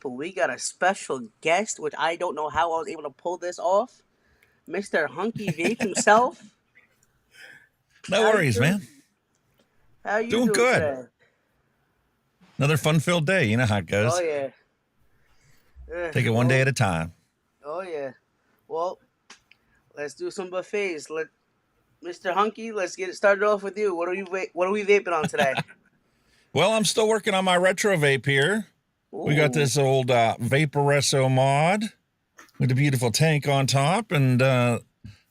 people, we got a special guest, which I don't know how I was able to pull this off. Mr. Hunky Vape himself. No How you worries, doing? man. How you Doing doing good. today? Another fun-filled day. You know how it Oh goes. yeah. Take it one day Well, at a time. oh yeah. Well, let's do some buffets. Mr. Hunky, let's get it started off with you. What are we vaping on today? Well, I'm still working on my retro vape here. We got Ooh, this old Vaporesso mod with a beautiful tank on top, and that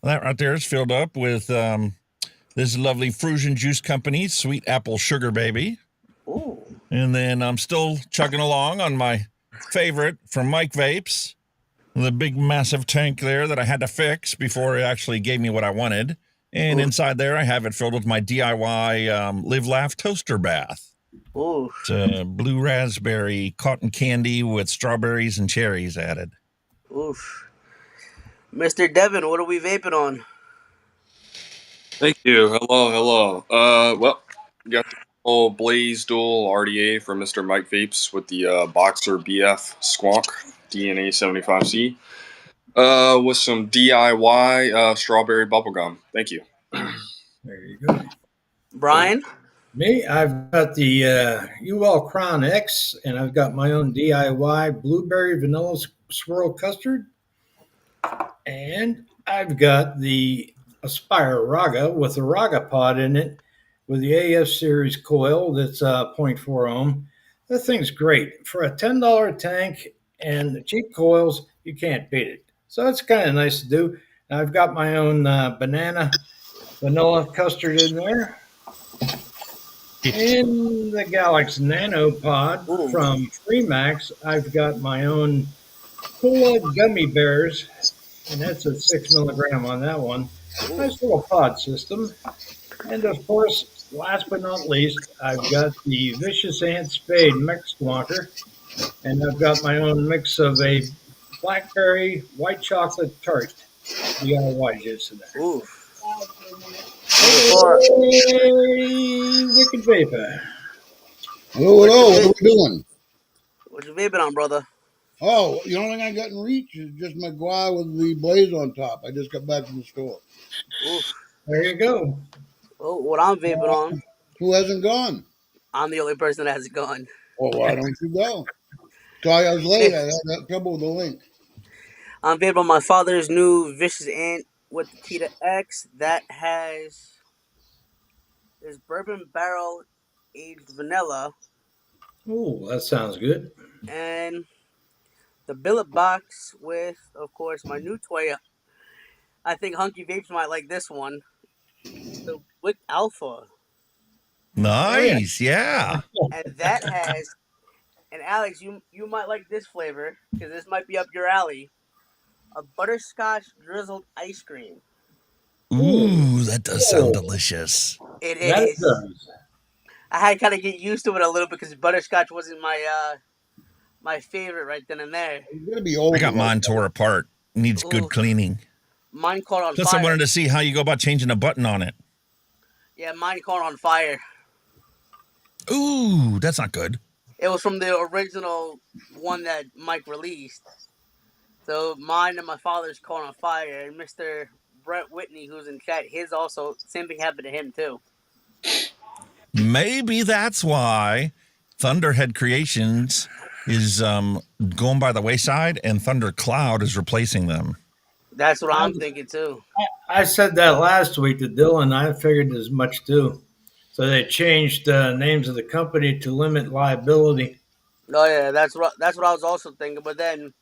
right there is filled up with this lovely Frusion Juice Company Sweet Apple Sugar Baby. ooh. And then I'm still chugging along on my favorite from Mike Vapes, the big massive tank there that I had to fix before it actually gave me what I wanted. And Ooh, inside there, I have it filled with my DIY Live Laugh toaster bath. ooh. It's blue raspberry cotton candy with strawberries and cherries added. Oof. Mr. Devin, what are we vaping on? Thank you. Hello. Well, got the old Blaze Dual RDA from Mr. Mike Vapes with the Boxer BF Squonk DNA 75C. With some DIY strawberry bubblegum. Thank you. There you go. Brian? Me, I've got the UL Crown X, and I've got my own DIY blueberry vanilla swirl custard, and I've got the Aspire Raga with the Raga pod in it with the AF series coil that's 0.4 ohm. That thing's great for a $10 tank and the cheap coils. You can't beat it. So it's kind of nice to do. And I've got my own banana vanilla custard in there. In the Galax Nano Pod Ooh. from Freemax, I've got my own Kula gummy bears, and that's a 6 milligram on that one. Nice little pod system. And of course, last but not least, I've got the Vicious Ant Spade Mix Walker, and I've got my own mix of a blackberry white chocolate tart DIY juice in there. Oof. Hey, Wicked Vapor. Hello, what are we doing? What you vaping on, brother? Oh, the only thing I got in reach is just my guava with the blaze on top. I just got back from the store. Oof. There you go. Oh, what I'm vaping on, Who hasn't gone? I'm the only person that hasn't gone. Well, why don't you go? Sorry, I was late. I had trouble with the link. I'm vaping on my father's new Vicious Ant with the Tita X that has this bourbon barrel aged vanilla Oh, that sounds good. and the billet box with, of course, my new toy. I think Hunky Vapes might like this one. The Wick Alpha. Nice, yeah. And that has, and Alex, you might like this flavor because this might be up your alley. A butterscotch drizzled ice cream. Ooh, that does sound Oh, delicious. It that is. does. I had to kind of get used to it a little because butterscotch wasn't my favorite right then and there. It's going to be old. I got mine tore apart. Needs Ooh. good cleaning. Mine caught on Plus, fire. I wanted to see how you go about changing a button on it. Yeah, mine caught on fire. Ooh, that's not good. It was from the original one that Mike released. So mine and my father's caught on fire, and Mr. Brett Whitney, who's in chat, his also same thing happened to him too. Maybe that's why Thunderhead Creations is going by the wayside and Thunder Cloud is replacing them. That's what I'm thinking too. I said that last week to Dylan. I figured as much too. So they changed names of the company to limit liability. Oh yeah, that's what I was also thinking. But then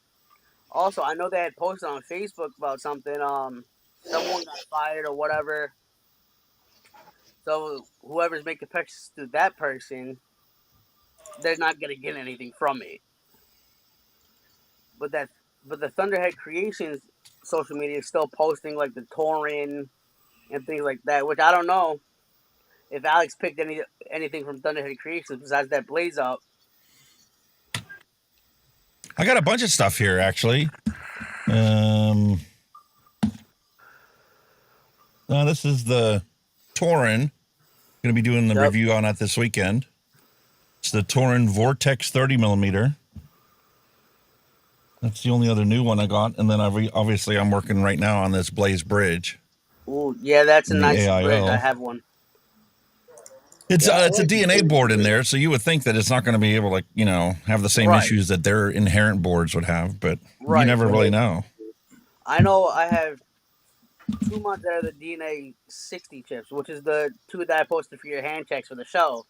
also I know they had posted on Facebook about something. Someone got fired or whatever. So whoever's making purchases to that person, they're not gonna get anything from it. But the Thunderhead Creations social media is still posting like the Torin and things like that, which I don't know if Alex picked anything from Thunderhead Creations besides that Blaze Up. I got a bunch of stuff here, actually. This is the Torin. Going to be doing the review on it this weekend. It's the Torin Vortex 30 millimeter. That's the only other new one I got. And then obviously I'm working right now on this Blaze Bridge Ooh, yeah, that's a in the nice bridge. I AIO. have one. It's Yeah, I it's a like the DNA Blaze board in Bridge. there, so you would think that it's not going to be able to, have the same Right. issues that their inherent boards would have, but you Right. never really know. I know I have 2 months out of the DNA 60 chips, which is the two that I posted for your hand checks for the show.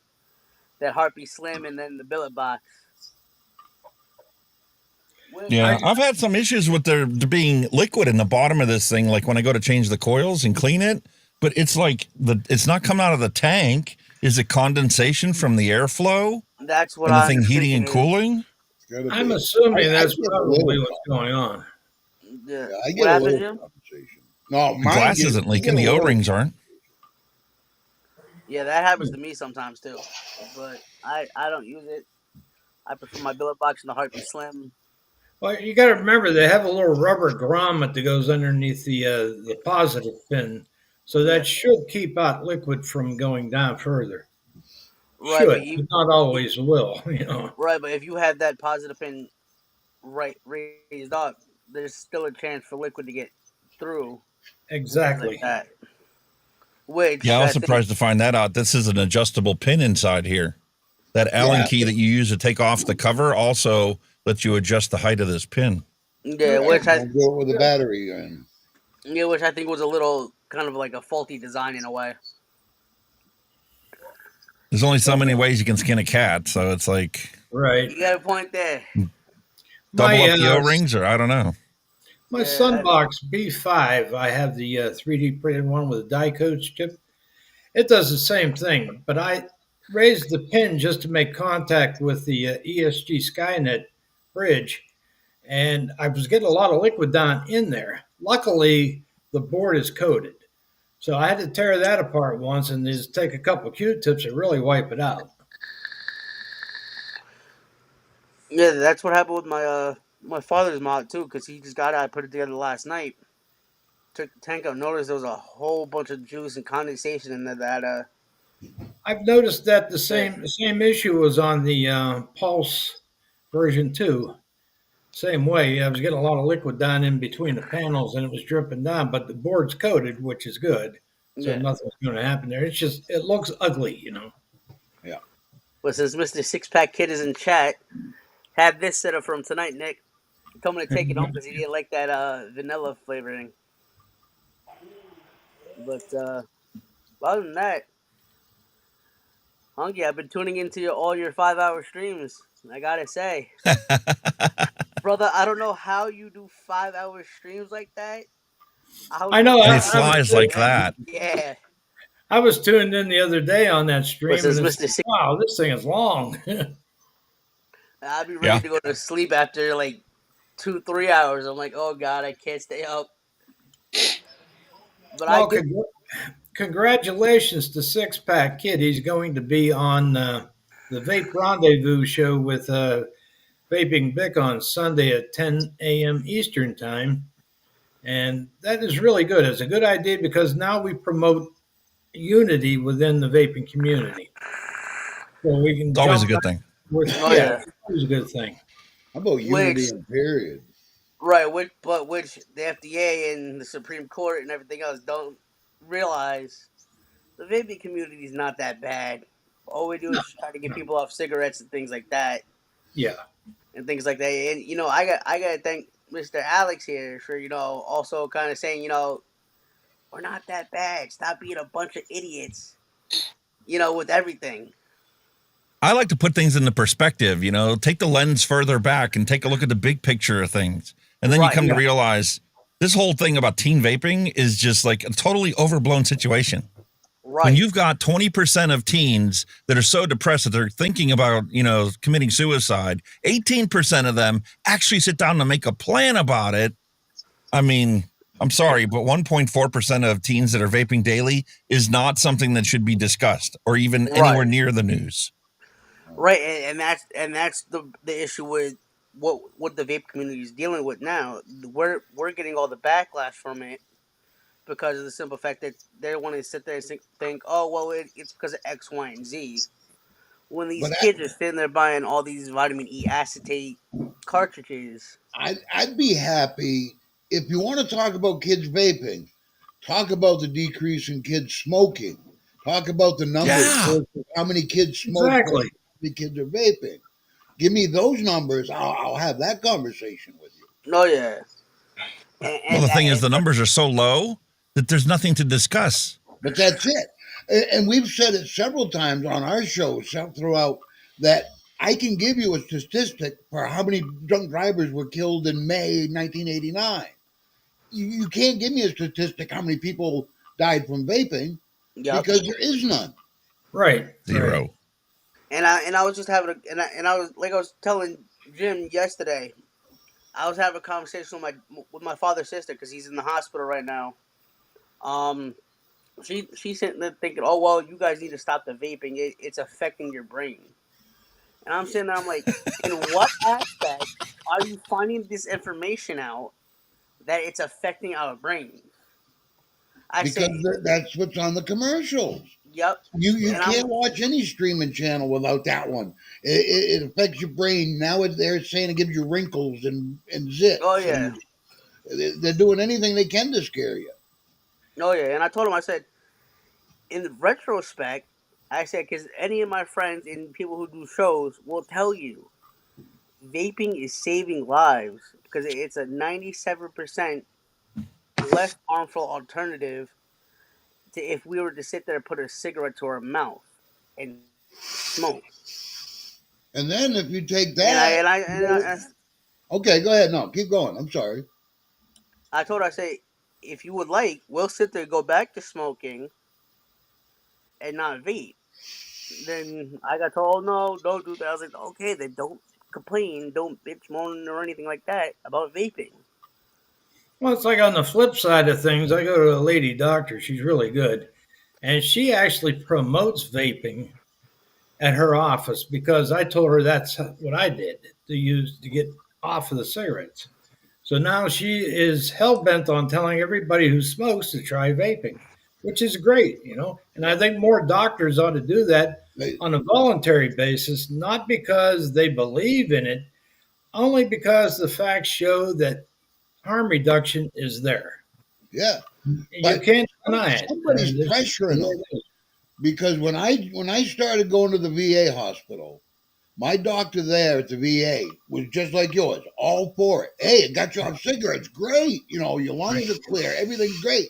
That Heartbeat Slim and then the billet box. Yeah, I've had some issues with there being liquid in the bottom of this thing, like when I go to change the coils and clean it, but it's like it's not coming out of the tank. Is it condensation from the airflow? That's what and the I'm thing heating and thinking cooling? I'm assuming that's get a probably little what's going on. Yeah. I What get a happened, little Jim? compensation. No, The mine glass gets- isn't I leaking, get the a little- O-rings aren't. Yeah, that happens to me sometimes too. But I don't use it. I prefer my billet box and the Heartbeat Slim. Well, you got to remember they have a little rubber grommet that goes underneath the positive pin, so that should keep out liquid from going down further. Right, Should, but but not always will. right, but if you have that positive pin right raised up, there's still a chance for liquid to get through. Exactly. Like that. Which Yeah, I was I think- surprised to find that out. This is an adjustable pin inside here. That Allen key that you use to take off the cover also lets you adjust the height of this pin. Yeah, which I'll go with the battery and which I think was a little kind of like a faulty design in a way. There's only so many ways you can skin a cat, so it's like Right. You got a point there. double up the O-rings, or I don't know. My Yeah, Sunbox B5, I have the 3D printed one with a die coach chip. It does the same thing, but I raised the pin just to make contact with the ESG Skynet bridge, and I was getting a lot of liquid down in there. Luckily, the board is coated, so I had to tear that apart once and just take a couple of Q-tips and really wipe it out. Yeah, that's what happened with my father's mod too, because he just got it. I put it together last night. Took the tank out, noticed there was a whole bunch of juice and condensation in there that I've noticed that the same issue was on the Pulse version 2. Same way, I was getting a lot of liquid down in between the panels, and it was dripping down. But the board's coated, which is good, so Yeah. nothing's going to happen there. It's just it looks ugly. But since Mr. Six Pack Kid is in chat, have this set up for him tonight, Nick. Told me to take it home because he didn't like that vanilla flavoring. But other than that, Hunky, I've been tuning into all your 5-hour streams. I gotta say, brother, I don't know how you do 5-hour streams like that. I know. And I it flies like that. Yeah. I was tuned in the other day on that stream, This is and it's, Mr. Six. wow, this thing is long. I'd be ready Yeah. to go to sleep after like 2-3 hours. I'm like, oh god, I can't stay up. But Well, I did. congratulations to Six Pack Kid. He's going to be on the Vape Rendezvous show with Vaping Bic on Sunday at 10 a.m. Eastern Time. And that is really good. It's a good idea because now we promote unity within the vaping community. So we can It's always a jump good thing. with, Oh, yeah, yeah. it's always a good thing. how about unity Which- and period? Right, which the FDA and the Supreme Court and everything else don't realize the vaping community is not that bad. All we do is try to get people off cigarettes and things like that, Yeah. and things like that. And I got to thank Mr. Alex here for also kind of saying we're not that bad. Stop being a bunch of idiots. With everything. I like to put things into perspective, take the lens further back and take a look at the big picture of things. And then you Right, come to yeah. realize this whole thing about teen vaping is just like a totally overblown situation. Right. When you've got 20% of teens that are so depressed that they're thinking about, committing suicide, 18% of them actually sit down and make a plan about it. I mean, I'm sorry, but 1.4% of teens that are vaping daily is not something that should be discussed or even Right. anywhere near the news. Right, and that's the issue with what the vape community is dealing with now. We're getting all the backlash from it because of the simple fact that they want to sit there and think, oh well, it's because of X, Y, and Z. when these But kids are sitting there buying all these vitamin E acetate cartridges. I'd be happy if you want to talk about kids vaping, talk about the decrease in kids smoking, talk about the numbers Yeah. versus how many kids smoke Exactly. versus how many kids are vaping. Give me those numbers. I'll have that conversation with you. Oh yeah, Well, the thing is, the numbers are so low that there's nothing to discuss. But that's it. And we've said it several times on our shows throughout that I can give you a statistic for how many drunk drivers were killed in May 1989. You can't give me a statistic how many people died from vaping yep. because there is none. Right. Zero. Right. And I was just having I was like I was telling Jim yesterday. I was having a conversation with my father's sister because he's in the hospital right now. She's sitting there thinking, oh well, you guys need to stop the vaping. It's affecting your brain. And I'm sitting there, I'm like, in what aspect are you finding this information out that it's affecting our brains? I Because say, that's what's on the commercials. yep. You And can't watch any streaming channel without that one. It affects your brain. Now they're saying it gives you wrinkles and zits. Oh yeah. And they're doing anything they can to scare you. Oh yeah. And I told him, I said, in retrospect, I said, because any of my friends and people who do shows will tell you, vaping is saving lives because it's a 97% less harmful alternative to if we were to sit there and put a cigarette to our mouth and smoke. And then if you take And that, okay, go ahead. No, keep going. I'm sorry. I told her, I say, if you would like, we'll sit there, go back to smoking and not vape. Then I got told, no, don't do that. I was like, okay, then don't complain, don't bitch, moan, or anything like that about vaping. Well, it's like on the flip side of things, I go to a lady doctor. She's really good. And she actually promotes vaping at her office because I told her that's what I did to use to get off of the cigarettes. So now she is hell bent on telling everybody who smokes to try vaping, which is great, you know. And I think more doctors ought to do that on a voluntary basis, not because they believe in it, only because the facts show that harm reduction is there. Yeah, You can't deny it. somebody's pressuring them. Because when I started going to the VA hospital, my doctor there at the VA was just like yours, all for it. Hey, it got you off cigarettes, great. You know, your lungs are clear, everything's great.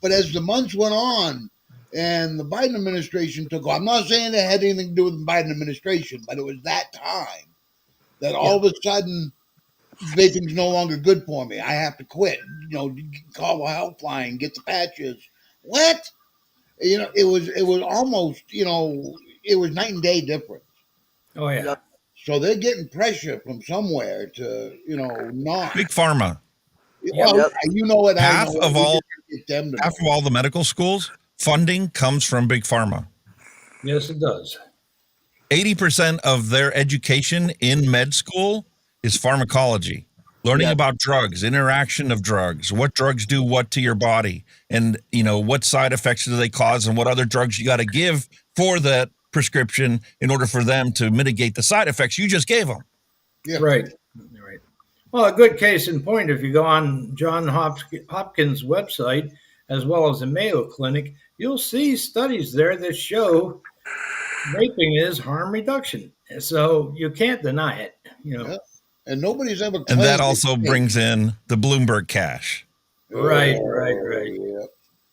But as the months went on and the Biden administration took off, I'm not saying it had anything to do with the Biden administration, but it was that time that all of a sudden vaping's no longer good for me. I have to quit. You know, call a helpline, get the patches. What? You know, it was almost, you know, it was night and day difference. Oh, yeah. Yep. So they're getting pressure from somewhere to, you know, not. Big Pharma. Well, Yep. you know what? Half I know. of We all- just get them to Half know. of all the medical schools funding comes from Big Pharma. Yes, it does. 80% of their education in med school is pharmacology, learning Yeah. about drugs, interaction of drugs, what drugs do what to your body, and you know what side effects do they cause, and what other drugs you got to give for that prescription in order for them to mitigate the side effects you just gave them. Yeah. Right. Right. Well, a good case in point, if you go on John Hopkins' website, as well as the Mayo Clinic, you'll see studies there that show vaping is harm reduction. So you can't deny it, you know. Yeah. And nobody's ever And claimed that also it. brings in the Bloomberg cash, Right. Yeah.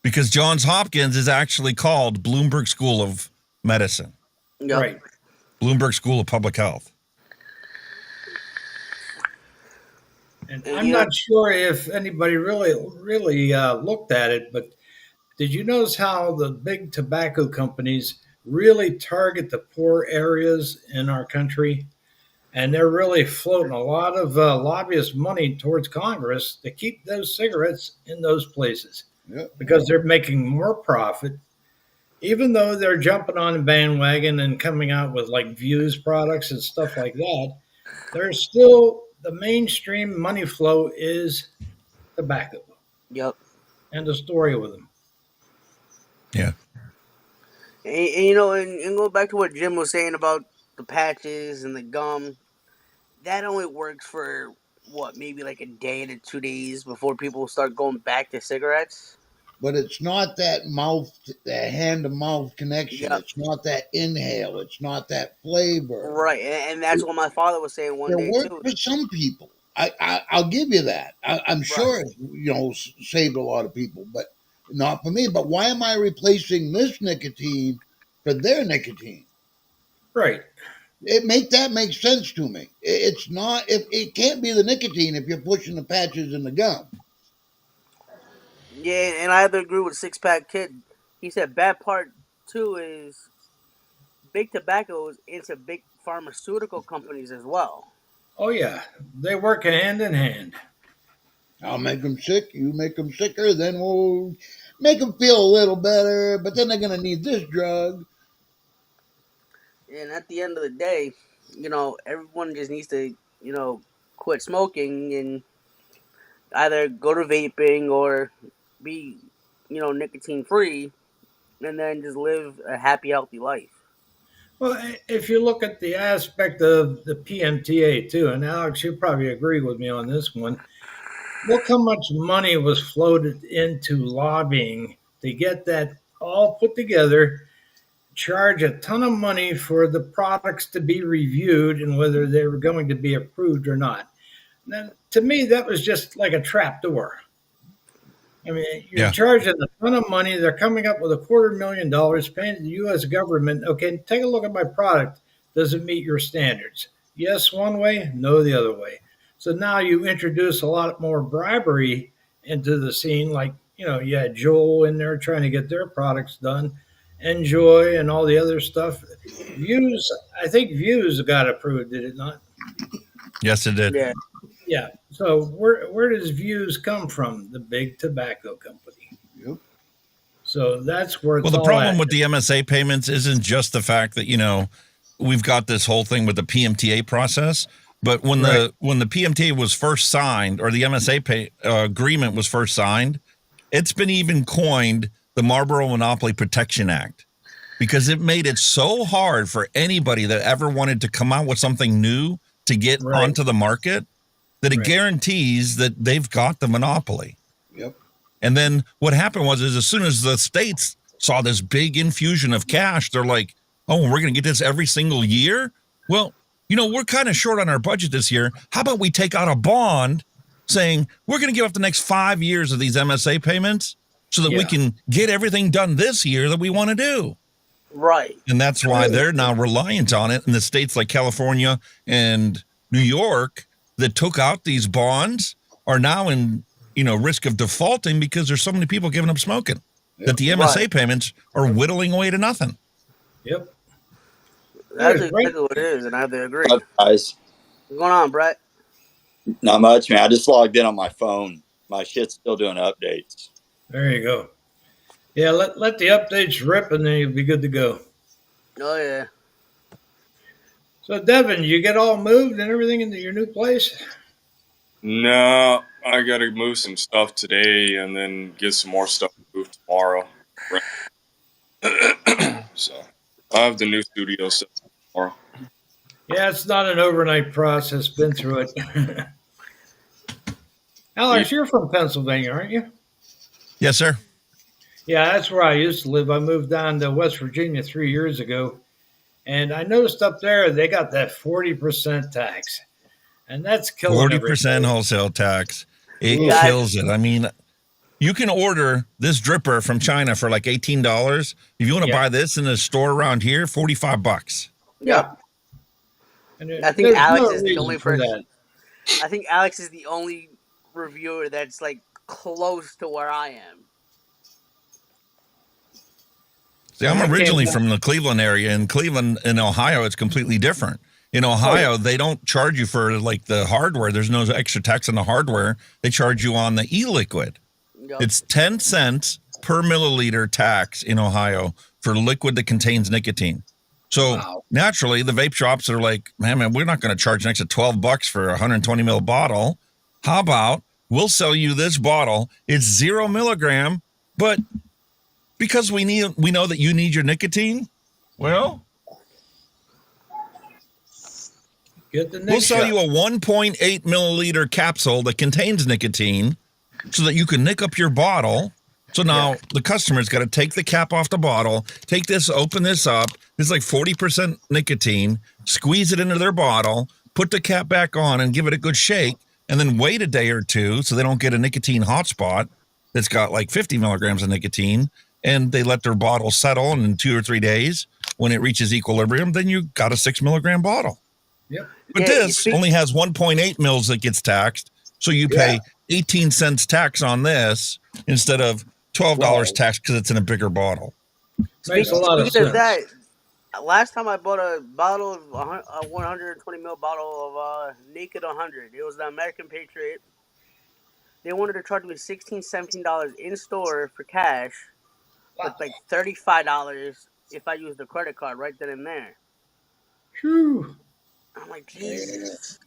because Johns Hopkins is actually called Bloomberg School of Medicine, Yep. Right. Bloomberg School of Public Health. And And I'm you- not sure if anybody really looked at it, but did you notice how the big tobacco companies really target the poor areas in our country? And they're really floating a lot of lobbyist money towards Congress to keep those cigarettes in those places Yeah. because they're making more profit. Even though they're jumping on the bandwagon and coming out with like Views products and stuff like that, there's still the mainstream money flow is tobacco. Yep. And the story with them. Yeah. And you know, and go back to what Jim was saying about the patches and the gum. That only works for what, maybe like a day to 2 days before people start going back to cigarettes. But it's not that hand to mouth connection. Yep. It's not that inhale. It's not that flavor. Right, and that's what my father was saying one It day worked too. for some people. I'll give you that. I'm sure it, saved a lot of people, but not for me. But why am I replacing this nicotine for their nicotine? Right. That makes sense to me. It's not. It can't be the nicotine if you're pushing the patches in the gum. Yeah, and I have to agree with Six Pack Kid. He said bad part too is big tobacco is into big pharmaceutical companies as well. Oh yeah, they work hand in hand. I'll make them sick. You make them sicker. Then we'll make them feel a little better. But then they're gonna need this drug. And at the end of the day, everyone just needs to, quit smoking and either go to vaping or be, nicotine free, and then just live a happy, healthy life. Well, if you look at the aspect of the PMTA too, and Alex, you probably agree with me on this one. Look how much money was floated into lobbying to get that all put together, charge a ton of money for the products to be reviewed and whether they were going to be approved or not. Now, to me, that was just like a trap door. I mean, you're charging a ton of money. They're coming up with $250,000, paying the U.S. government. Okay, take a look at my product. Does it meet your standards? Yes, one way, no, the other way. So now you introduce a lot more bribery into the scene. Like, you had Joel in there trying to get their products done, Enjoy and all the other stuff. Views, I think Views got approved, did it not? Yes, it did. Yeah. Yeah. So where does Views come from? The big tobacco company. Yep. So that's where it's Well, the all problem at. with the MSA payments isn't just the fact that, we've got this whole thing with the PMTA process, but when the PMTA was first signed, or the MSA agreement was first signed, it's been even coined the Marlboro Monopoly Protection Act, because it made it so hard for anybody that ever wanted to come out with something new to get onto the market that it guarantees that they've got the monopoly. Yep. And then what happened was as soon as the states saw this big infusion of cash, they're like, oh, we're going to get this every single year? Well, we're kind of short on our budget this year. How about we take out a bond saying we're going to give up the next 5 years of these MSA payments so that we can get everything done this year that we want to do. Right. And that's why they're now reliant on it. And the states like California and New York that took out these bonds are now in, risk of defaulting because there's so many people giving up smoking that the MSA payments are whittling away to nothing. Yep. That's exactly what it is, and I have to agree. Hi, guys. What's going on, Brett? Not much, man. I just logged in on my phone. My shit's still doing updates. There you go. Yeah, let the updates rip, and then you'll be good to go. Oh, yeah. So, Devin, you get all moved and everything into your new place? No, I got to move some stuff today and then get some more stuff moved tomorrow. So I have the new studio set tomorrow. Yeah, it's not an overnight process. Been through it. Alex, you're from Pennsylvania, aren't you? Yes, sir. Yeah, that's where I used to live. I moved down to West Virginia 3 years ago. And I noticed up there they got that 40% tax. And that's killing 40% wholesale tax. It kills it. I mean, you can order this dripper from China for like $18. If you want to buy this in a store around here, $45. Yeah. I think Alex is the only person. I think Alex is the only reviewer that's like close to where I am. See, I'm originally from the Cleveland area. In Cleveland, in Ohio, it's completely different. In Ohio, they don't charge you for like the hardware. There's no extra tax on the hardware. They charge you on the e-liquid. Yep. It's 10 cents per milliliter tax in Ohio for liquid that contains nicotine. So naturally, the vape shops are like, man, we're not going to charge an extra $12 for a 120 ml bottle. How about we'll sell you this bottle? It's 0 milligram, but Because we know that you need your nicotine. Well, Get the next we'll sell shot. you a 1.8 milliliter capsule that contains nicotine so that you can nick up your bottle. So now the customer's got to take the cap off the bottle, take this, open this up. It's like 40% nicotine, squeeze it into their bottle, put the cap back on and give it a good shake, and then wait a day or two so they don't get a nicotine hotspot that's got like 50 milligrams of nicotine. And they let their bottle settle, and in 2 or 3 days, when it reaches equilibrium, then you got a 6 milligram bottle. Yep. But Yeah, this only has 1.8 mils that gets taxed. So you pay 18 cents tax on this instead of $12 tax because it's in a bigger bottle. Makes a lot of Speaking sense. of that, last time I bought a bottle of a 120 ml bottle of Naked 100, it was the American Patriot. They wanted to charge me $16, $17 in store for cash, with like $35 if I used the credit card right then and there. Whew. I'm like, Jesus.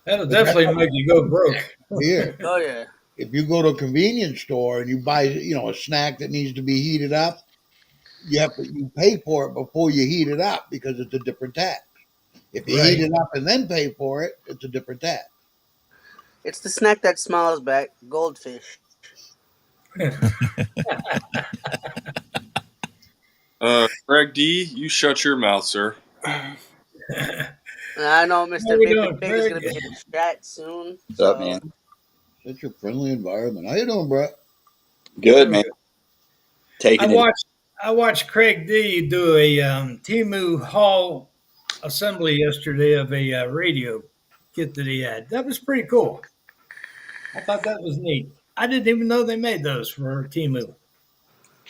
That'll definitely make you go broke. Here, Oh yeah. if you go to a convenience store and you buy, a snack that needs to be heated up, you pay for it before you heat it up because it's a different tax. If you heat it up and then pay for it, it's a different tax. It's the snack that smiles back. Goldfish. Greg D, you shut your mouth, sir. I know Mr. How we Vapor doing, Pig is Greg? going to be in the chat soon. What's up, man? Such a friendly environment. How you doing, bro? Good, man. Taking it. I watched Craig D do a Timu Hall assembly yesterday of a radio kit that he had. That was pretty cool. I thought that was neat. I didn't even know they made those for Timu.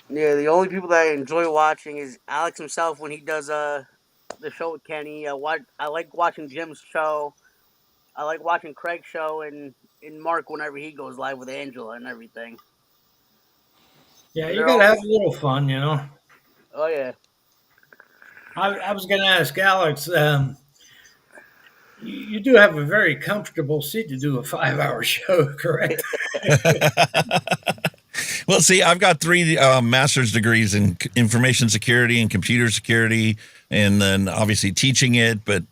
Yeah, the only people that I enjoy watching is Alex himself when he does the show with Kenny. I like watching Jim's show. I like watching Craig's show and Mark whenever he goes live with Angela and everything. Yeah, you They're got to all- have a little fun, you know. Oh yeah. I was going to ask Alex, you do have a very comfortable seat to do a 5-hour show, correct? Well, see, I've got 3 master's degrees in information security and computer security, and then obviously teaching it. But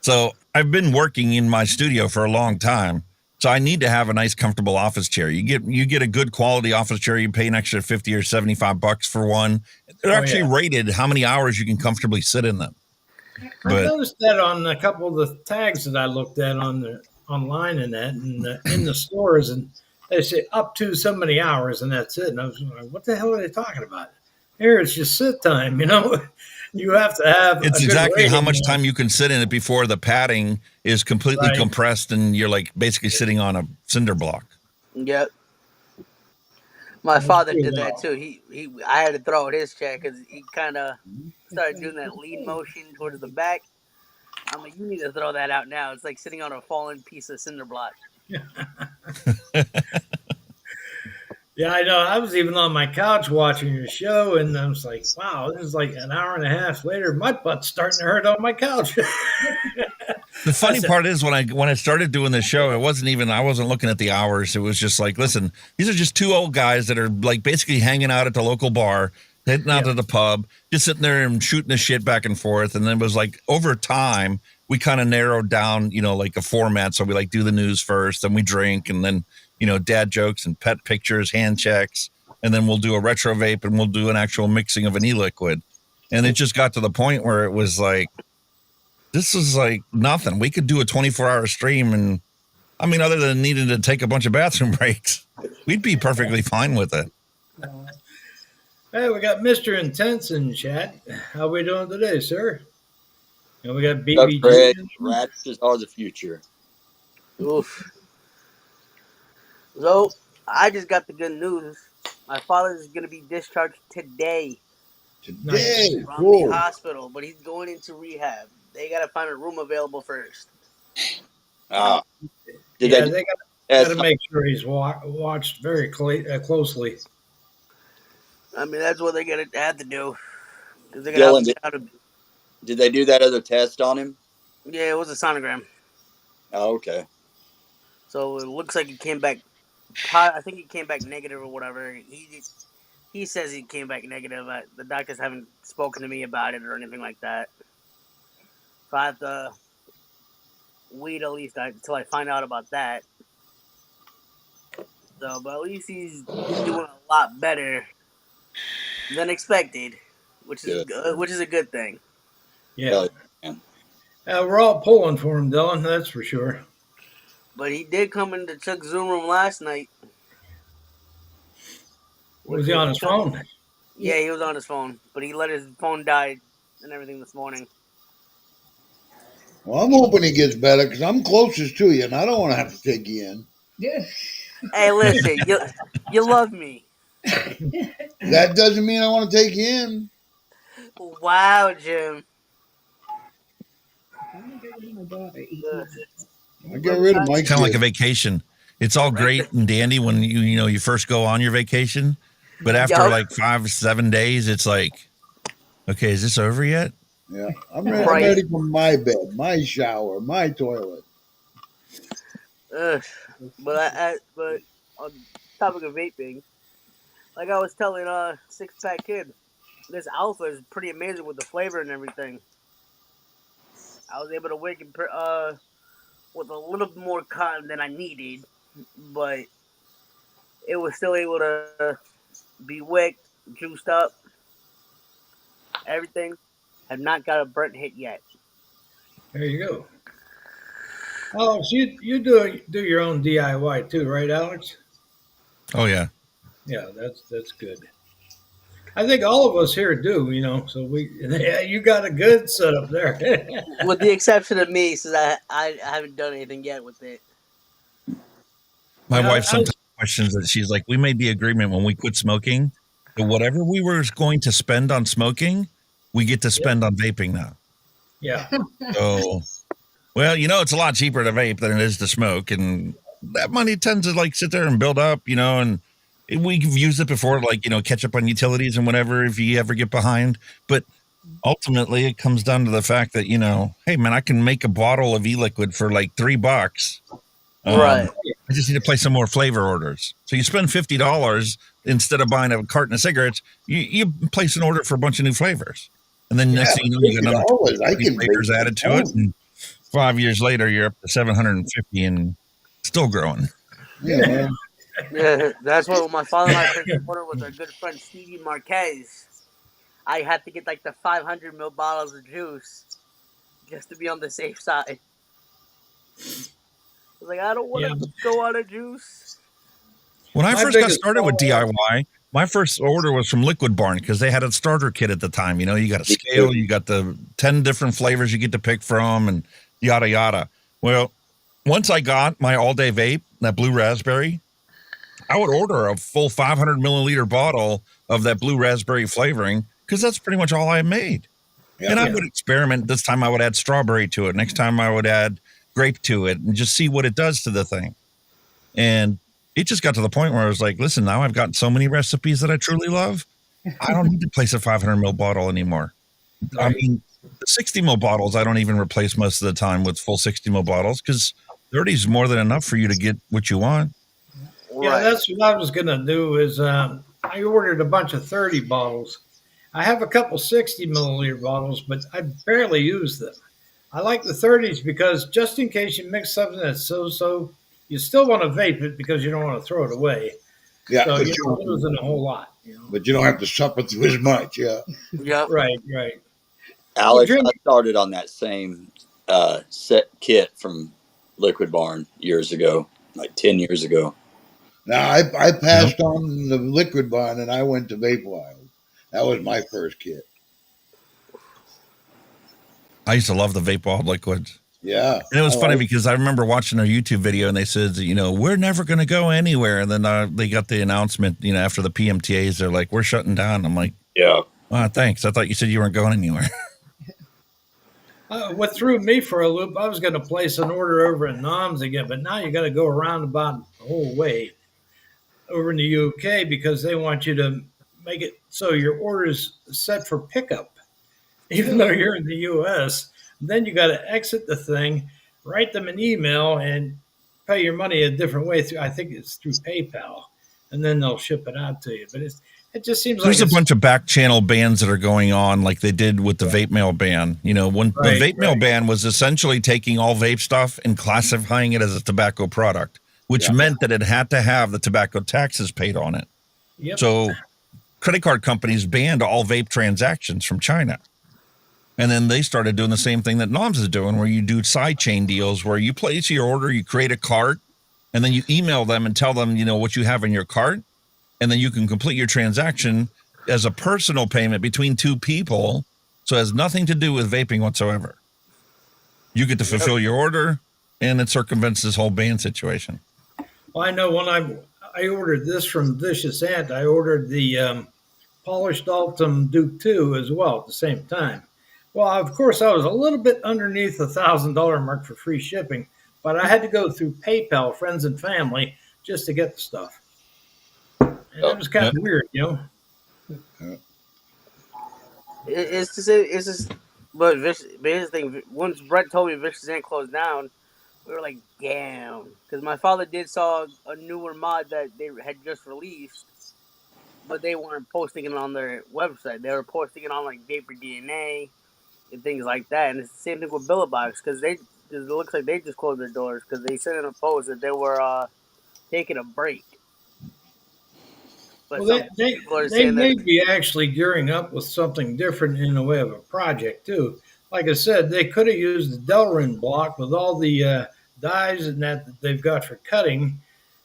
so I've been working in my studio for a long time. So I need to have a nice, comfortable office chair. You get a good quality office chair. You pay an extra $50 or $75 for one. They're actually rated how many hours you can comfortably sit in them. I But noticed that on a couple of the tags that I looked at online and that, and in the stores, and they say up to so many hours, and that's it. And I was like, what the hell are they talking about? Here, it's just sit time, you know. You have to have. it's a good exactly how rating, much you know? time you can sit in it before the padding is completely Right. compressed and you're like basically sitting on a cinder block. Yep. My That's father pretty did that wild. too. I had to throw out his chair because he kind of started doing that lean motion towards the back. I'm like, you need to throw that out now. It's like sitting on a fallen piece of cinder block. Yeah, I know. I was even on my couch watching your show, and I was like, wow, this is like an hour and a half later. My butt's starting to hurt on my couch. The funny Listen. part is when I started doing this show, I wasn't looking at the hours. It was just like, listen, these are just 2 old guys that are like basically hanging out at the local bar, heading out to the pub, just sitting there and shooting the shit back and forth. And then it was like over time, we kind of narrowed down, like a format. So we like do the news first, then we drink, and then, dad jokes and pet pictures, hand checks. And then we'll do a retro vape and we'll do an actual mixing of an e-liquid. And it just got to the point where it was like, this is like nothing. We could do a 24-hour stream. And I mean, other than needing to take a bunch of bathroom breaks, we'd be perfectly fine with it. Hey, we got Mr. Intense in chat. How we doing today, sir? And we got What's up, BBG. Greg? Rats are the future. Oof. So, I just got the good news. My father is going to be discharged today Today, from cool. the hospital, but he's going into rehab. They got to find a room available first. Did Yeah, they? they got As, to make sure he's watched very closely. I mean, that's what they're going to have to do. Because they're Dylan, going to have to. did they do that other test on him? Yeah, it was a sonogram. Oh, okay. So it looks like it came back. I think it came back negative or whatever. he says he came back negative. The doctors haven't spoken to me about it or anything like that. So I have to wait at least until I find out about that. So, but at least he's doing a lot better than expected, which is a good thing. Yeah. Yeah. We're all pulling for him, Dylan. That's for sure. But he did come into Chuck's Zoom room last night. Was he on his phone? Yeah, he was on his phone, but he let his phone die and everything this morning. Well, I'm hoping he gets better because I'm closest to you, and I don't want to have to take you in. Yeah. Hey, listen, you love me. That doesn't mean I want to take you in. Wow, Jim. I'm gonna get rid of my daughter. I get rid of my It's kind of like a kid. vacation. It's all great and dandy when you first go on your vacation, but after Yup. like 5-7 days, it's like, okay, is this over yet? Yeah, I'm ready, Right. I'm ready for my bed, my shower, my toilet. But on the topic of vaping, like I was telling Six Pack Kid, this alpha is pretty amazing with the flavor and everything. I was able to wake with a little bit more cotton than I needed, but it was still able to be wicked, juiced up. Everything. Have not got a burnt hit yet. There you go. Alex, you do your own DIY too, right, Alex? Oh yeah. Yeah, that's good. I think all of us here do, So you got a good setup there. With the exception of me, since I haven't done anything yet with it. My Yeah, wife sometimes questions it. She's like, we made the agreement when we quit smoking that whatever we were going to spend on smoking, we get to spend on vaping now. Yeah, So, well, it's a lot cheaper to vape than it is to smoke. And that money tends to like sit there and build up, and we've used it before, like, catch up on utilities and whatever, if you ever get behind. But ultimately it comes down to the fact that, hey man, I can make a bottle of e-liquid for like $3. Right. I just need to place some more flavor orders. So you spend $50 instead of buying a carton of cigarettes, you place an order for a bunch of new flavors. And then next thing you know, you get another $50, I can flavors vape added to it. And 5 years later, you're up to 750 and still growing. Yeah. Yeah, that's what my father and I first ordered with our good friend Stevie Marquez. I had to get like the 500 ml bottles of juice just to be on the safe side. I was like, I don't want to go out of juice. When I My first got biggest started with problem- DIY, my first order was from Liquid Barn because they had a starter kit at the time. You got a scale, you got the 10 different flavors you get to pick from, and yada, yada. Well, once I got my all-day vape, that blue raspberry, I would order a full 500 milliliter bottle of that blue raspberry flavoring because that's pretty much all I made. Yeah. And I would experiment. This time I would add strawberry to it. Next time I would add grape to it and just see what it does to the thing. And it just got to the point where I was like, listen, now I've got so many recipes that I truly love. I don't need to place a 500 ml bottle anymore. I mean, the 60 ml bottles, I don't even replace most of the time with full 60 ml bottles because 30 is more than enough for you to get what you want. Yeah, that's what I was gonna do. Is I ordered a bunch of 30 bottles. I have a couple 60 milliliter bottles, but I barely use them. I like the 30s because just in case you mix something that's so, you still want to vape it because you don't want to throw it away. Yeah, So but you're not losing a whole lot. you don't have to suffer through as much. Yeah. Yep. Right. Alex, Well, Jim- I started on that same set kit from Liquid Barn years ago, like 10 years ago. Now I passed on the Liquid Barn and I went to Vape Wild. That was my first kit. I used to love the Vape Wild liquids. Yeah. And it was I funny like- because I remember watching a YouTube video and they said, we're never going to go anywhere. And then they got the announcement, after the PMTAs, they're like, we're shutting down. I'm like, Yeah. thanks. I thought you said you weren't going anywhere. What threw me for a loop, I was going to place an order over in NOMS again, but now you got to go around about the whole way over in the UK because they want you to make it so your order is set for pickup, even though you're in the US. Then you got to exit the thing, write them an email, and pay your money a different way. I think it's through PayPal, and then they'll ship it out to you. But It just seems There's like a bunch of back channel bans that are going on, like they did with the vape mail ban. You know, when Right, the vape mail right. ban was essentially taking all vape stuff and classifying it as a tobacco product, which meant that it had to have the tobacco taxes paid on it. Yep. So credit card companies banned all vape transactions from China. And then they started doing the same thing that Noms is doing, where you do side chain deals where you place your order, you create a cart, and then you email them and tell them, you know, what you have in your cart. And then you can complete your transaction as a personal payment between two people. So it has nothing to do with vaping whatsoever. You get to fulfill your order, and it circumvents this whole ban situation. Well, I know when I ordered this from Vicious Ant, I ordered the polished Altum Duke 2 as well at the same time. Well, of course, I was a little bit underneath the $1,000 mark for free shipping, but I had to go through PayPal, friends and family, just to get the stuff. And it was kind of weird, you know. It's just, but here's the thing. Once Brett told me Vicious Ant closed down, we were like, damn. Because my father did saw a newer mod that they had just released, but they weren't posting it on their website. They were posting it on like Vapor DNA and things like that. And it's the same thing with Billabox, because it looks like they just closed their doors because they said in a post that they were taking a break. But Well, they saying may that be actually gearing up with something different in the way of a project, too. Like I said, they could have used the Delrin block with all the dies and that they've got for cutting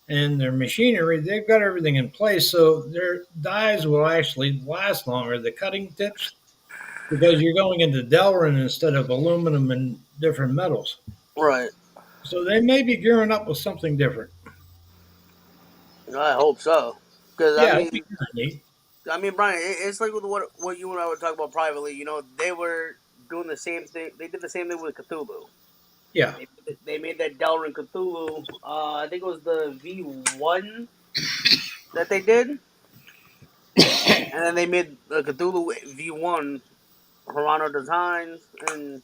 and their machinery. They've got everything in place, so their dies will actually last longer, the cutting tips, because you're going into Delrin instead of aluminum and different metals. right. So they may be gearing up with something different. I hope so. Because Yeah, it'd be kinda neat. I mean, Brian, it's like with what you and I would talk about privately. You know, they were doing the same thing. They did the same thing with Cthulhu. Yeah. They made that Delrin Cthulhu. I think it was the V1 that they did, and then they made the Cthulhu V1 Hirano Designs, and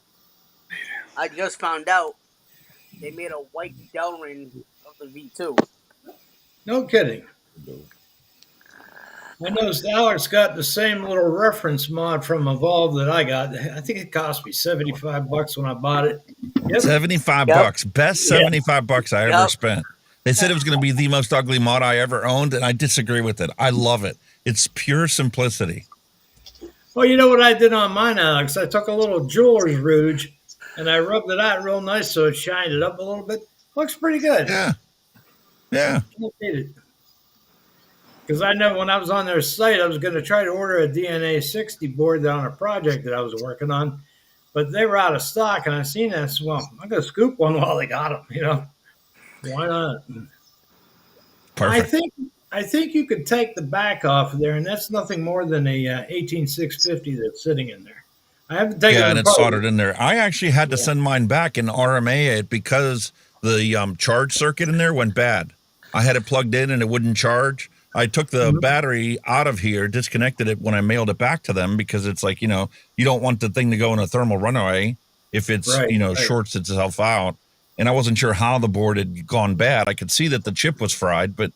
I just found out they made a white Delrin of the V2. No kidding. I noticed Alex got the same little reference mod from Evolve that I got. I think it cost me $75 when I bought it. Yep. 75 Yep. bucks. Best 75 bucks I ever Yep. spent. They said it was going to be the most ugly mod I ever owned, and I disagree with it. I love it. It's pure simplicity. Well, you know what I did on mine, Alex? I took a little jeweler's rouge and I rubbed it out real nice so it shined it up a little bit. Looks pretty good. Yeah. Yeah. Can't beat it. Because I know when I was on their site, I was going to try to order a DNA 60 board on a project that I was working on, but they were out of stock, and I seen that. So, well, I'm going to scoop one while they got them. You know, why not? Perfect. I think you could take the back off of there, and that's nothing more than a 18650 that's sitting in there. I haven't taken Yeah, it and it's apart. soldered in there. I actually had to send mine back and RMA it because the charge circuit in there went bad. I had it plugged in and it wouldn't charge. I took the battery out of here, disconnected it when I mailed it back to them because it's like, you know, you don't want the thing to go in a thermal runaway if it's, shorts itself out. And I wasn't sure how the board had gone bad. I could see that the chip was fried, but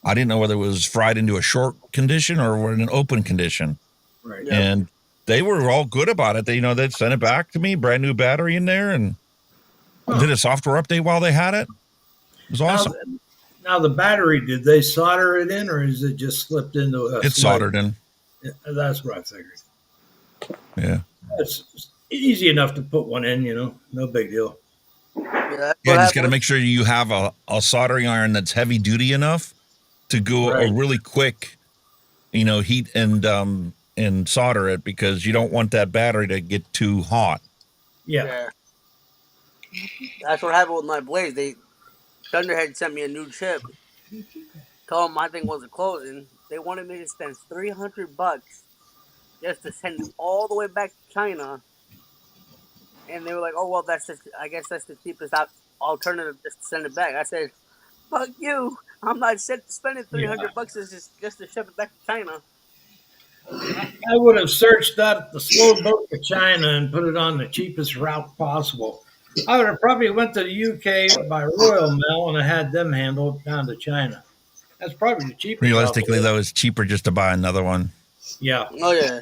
I didn't know whether it was fried into a short condition or in an open condition. Right. Yeah. And they were all good about it. They, they'd sent it back to me, brand new battery in there, and did a software update while they had it. It was awesome. Now the battery, did they solder it in, or is it just slipped into a? It's soldered in. Yeah, that's what I figured. Yeah. It's easy enough to put one in, no big deal. Yeah, Yeah, just got to make sure you have a soldering iron that's heavy duty enough to go a really quick, heat and solder it, because you don't want that battery to get too hot. Yeah. That's what happened with my blades. Thunderhead sent me a new chip. Told them my thing wasn't closing. They wanted me to spend $300 just to send it all the way back to China. And they were like, "Oh well, I guess that's the cheapest alternative, just to send it back." I said, "Fuck you! I'm not spending $300 just to ship it back to China." I would have searched out the slow boat to China and put it on the cheapest route possible. I would have probably went to the UK by Royal Mail and I had them handled down to China. That's probably the cheapest. Realistically, out there. though, it's cheaper just to buy another one. Yeah. Oh yeah.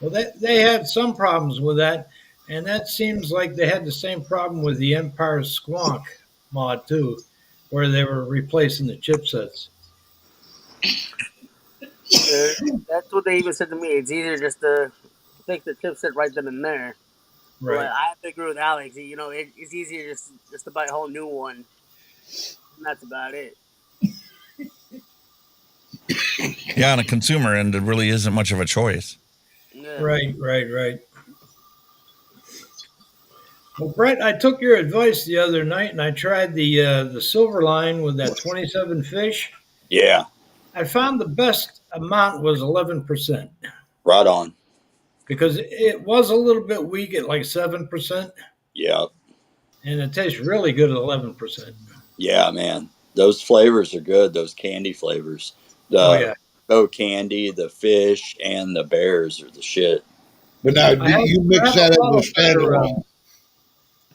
Well, they had some problems with that, and that seems like they had the same problem with the Empire Squonk mod too, where they were replacing the chipsets. That's what they even said to me. It's easier just to fix the chipset right then and there. But Right. I have to agree with Alex. You know, it's easier just to buy a whole new one. And that's about it. Yeah, on a consumer end, it really isn't much of a choice. Yeah. Right. Well, Brett, I took your advice the other night, and I tried the silver line with that 27 fish. Yeah, I found the best amount was 11% right on. because it was a little bit weak at like 7%, Yeah, and it tastes really good at 11%. yeah, man. Those flavors are good. Those candy flavors. The Oh yeah. candy, the fish, and the bears are the shit. But now, I did have- you I mix have a that as bottle a for, standalone?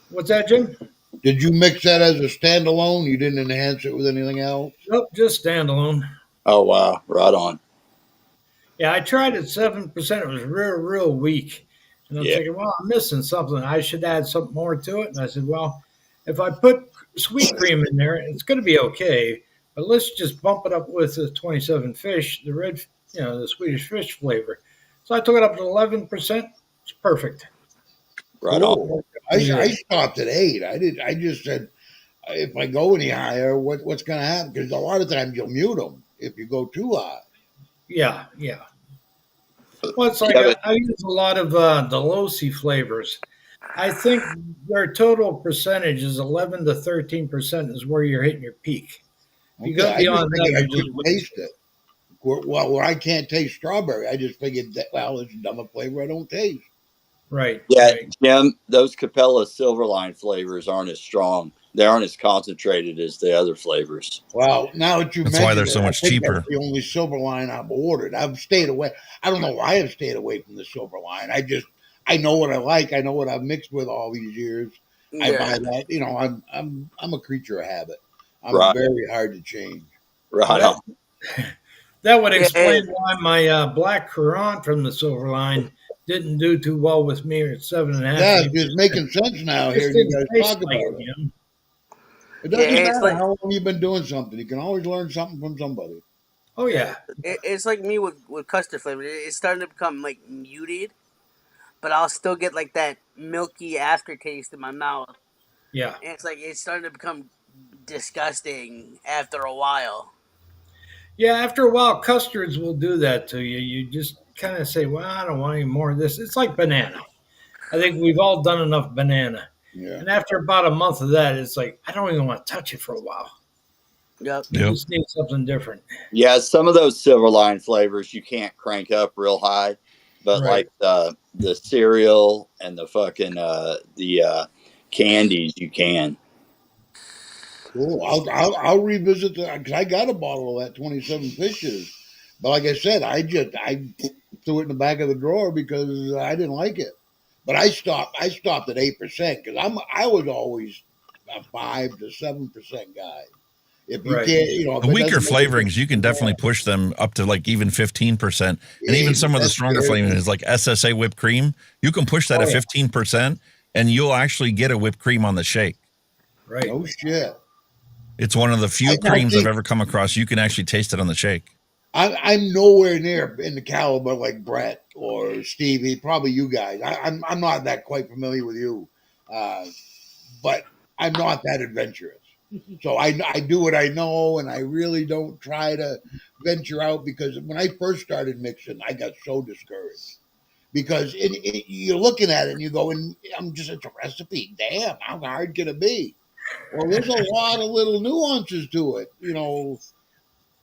What's that, Jim? Did you mix that as a standalone? You didn't enhance it with anything else? Nope, just standalone. Oh wow, right on. Yeah, I tried at 7%. It was real weak. And I'm Yeah. thinking, well, I'm missing something. I should add something more to it. And I said, well, if I put sweet cream in there, it's going to be okay. But let's just bump it up with the 27 fish, the red, the Swedish fish flavor. So I took it up to 11%. It's perfect. Right on. Cool. I stopped at 8. I just said, if I go any higher, what's going to happen? Because a lot of times you'll mute them if you go too high. Yeah. Well, it's like Yeah, but- I use a lot of Delosi flavors. I think their total percentage is 11 to 13% is where you're hitting your peak. If you go Okay, I just beyond that, figured I you're just couldn't taste it. Where I can't taste strawberry, I just figured that, well, it's another flavor I don't taste. right. Yeah, right. Jim, those Capella Silverline flavors aren't as strong. They aren't as concentrated as the other flavors. Well, now that you That's mention why they're it, so I much think cheaper. That's the only silver line I've ordered. I've stayed away. I don't know why I've stayed away from the silver line. I know what I like. I know what I've mixed with all these years. I buy that. You know, I'm a creature of habit. I'm Right. very hard to change. Right on. That would explain why my black currant from the silver line didn't do too well with me at 7.5. Yeah, it's just making sense now Just hearing you didn't guys taste talk like about it, it. It doesn't Yeah, it's matter like- how long you've been doing something. You can always learn something from somebody. Oh yeah. It's like me with custard flavor. It's starting to become like muted, but I'll still get like that milky aftertaste in my mouth. Yeah. And it's like it's starting to become disgusting after a while. Yeah, after a while, custards will do that to you. You just kind of say, well, I don't want any more of this. It's like banana. I think we've all done enough banana. Yeah. And after about a month of that, it's like, I don't even want to touch it for a while. Yep. You Yep. just need something different. Yeah, some of those Silverline flavors you can't crank up real high, but Right. like the cereal and the fucking the candies you can. Cool. I'll revisit that because I got a bottle of that 27 fishes, but like I said, I threw it in the back of the drawer because I didn't like it. But I stopped at 8% because I was always a 5 to 7% guy. If you Right. can't, you know, if The it weaker doesn't make flavorings, you can definitely push them up to like even 15%. And even some of the that's stronger very flavorings like SSA whipped cream, you can push that Oh, at yeah. 15% and you'll actually get a whipped cream on the shake. Right. No shit. It's one of the few I creams think- I've ever come across. You can actually taste it on the shake. I'm nowhere near in the caliber like Brett or Stevie, probably you guys. I'm not that quite familiar with you, but I'm not that adventurous. So I do what I know, and I really don't try to venture out because when I first started mixing, I got so discouraged because you're looking at it and you go, and it's a recipe. Damn, how hard can it be? Well, there's a lot of little nuances to it, you know.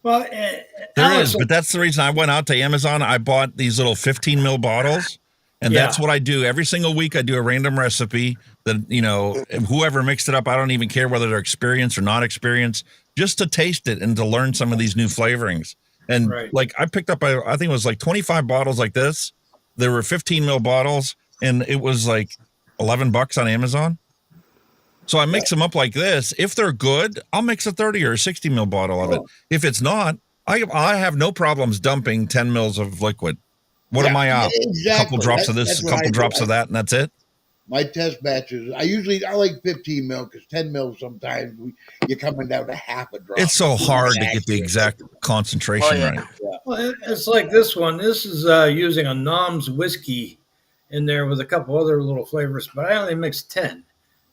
Well, There Alex, is, but that's the reason I went out to Amazon. I bought these little 15 mil bottles, and Yeah. that's what I do every single week. I do a random recipe that, you know, whoever mixed it up, I don't even care whether they're experienced or not experienced, just to taste it and to learn some of these new flavorings. And Right. like I picked up, I think it was like 25 bottles like this. There were 15 mil bottles, and it was like $11 on Amazon. So I mix them up like this. If they're good, I'll mix a 30 or a 60 mil bottle of it. If it's not, I have no problems dumping 10 mils of liquid. What am I out? Exactly. A couple drops of this, That's a what couple I do. drops of that, and that's it. My test batches, I like 15 mil because 10 mil sometimes you're coming down to half a drop. It's so hard to get the Accurate. exact concentration Oh, yeah. right. Well, it's like this one. This is using a Nom's whiskey in there with a couple other little flavors, but I only mixed 10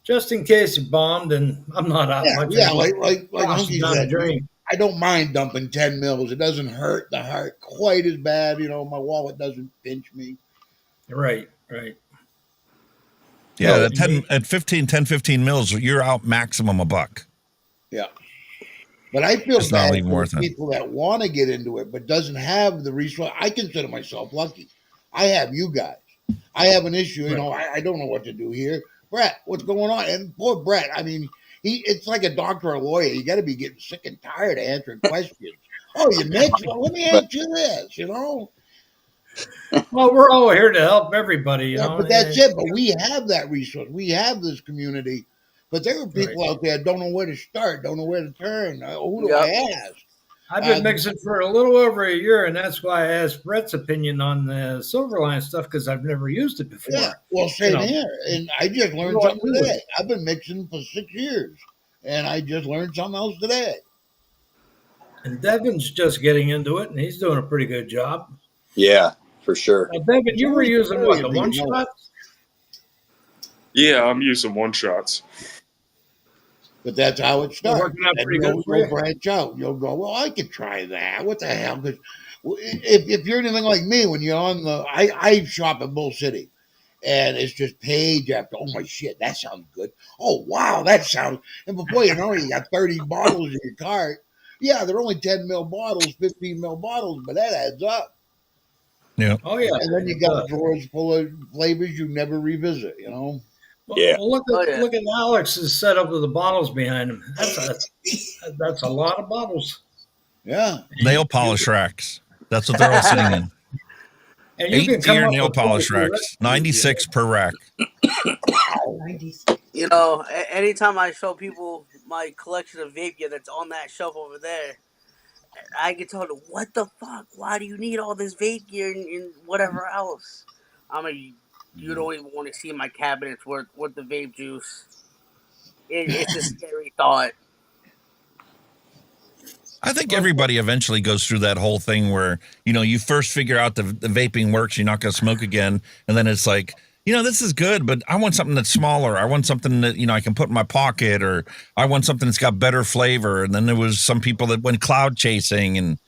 just in case it bombed, and I'm not out much. Yeah, like Toss Hunky it down the said, drain. I don't mind dumping 10 mils. It doesn't hurt the heart quite as bad. You know, my wallet doesn't pinch me. Right. Yeah, No, at 15 mils, you're out maximum $1. Yeah. But I feel It's not bad even for worth the it. people that want to get into it but doesn't have the resource. I consider myself lucky. I have you guys. I have an issue. You know, I don't know what to do here. Brett, what's going on? And poor Brett, I mean, it's like a doctor or a lawyer. You got to be getting sick and tired of answering questions. Oh, you mix? Well, let me ask you this, you know? Well, we're all here to help everybody, you Yeah, know. but that's it. But we have that resource. We have this community. But there are people out there don't know where to start, don't know where to turn. Who do I ask? I've been mixing for a little over a year, and that's why I asked Brett's opinion on the Silverline stuff because I've never used it before. Yeah, well, same here. And I just learned Well, something today. I've been mixing for 6 years, and I just learned something else today. And Devin's just getting into it, and he's doing a pretty good job. Yeah, for sure. Devin, you were using what, the one shot? Yeah, I'm using one shots. But that's how it starts. Working out And pretty good for you. you'll branch out. You'll go, well, I could try that. What the hell? Because if you're anything like me, when you're on I shop in Bull City, and it's just page after, oh my shit, that sounds good. Oh wow, that sounds. And before you know it, you got 30 bottles in your cart. Yeah, they're only 10 mil bottles, 15 mil bottles, but that adds up. Yeah. Oh, yeah. And then you got drawers full of flavors you never revisit, you know? Well, Yeah. well, look at Alex's setup with the bottles behind him. That's a lot of bottles. Yeah. Nail polish racks. That's what they're all sitting in. And you can come 8-tier up nail with polish really racks. 96 per rack. You know, anytime I show people my collection of vape gear that's on that shelf over there, I get told, what the fuck? Why do you need all this vape gear and whatever else? I'm like, you don't even want to see my cabinets worth the vape juice. It's a scary thought. I think everybody eventually goes through that whole thing where, you first figure out the vaping works, you're not going to smoke again. And then it's like, this is good, but I want something that's smaller. I want something that, I can put in my pocket, or I want something that's got better flavor. And then there was some people that went cloud chasing, and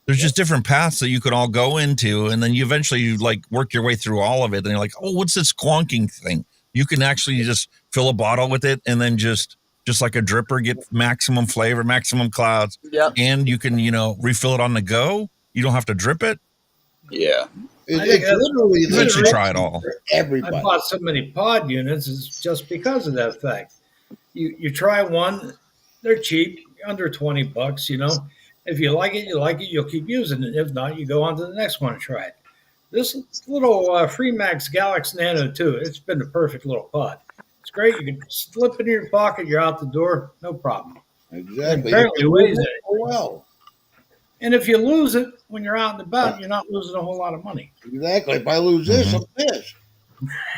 there's just different paths that you could all go into. And then you eventually work your way through all of it. And you're like, oh, what's this squonking thing? You can actually just fill a bottle with it and then just like a dripper, get maximum flavor, maximum clouds. Yep. And you can, refill it on the go. You don't have to drip it. Yeah. It's literally Eventually try it all. for everybody. I bought so many pod units is just because of that fact. You try one, they're cheap, under $20, If you like it, you'll keep using it. If not, you go on to the next one and try it. This little Freemax Galax Nano 2, it's been the perfect little pod. It's great. You can slip it in your pocket, you're out the door, no problem. Exactly. Apparently weighs it. Well, And if you lose it when you're out and about, you're not losing a whole lot of money. exactly. If I lose this, I'm pissed.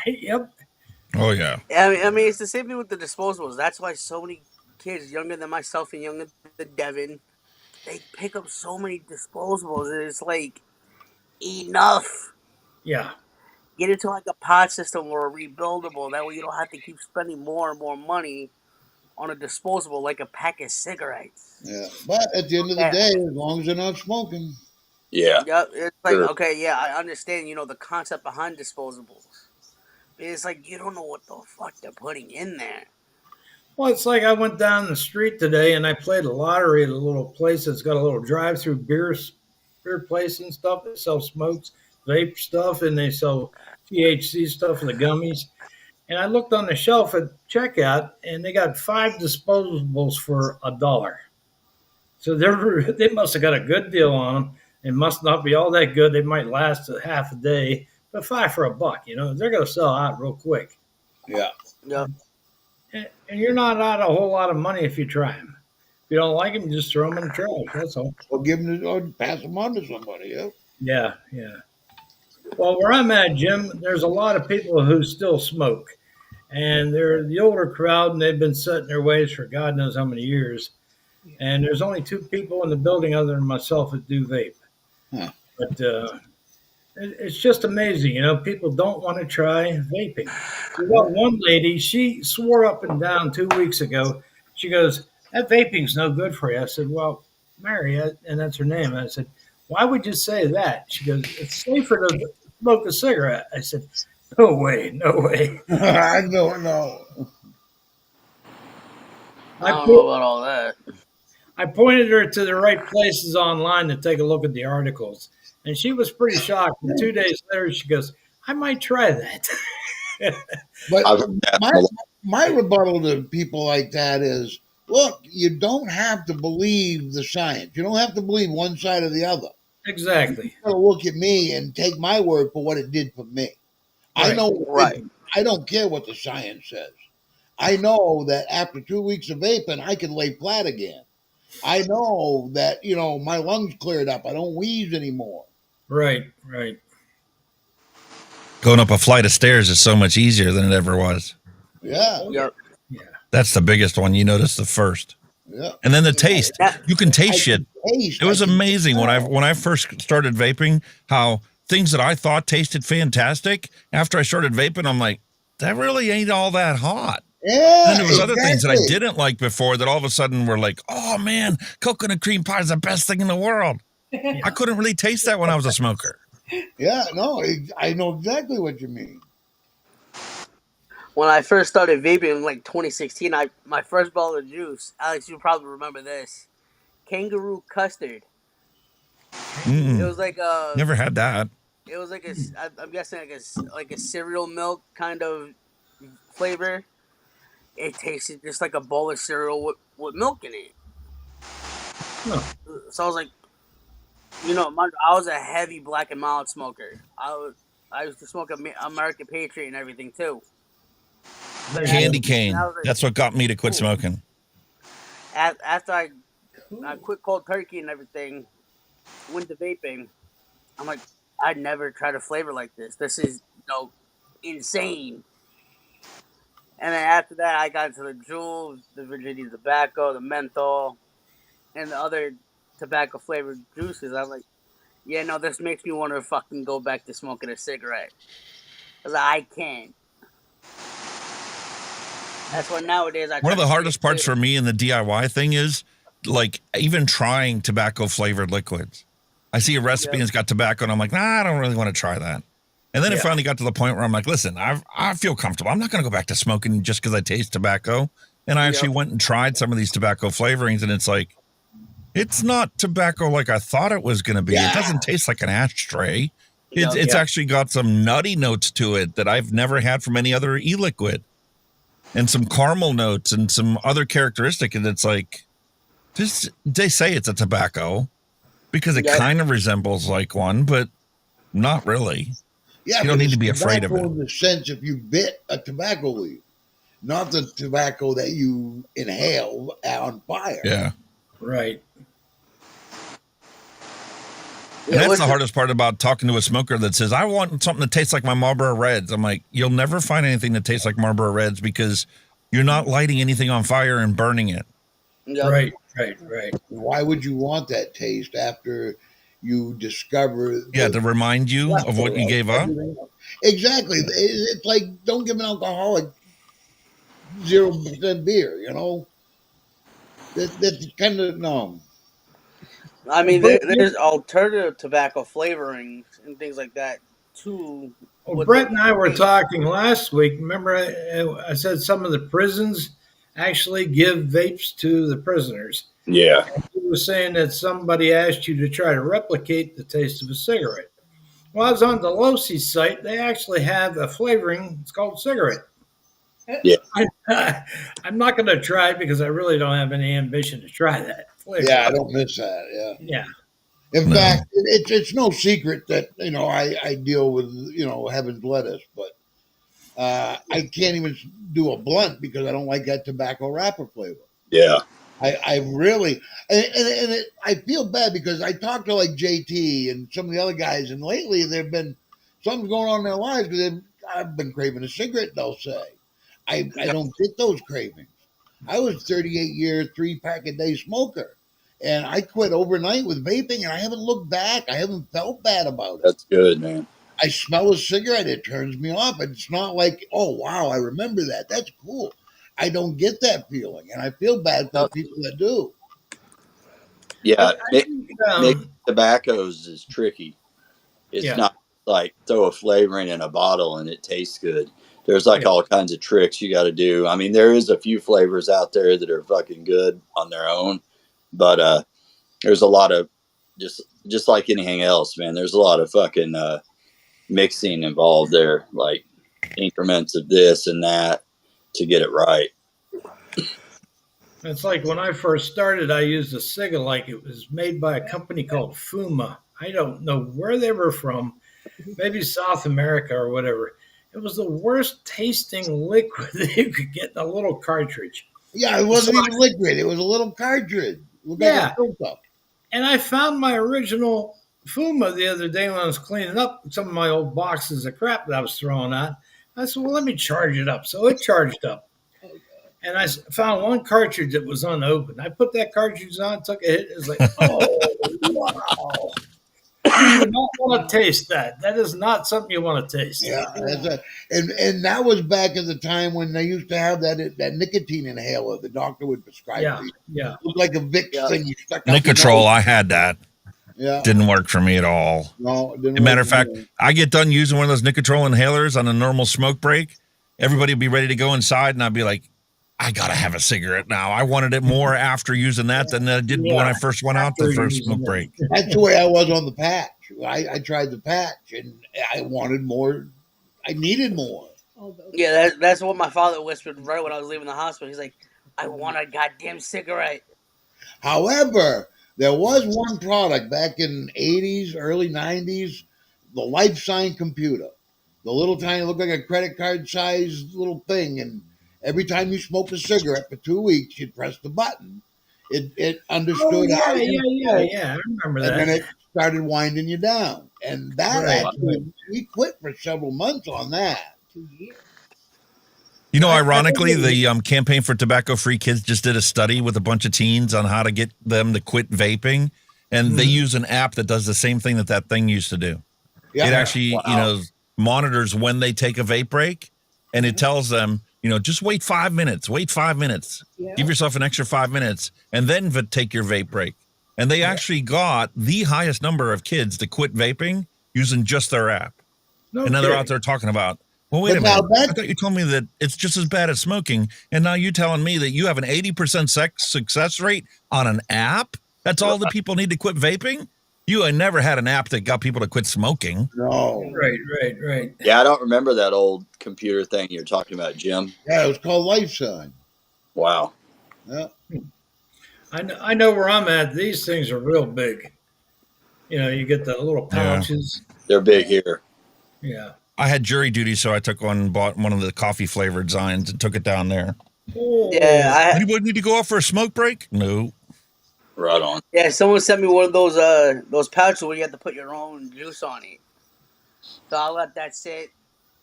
Yep. Oh, yeah. I mean, it's the same thing with the disposables. That's why so many kids younger than myself and younger than Devin, they pick up so many disposables. And it's like, enough. Yeah. Get into like a pod system or a rebuildable. That way you don't have to keep spending more and more money on a disposable like a pack of cigarettes. Yeah. But at the end of the day, as long as they're not smoking. Yeah. Yep. It's like, Sure. okay, yeah, I understand, the concept behind disposables. But it's like, you don't know what the fuck they're putting in there. Well, it's like I went down the street today and I played a lottery at a little place that's got a little drive-through beer place and stuff. They sell smokes, vape stuff, and they sell THC stuff for the gummies. And I looked on the shelf at checkout, and they got 5 disposables for $1. So they must have got a good deal on them. It must not be all that good. They might last a half a day, but 5 for $1. They're going to sell out real quick. Yeah. Yep. And you're not out a whole lot of money if you try them. If you don't like them, just throw them in the trash. That's all. Or give them, or pass them on to somebody. Yeah. Yeah, yeah. Well, where I'm at, Jim, there's a lot of people who still smoke, and they're the older crowd, and they've been set in their ways for God knows how many years. And there's only 2 people in the building other than myself that do vape. Huh. But it's just amazing, people don't want to try vaping. We got one lady, she swore up and down 2 weeks ago. She goes, "That vaping's no good for you." I said, "Well, Mary," and that's her name. I said, "Why would you say that?" She goes, "It's safer to smoke a cigarette." I said, "No way, no way." I don't know. I don't know about all that. I pointed her to the right places online to take a look at the articles, and she was pretty shocked. And 2 days later, she goes, "I might try that." But I've heard that my from a lot. my rebuttal to people like that is, look, you don't have to believe the science. You don't have to believe one side or the other. Exactly. You gotta look at me and take my word for what it did for me. I Right. know, Right. I don't care what the science says. I know that after 2 weeks of vaping, I can lay flat again. I know that my lungs cleared up. I don't wheeze anymore. Right, right. Going up a flight of stairs is so much easier than it ever was. Yeah, Yep. Yeah. That's the biggest one. You notice the first. yeah. And then the taste. That- You can I taste shit. can taste. It was I can amazing when smell. I first started vaping, how things that I thought tasted fantastic, after I started vaping, I'm like, that really ain't all that hot. Yeah, And then there was other things that I exactly. didn't like before that all of a sudden were like, oh man, coconut cream pie is the best thing in the world. I couldn't really taste that when I was a smoker. Yeah, no, I know exactly what you mean. When I first started vaping in like 2016, my first bottle of juice, Alex, you probably remember this, kangaroo custard. It Mm-mm. was like Never had that. it was like I'm guessing like a cereal milk kind of flavor. It tasted just like a bowl of cereal with milk in it. Huh. So I was like, I was a heavy black and mild smoker. I used to smoke American Patriot and everything too. Candy cane. And I was like, That's what got me to quit Ooh. smoking. after I quit cold turkey and everything, went to vaping. I'm like, I'd never tried a flavor like this. This is insane. And then after that, I got into the Juuls, the Virginia Tobacco, the menthol, and the other tobacco flavored juices. I'm like, yeah, no, this makes me want to fucking go back to smoking a cigarette. I was like, I can't. That's why nowadays I. One of try the to hardest stay parts clear. for me in the DIY thing is like even trying tobacco flavored liquids. I see a recipe and it's got tobacco, and I'm like, nah, I don't really want to try that. And then it Yeah. finally got to the point where I'm like, listen, I feel comfortable. I'm not going to go back to smoking just because I taste tobacco. And I actually went and tried some of these tobacco flavorings, and it's like, it's not tobacco like I thought it was going to be. Yeah. It doesn't taste like an ashtray. It's Yeah. it's actually got some nutty notes to it that I've never had from any other e-liquid, and some caramel notes and some other characteristic. And it's like, they say it's a tobacco because it Yeah. kind of resembles like one, but not really. Yeah, You don't but need it's to be afraid of tobacco it. in the sense if you bit a tobacco leaf, not the tobacco that you inhale on fire. Yeah. Right. And that's what's the hardest part about talking to a smoker that says, I want something that tastes like my Marlboro Reds. I'm like, you'll never find anything that tastes like Marlboro Reds because you're not lighting anything on fire and burning it. Yeah. Right. Right. Why would you want that taste after you discover? Yeah, to remind you of what you gave up. Exactly. It's like, don't give an alcoholic 0% beer. That's kind of no. I mean, there's alternative tobacco flavorings and things like that too. Well, Brett and I were talking last week. Remember, I said some of the prisons actually give vapes to the prisoners. Yeah. He was saying that somebody asked you to try to replicate the taste of a cigarette. Well, I was on the Losey's site. They actually have a flavoring. It's called cigarette. Yeah. I'm not going to try it because I really don't have any ambition to try that flavor. Yeah, I don't miss that. Yeah. Yeah. In fact, it's no secret that I deal with heaven's lettuce, but I can't even do a blunt because I don't like that tobacco wrapper flavor. Yeah. I really, I feel bad because I talk to like JT and some of the other guys, and lately there've been something's going on in their lives because I've been craving a cigarette. They'll say, I don't get those cravings. I was 38 years, 3-pack a day smoker, and I quit overnight with vaping, and I haven't looked back. I haven't felt bad about it. That's good, man. I smell a cigarette, it turns me off. It's not like, oh wow, I remember that. That's cool. I don't get that feeling, and I feel bad for the people that do. Yeah, I think, mixed tobaccos is tricky. It's Yeah. not like throw a flavoring in a bottle and it tastes good. There's like all kinds of tricks you got to do. I mean, there is a few flavors out there that are fucking good on their own, but there's a lot of just like anything else, man. There's a lot of fucking mixing involved there, like increments of this and that to get it right. It's like when I first started, I used a Cigalike. It was made by a company called Fuma. I don't know where they were from, maybe South America or whatever. It was the worst tasting liquid that you could get in a little cartridge. Yeah, it wasn't even liquid. It was a little cartridge. Yeah. Filter. And I found my original Fuma the other day when I was cleaning up some of my old boxes of crap that I was throwing out. I said, well, let me charge it up. So it charged up. And I found one cartridge that was unopened. I put that cartridge on, took a hit. It was like, oh, wow. You do not want to taste that. That is not something you want to taste. Yeah, and that was back in the time when they used to have that nicotine inhaler the doctor would prescribe. Yeah, to you. yeah. It was like a Vicks thing you stuck up your Nicotrol, nose. I had that. Yeah, Didn't work for me at all. no. It didn't As a matter work of fact, for me. I get done using one of those Nicotrol inhalers on a normal smoke break. Everybody would be ready to go inside, and I'd be like, I got to have a cigarette now. I wanted it more after using that than I did when I first went out the After first using smoke it. break. That's the way I was on the patch. I tried the patch, and I wanted more. I needed more. Yeah, that's what my father whispered right when I was leaving the hospital. He's like, I want a goddamn cigarette. However, there was one product back in 80s, early 90s, the Life Sign computer. The little tiny, looked like a credit card sized little thing. And every time you smoked a cigarette for 2 weeks, you'd press the button. It understood Oh, how yeah, you yeah, smoked, yeah. I remember and then that. it started winding you down. And that Right. actually, we quit for several months on that. You know, ironically, the Campaign for Tobacco-Free Kids just did a study with a bunch of teens on how to get them to quit vaping, and they use an app that does the same thing that thing used to do. Yeah. It actually, monitors when they take a vape break, and it tells them, just wait 5 minutes, give yourself an extra 5 minutes, and then take your vape break. And they actually got the highest number of kids to quit vaping using just their app. No And now they're kidding. out there talking about, well, wait a But now minute. I thought you told me that it's just as bad as smoking. And now you're telling me that you have an 80% success rate on an app? That's all the people need to quit vaping? You had never had an app that got people to quit smoking. No. Right. Yeah, I don't remember that old computer thing you're talking about, Jim. Yeah, it was called Life Sign. Wow. Yeah. I know where I'm at. These things are real big. You get the little pouches. They're big here. Yeah. I had jury duty, so I bought one of the coffee flavored Zines and took it down there. Oh, Yeah, Anybody need to go out for a smoke break? No. Right on. someone sent me one of those pouches where you have to put your own juice on it. So I'll let that sit.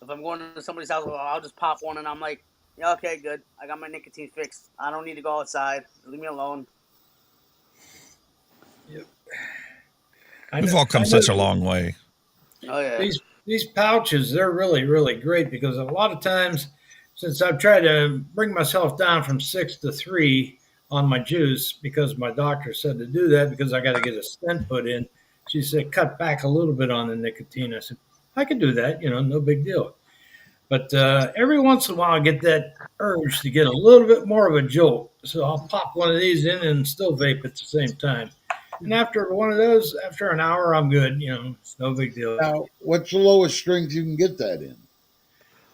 If I'm going to somebody's house, I'll just pop one, and I'm like, yeah, okay, good. I got my nicotine fixed. I don't need to go outside. Leave me alone. We've all come such a long way. Oh yeah. These pouches, they're really, really great because a lot of times, since I've tried to bring myself down from 6 to 3 on my juice, because my doctor said to do that because I got to get a stent put in, she said, cut back a little bit on the nicotine. I said, I can do that, no big deal. But every once in a while, I get that urge to get a little bit more of a jolt. So I'll pop one of these in and still vape at the same time. And after one of those, after an hour, I'm good. It's no big deal. Now, what's the lowest strength you can get that in?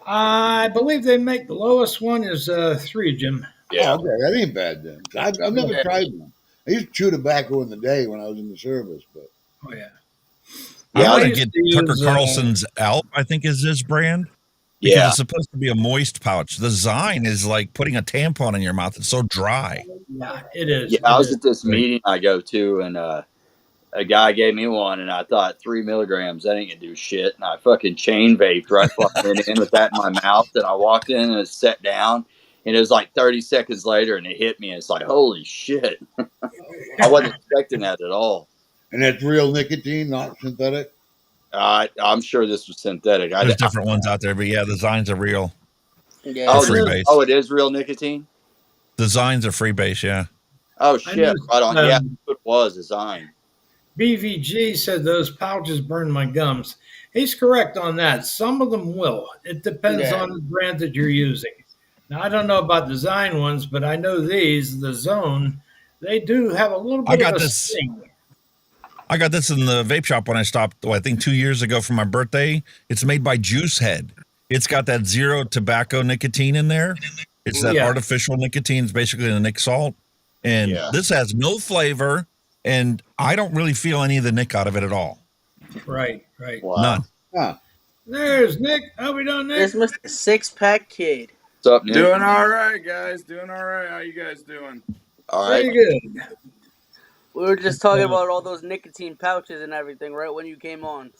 I believe they make the lowest one is 3, Jim. Yeah. Oh, okay, that ain't bad then. I've never tried one. I used to chew tobacco in the day when I was in the service, but Oh, yeah. I want I to used get to Tucker use, Carlson's Alp, I think is his brand. because Yeah. it's supposed to be a moist pouch. The Zine is like putting a tampon in your mouth. It's so dry. Yeah, it is. Yeah, I It was is. at this meeting I go to, and a guy gave me one, and I thought 3 milligrams, that ain't gonna do shit. And I fucking chain vaped right fucking in with that in my mouth. And I walked in and sat down, and it was like 30 seconds later, and it hit me. And it's like, holy shit. I wasn't expecting that at all. And that's real nicotine, not synthetic. I'm sure this was synthetic. There's different ones out there, but yeah, the Zines are real. Yeah. Oh, They're it is, freebase. it is real nicotine? The Zines are freebase, yeah. Oh, I shit. know, Right on. Yeah, it was a Zine. BVG said those pouches burn my gums. He's correct on that. Some of them will. It depends Yeah. on the brand that you're using. Now, I don't know about design ones, but I know these, the Zone, they do have a little I bit got of a this. sting. I got this in the vape shop when I stopped, I think 2 years ago for my birthday. It's made by Juice Head. It's got that zero tobacco nicotine in there. It's that Yeah. artificial nicotine. It's basically the Nick salt. And Yeah. this has no flavor, and I don't really feel any of the Nick out of it at all. Right, right. Wow. None. Huh. There's Nick. How we doing, Nick? There's Mr. Six Pack Kid. What's up, Nick? Doing all right, guys. Doing all right. How you guys doing? All right. Pretty good. We were just talking about all those nicotine pouches and everything right when you came on.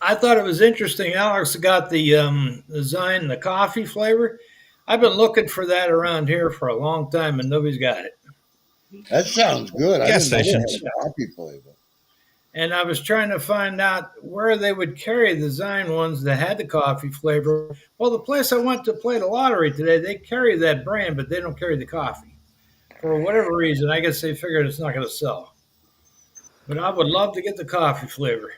I thought it was interesting. Alex got the Zine, the coffee flavor. I've been looking for that around here for a long time, and nobody's got it. That sounds good. I Gas didn't know it stations. had a coffee flavor. And I was trying to find out where they would carry the Zine ones that had the coffee flavor. Well, the place I went to play the lottery today, they carry that brand, but they don't carry the coffee. For whatever reason, I guess they figured it's not going to sell. But I would love to get the coffee flavor.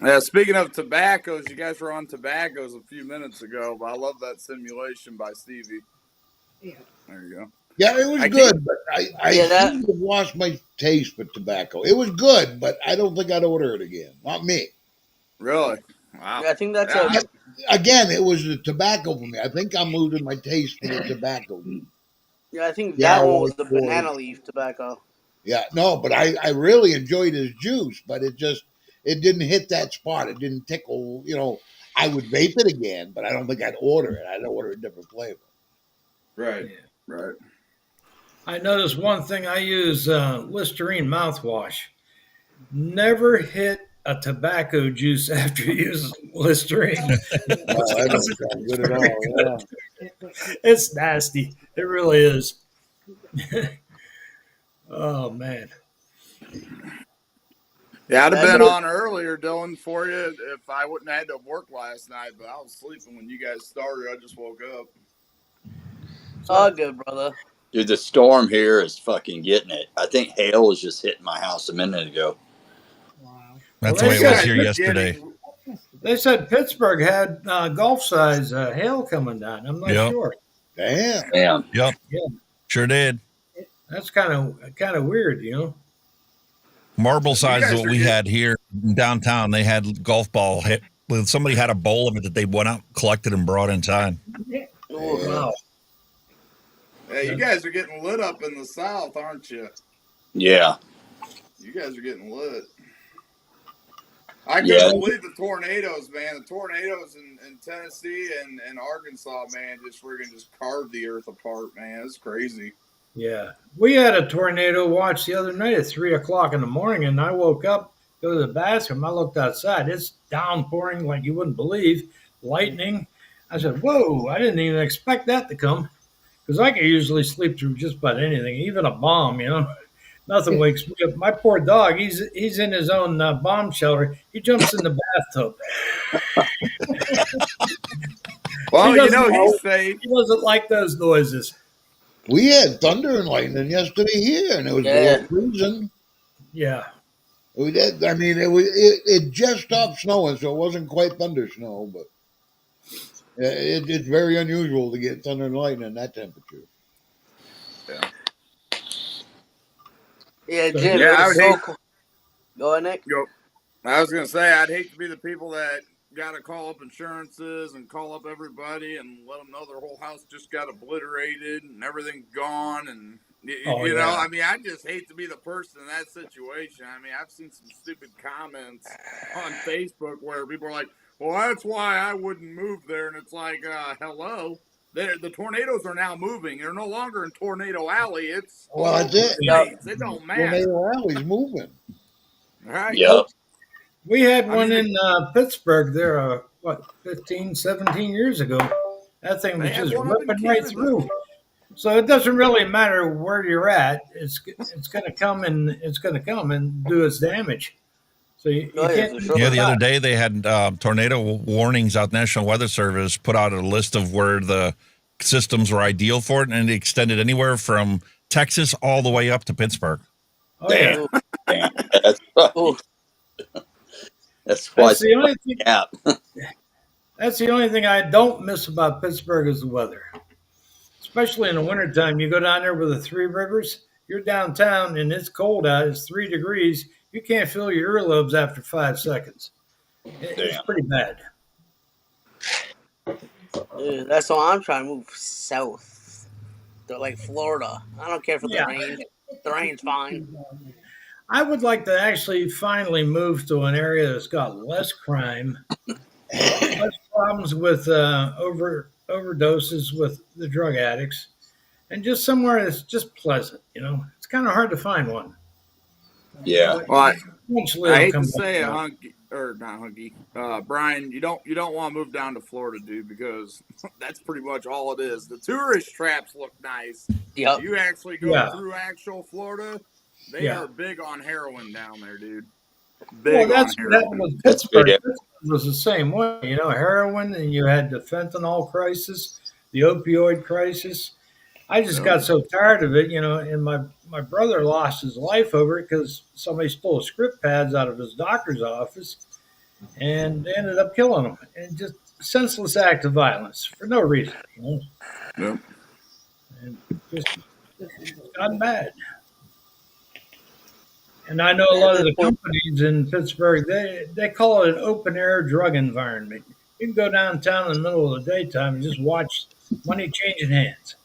Yeah, speaking of tobaccos, you guys were on tobaccos a few minutes ago, but I love that simulation by Stevie. There you go. Yeah, it was I good, but I Yeah, that- seem to have lost my taste for tobacco. It was good, but I don't think I'd order it again. Not me. Really? Wow. I think that's Yeah, Again, it was the tobacco for me. I think I'm losing my taste for the tobacco. I think Yeah, that one well, was the boy. banana leaf tobacco. Yeah, no, but I really enjoyed his juice, but it didn't hit that spot. It didn't tickle. I would vape it again, but I don't think I'd order it. I'd order a different flavor. right. Right. I noticed one thing. I use Listerine mouthwash. Never hit a tobacco juice after you use Listerine. No, that doesn't sound good at all. Yeah. It's nasty. It really is. Oh, man. Yeah, I'd have That's been what- on earlier, Dylan, for you if I wouldn't have had to work last night, but I was sleeping when you guys started. I just woke up. All good, brother. Dude, the storm here is fucking getting it. I think hail was just hitting my house a minute ago. That's Well, the way they it was said- here yesterday. They said Pittsburgh had golf-size hail coming down. I'm not Yep. sure. Damn. Damn. Yep. Yeah. Sure did. That's kind of weird, you know. Marble size guys is what are we good. had here in downtown. They had golf ball hit. Somebody had a bowl of it that they went out, collected, and brought inside. Ooh, Wow. Hey, you guys are getting lit up in the South, aren't you? Yeah. You guys are getting lit. I Yeah. couldn't believe the tornadoes, man. The tornadoes in Tennessee and Arkansas, man, just friggin' just carved the earth apart, man. It's crazy. Yeah. We had a tornado watch the other night at 3 o'clock in the morning, and I woke up, go to the bathroom. I looked outside. It's downpouring like you wouldn't believe, lightning. I said, whoa, I didn't even expect that to come. Because I can usually sleep through just about anything, even a bomb, you know. Nothing wakes me up. My poor dog, he's in his own bomb shelter. He jumps in the bathtub. Well, He you doesn't know know. he's safe. He doesn't like those noises. We had thunder and lightning yesterday here, and it was Yeah. below freezing. Yeah. We did. I mean, it just stopped snowing, so it wasn't quite thunder snow, but it's very unusual to get thunder and lightning at that temperature. Yeah, Jim. Yeah, it I was would so hate- cool. Go ahead, Nick. I was gonna say I'd hate to be the people that got to call up insurances and call up everybody and let them know their whole house just got obliterated and everything's gone and Oh You know, yeah. I mean, I just hate to be the person in that situation. I mean, I've seen some stupid comments on Facebook where people are like, "Well, that's why I wouldn't move there," and it's like, "Hello, the tornadoes are now moving. They're no longer in Tornado Alley. It's Well, all that's over the it. Yep. states. It don't matter, Tornado Alley's moving. right?" Yep. We had I one mean, in Pittsburgh there, what, 15, 17 years ago. That thing they was had just one up in ripping right Canada. through. So it doesn't really matter where you're at. It's going to come and do its damage. So you Oh, yeah, can't for do sure. Yeah, it the other about day they had tornado warnings out. National Weather Service put out a list of where the systems were ideal for it, and it extended anywhere from Texas all the way up to Pittsburgh. Oh yeah, Damn. Ooh, Damn. That's ooh. why that's the only thing. yeah. That's the only thing I don't miss about Pittsburgh is the weather. Especially in the wintertime. You go down there with the Three Rivers, you're downtown and it's cold out, it's 3 degrees. You can't feel your earlobes after 5 seconds. It's Damn. pretty bad. Yeah, that's why I'm trying to move south to like Florida. I don't care for the Yeah. rain. The rain's fine. I would like to actually finally move to an area that's got less crime, less problems with overdoses with the drug addicts, and just somewhere that's just pleasant. It's kind of hard to find one. Yeah. But Well, eventually I it'll hate come to back say it, around. Hunky, or not Hunky, Brian, you don't want to move down to Florida, dude, because that's pretty much all it is. The tourist traps look nice. Yep. You actually go Yeah. through actual Florida, they Yeah. are big on heroin down there, dude. Well, Big on that heroin. was That's Pittsburgh. big. Pittsburgh was the same way. Heroin, and you had the fentanyl crisis, the opioid crisis. I just got so tired of it, and my brother lost his life over it because somebody stole script pads out of his doctor's office and they ended up killing him. And just senseless act of violence for no reason, Yep. and just it's gotten bad. And I know a lot of the companies in Pittsburgh, they call it an open air drug environment. You can go downtown in the middle of the daytime and just watch money changing hands.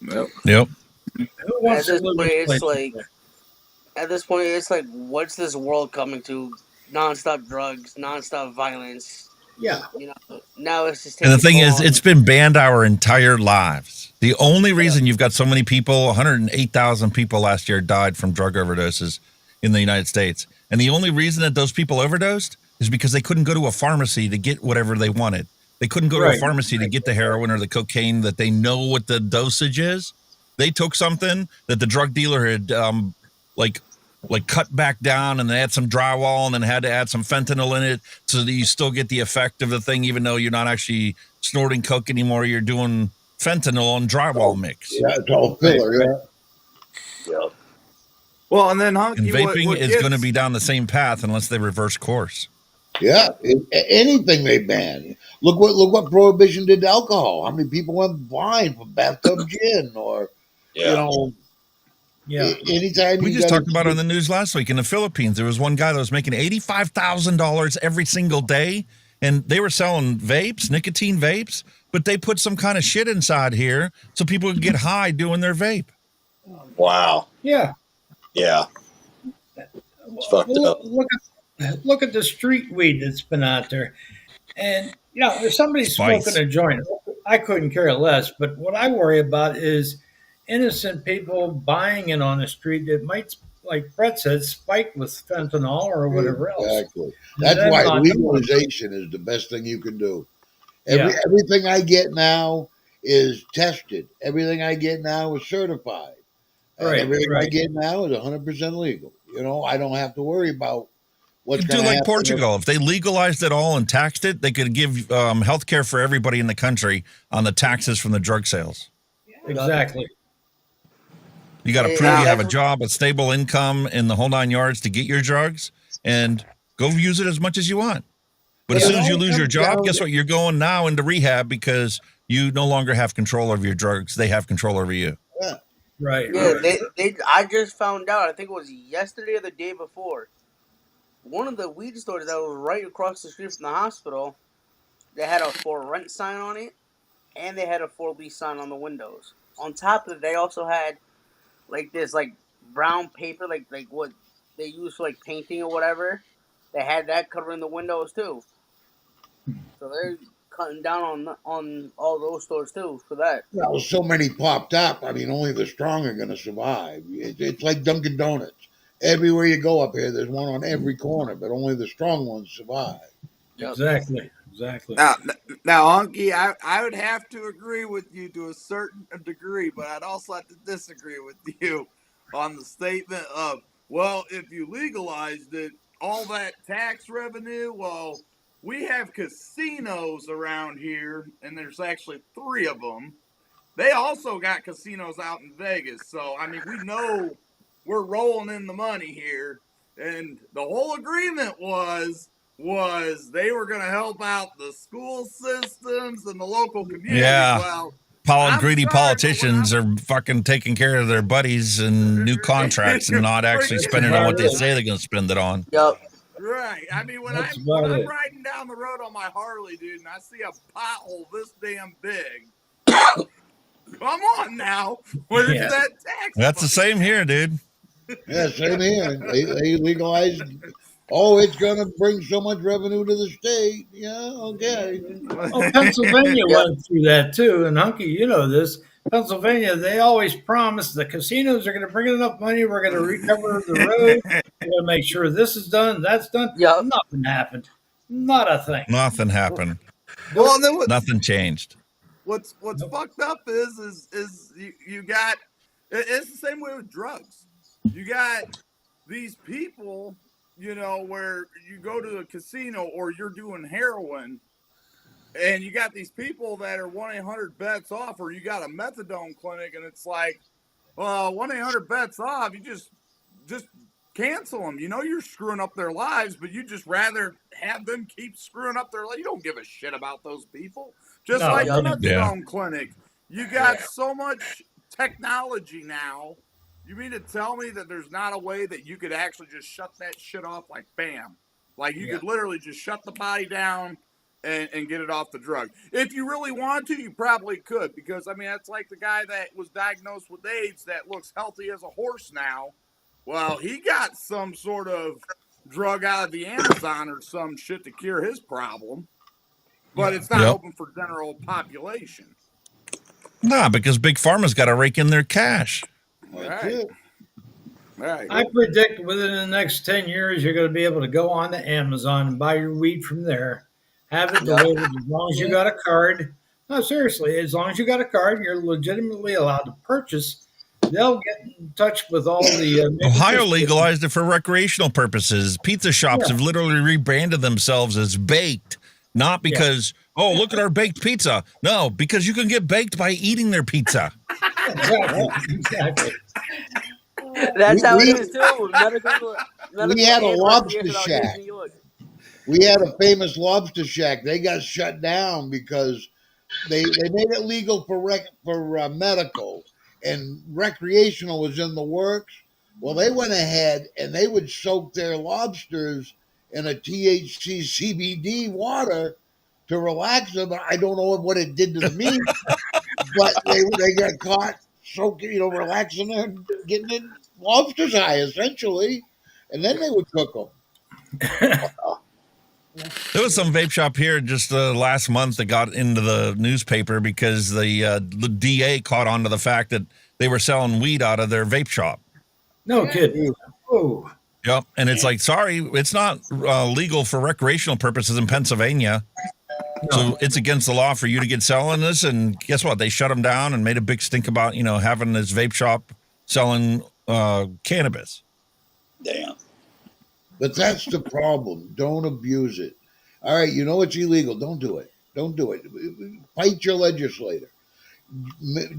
Yep. Yep. Who wants At to this live point, in a it's place like that? at this point, it's like, what's this world coming to? Nonstop drugs, nonstop violence. Yeah. Now it's just And the taking thing is, on. it's been banned our entire lives. The only reason you've got so many people, 108,000 people last year died from drug overdoses in the United States. And the only reason that those people overdosed is because they couldn't go to a pharmacy to get whatever they wanted. They couldn't go to a Right. pharmacy to get the heroin or the cocaine that they know what the dosage is. They took something that the drug dealer had like cut back down, and they had some drywall, and then had to add some fentanyl in it so that you still get the effect of the thing, even though you're not actually snorting coke anymore. You're doing fentanyl and drywall mix. Yeah, it's all filler. Yeah. Yeah. Well, and then And Hunky, vaping what is gets, going to be down the same path unless they reverse course. Yeah, anything they ban. Look what prohibition did to alcohol. How many people went blind from bathtub gin, or Yeah. Yeah. anytime We you just got talked about it on the news last week in the Philippines. There was one guy that was making $85,000 every single day, and they were selling vapes, nicotine vapes, but they put some kind of shit inside here so people could get high doing their vape. Wow. Yeah. Yeah. It's fucked up. Look at the street weed that's been out there. And if somebody's Spice. smoking a joint, I couldn't care less. But what I worry about is innocent people buying it on the street that might, like Brett said, spike with fentanyl or whatever else. Exactly. And That's then why not legalization is the best thing you can do. Yeah. Everything I get now is tested. Everything I get now is certified. And Right, everything I right. get now is 100% legal. I don't have to worry about what's You do going to like happen. Portugal. If they legalized it all and taxed it, they could give health care for everybody in the country on the taxes from the drug sales. Exactly. You got to Yeah, prove you have a that's- job, a stable income, in the whole 9 yards to get your drugs, and go use it as much as you want. But as Yeah, soon as it you all lose your comes job, down guess to- what? You're going now into rehab because you no longer have control over your drugs. They have control over you. Right. Yeah, I just found out. I think it was yesterday or the day before. One of the weed stores that was right across the street from the hospital, they had a for rent sign on it, and they had a for lease sign on the windows. On top of it, they also had like this like brown paper, like what they use for like painting or whatever. They had that covering the windows too. So they're cutting down on all those stores too for that. Well, so many popped up. I mean, only the strong are going to survive. It's like Dunkin' Donuts. Everywhere you go up here, there's one on every corner, but only the strong ones survive. Yep. Exactly. Now, Hunky, I would have to agree with you to a certain degree, but I'd also have to disagree with you on the statement of, well, if you legalized it, all that tax revenue, well, we have casinos around here, and there's actually 3 of them. They also got casinos out in Vegas. So, I mean, we know we're rolling in the money here. And the whole agreement was they were going to help out the school systems and the local community. Yeah. Well, Greedy politicians are fucking taking care of their buddies and new contracts and not actually spending on what they say they're going to spend it on. Yep. Right. I mean, when That's I'm about it. riding down the road on my Harley, dude, and I see a pothole this damn big, come on now. Where's Yeah. that tax? That's the money? same here, dude. Yeah, same here. They legalized. Oh, it's going to bring so much revenue to the state. Yeah, okay. Oh, Pennsylvania went through that too. And Hunky, you know this. Pennsylvania, they always promise the casinos are going to bring enough money. We're going to recover the road. We're going to make sure this is done, that's done. Yep. Nothing happened. Not a thing. Nothing happened. Well, then Nothing changed. what's fucked up is you got it's the same way with drugs. You got these people, you know, where you go to a casino or you're doing heroin, and you got these people that are 1-800-bets off, or you got a methadone clinic, and it's like, well, 1-800-bets off, you just cancel them. You know you're screwing up their lives, but you just rather have them keep screwing up their life. You don't give a shit about those people. Just No, like the yeah. methadone clinic. You got so much technology now. You mean to tell me that there's not a way that you could actually just shut that shit off like bam? Like you could literally just shut the body down and get it off the drug. If you really want to, you probably could. Because, I mean, that's like the guy that was diagnosed with AIDS that looks healthy as a horse now. Well, he got some sort of drug out of the Amazon or some shit to cure his problem. But it's not Yep. open for general population. Nah, because Big Pharma's got to rake in their cash. That's Right. it. Right. I predict within the next 10 years, you're going to be able to go on to Amazon and buy your weed from there. Have it delivered as long as you got a card. No, seriously, as long as you got a card, you're legitimately allowed to purchase. They'll get in touch with all the Ohio legalized it for recreational purposes. Pizza shops have literally rebranded themselves as baked, not because, oh, look at our baked pizza. No, because you can get baked by eating their pizza. Exactly. That's how We- it is too. Medical We had a and lobster recreational out here in shack. New York. We had a famous lobster shack. They got shut down because they made it legal for medical, and recreational was in the works. Well, they went ahead and they would soak their lobsters in a THC CBD water to relax them. I don't know what it did to the meat, but they got caught soaking, relaxing them, getting the lobsters high essentially, and then they would cook them. There was some vape shop here just last month that got into the newspaper because the DA caught on to the fact that they were selling weed out of their vape shop. No kidding. Oh, Yep. And it's like, sorry, it's not legal for recreational purposes in Pennsylvania. So it's against the law for you to get selling this. And guess what? They shut them down and made a big stink about, having this vape shop selling cannabis. Damn. But that's the problem. Don't abuse it. All right, it's illegal. Don't do it. Don't do it. Fight your legislator.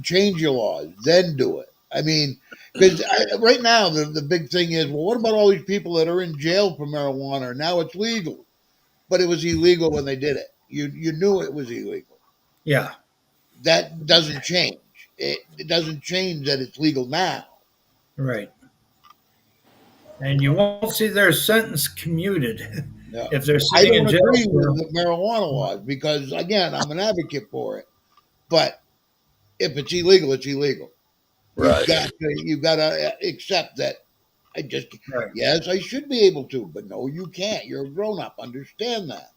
Change your laws. Then do it. I mean, because right now the big thing is, well, what about all these people that are in jail for marijuana? Now it's legal. But it was illegal when they did it. You knew it was illegal. yeah. That doesn't change. It doesn't change that it's legal now. Right. And you won't see their sentence commuted No. if they're I sitting in don't jail. agree with for- the marijuana laws because, again, I'm an advocate for it. But if it's illegal, it's illegal. Right. You've got to accept that. Right. Yes, I should be able to, but no, you can't. You're a grown up. Understand that.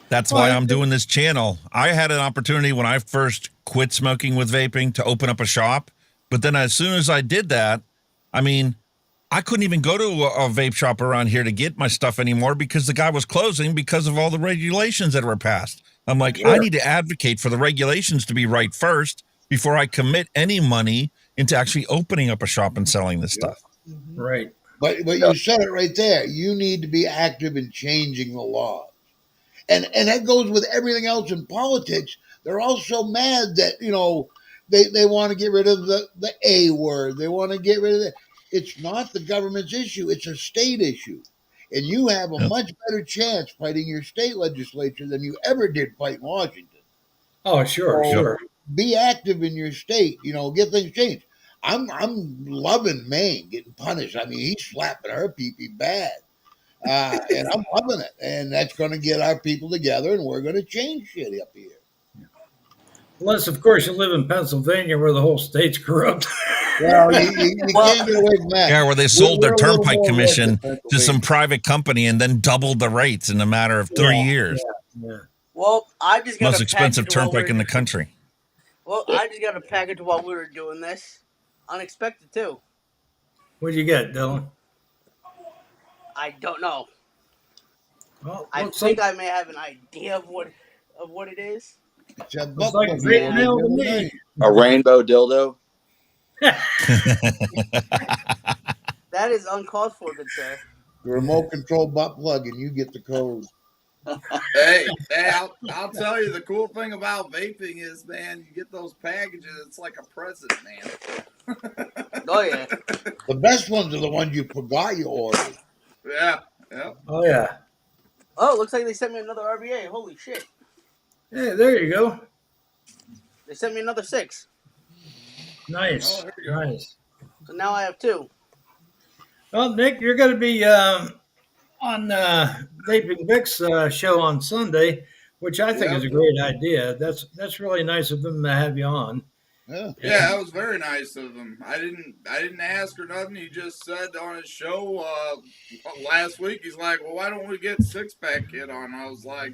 That's Well, why I I'm think- doing this channel. I had an opportunity when I first quit smoking with vaping to open up a shop. But then as soon as I did that, I mean, I couldn't even go to a vape shop around here to get my stuff anymore because the guy was closing because of all the regulations that were passed. I'm like, I need to advocate for the regulations to be right first before I commit any money into actually opening up a shop and selling this stuff. Right. But you said it right there. You need to be active in changing the laws. And that goes with everything else in politics. They're all so mad that, they want to get rid of the A word. They want to get rid of it. It's not the government's issue. It's a state issue. And you have a much better chance fighting your state legislature than you ever did fighting Washington. Oh, sure, So sure. be active in your state, get things changed. I'm loving Maine getting punished. I mean, he's slapping her pee-pee bad. And I'm loving it. And that's going to get our people together, and we're going to change shit up here. Unless, of course, you live in Pennsylvania where the whole state's corrupt. Well, you can't get away from that. Yeah, where they sold their We're a little turnpike more commission west of to some Pennsylvania. private company and then doubled the rates in a matter of 3 years. Yeah. Well, I just got Most a expensive package while we turnpike were- in the country. Well, I just got a package while we were doing this. Unexpected too. What'd you get, Dylan? I don't know. Well, I looks think like, I may have an idea of what it is. It's a looks like a buffalo great man nail to the other me. night. A rainbow dildo. That is uncalled for, good sir. The remote control butt plug, and you get the code. Hey, I'll tell you the cool thing about vaping is, man, you get those packages. It's like a present, man. Oh yeah. The best ones are the ones you forgot you ordered. Yeah. Oh, yeah. Oh, it looks like they sent me another RBA. Holy shit. Hey, there you go. They sent me another 6. Nice. Oh, there you go. Nice. So now I have 2. Well, Nick, you're going to be on Vaping Vic's show on Sunday, which I think Yeah. is a great idea. That's really nice of them to have you on. Yeah. Yeah, that was very nice of him. I didn't ask or nothing. He just said on his show last week, he's like, well, why don't we get Six Pack Kid on? I was like,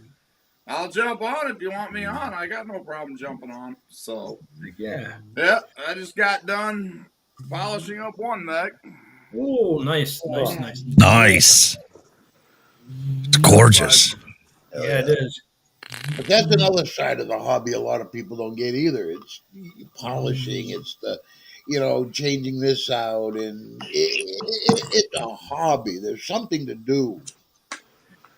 I'll jump on if you want me on. I got no problem jumping on. So, Yeah. yeah, I just got done polishing up one neck. Oh, nice. Nice. It's gorgeous. Yeah, it is. But that's another side of the hobby a lot of people don't get either. It's polishing, it's the, changing this out, and it's a hobby. There's something to do.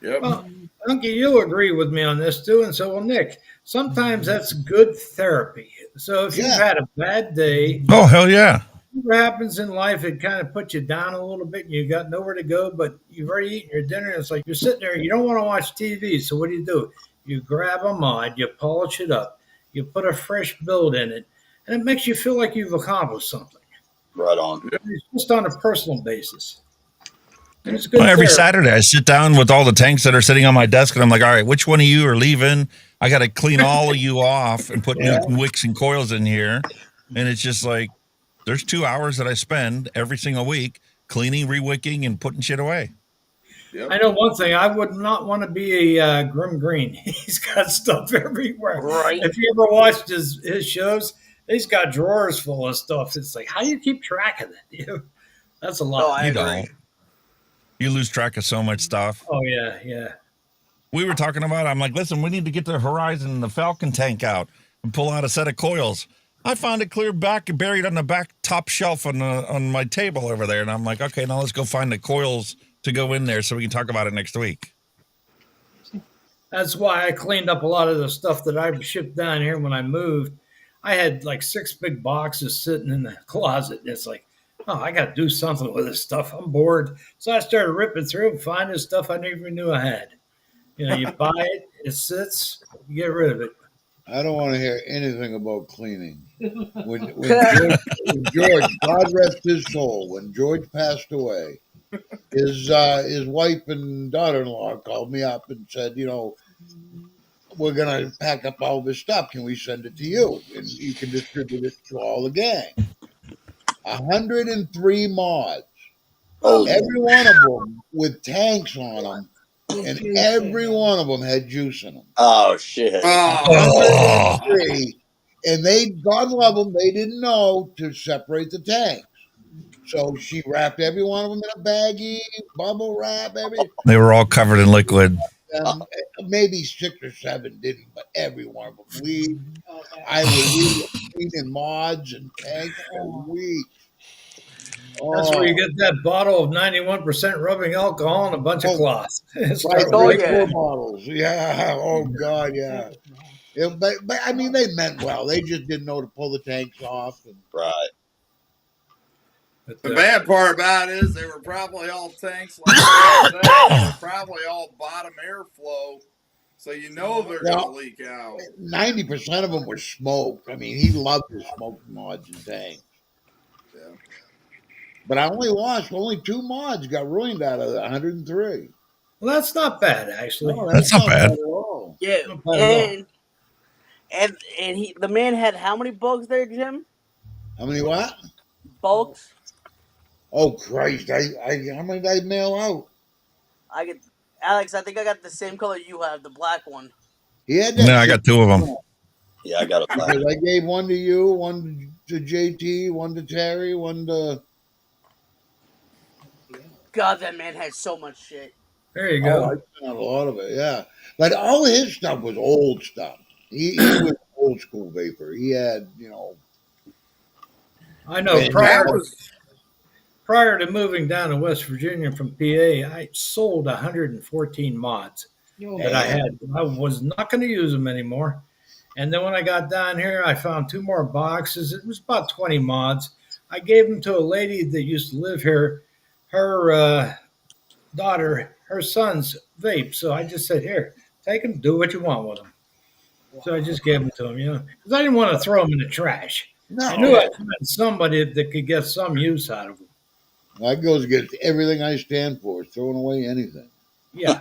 Yep. Well, Unky, you'll agree with me on this too, and so will Nick. Sometimes that's good therapy. So if you've Yeah. had a bad day, Oh, hell yeah. what happens in life, it kind of puts you down a little bit and you got nowhere to go, but you've already eaten your dinner. And it's like you're sitting there, you don't want to watch TV. So what do? You grab a mod, you polish it up, you put a fresh build in it, and it makes you feel like you've accomplished something. Right on. It's just on a personal basis. And it's good Well, every therapy. Saturday, I sit down with all the tanks that are sitting on my desk, and I'm like, all right, which one of you are leaving? I got to clean all of you off and put new wicks and coils in here. And it's just like, there's 2 hours that I spend every single week cleaning, rewicking, and putting shit away. Yep. I know one thing. I would not want to be a Grim Green. He's got stuff everywhere. Right. If you ever watched his shows, he's got drawers full of stuff. It's like, how do you keep track of that? That's a lot. Oh, I You agree. don't. You lose track of so much stuff. Oh, yeah. We were talking about, I'm like, listen, we need to get the Horizon and the Falcon tank out and pull out a set of coils. I found it clear back and buried on the back top shelf on my table over there. And I'm like, okay, now let's go find the coils to go in there so we can talk about it next week. That's why I cleaned up a lot of the stuff that I shipped down here when I moved. I had like 6 big boxes sitting in the closet. And it's like, oh, I got to do something with this stuff. I'm bored. So I started ripping through and finding stuff I never knew I had. You buy it, it sits, you get rid of it. I don't want to hear anything about cleaning. When George, God rest his soul, when George passed away, his wife and daughter-in-law called me up and said, we're going to pack up all this stuff. Can we send it to you? And you can distribute it to all the gang. 103 mods. Holy Every one of them with tanks on them, and every one of them had juice in them. oh shit. Oh. 103, and they, God love them, they didn't know to separate the tanks. So she wrapped every one of them in a baggie, bubble wrap, They were all covered in liquid. maybe 6 or 7 didn't, but every one of them. We were cleaning mods and tanks for weeks. That's where you get that bottle of 91% rubbing alcohol and a bunch of cloths. Right, Start Oh, like with- yeah. 4 bottles. Yeah. Oh God, yeah. But I mean, they meant well. They just didn't know to pull the tanks off. And, Right. but, The bad part about it is they were probably all tanks like that. They were probably all bottom airflow, so you know they're Well, gonna leak out. 90% of them were smoked. I mean, he loved to smoke mods and tanks. Yeah. But I only 2 mods got ruined out of the 103. well, that's not bad, actually. No, That's not bad. at all. Yeah, Not bad at all. and the man had how many bugs there, Jim? How many what? Bugs. Oh Christ! How many did I mail out? Alex, I think I got the same color you have, the black one. He had that. No, I shit. got 2 of them. Yeah, I got a black. Because I gave one to you, one to JT, one to Terry, one to. God, that man had so much shit. There you Oh, go. I sent out a lot of it. Yeah, but all his stuff was old stuff. He was old school vapor. He had, I know And prior to moving down to West Virginia from PA, I sold 114 mods that I had. I was not going to use them anymore. And then when I got down here, I found 2 more boxes. It was about 20 mods. I gave them to a lady that used to live here. Her her son's vape. So I just said, here, take them, do what you want with them. So I just gave them to him, because I didn't want to throw them in the trash. I knew I'd find somebody that could get some use out of them. that goes against everything I stand for. Throwing away anything. Yeah.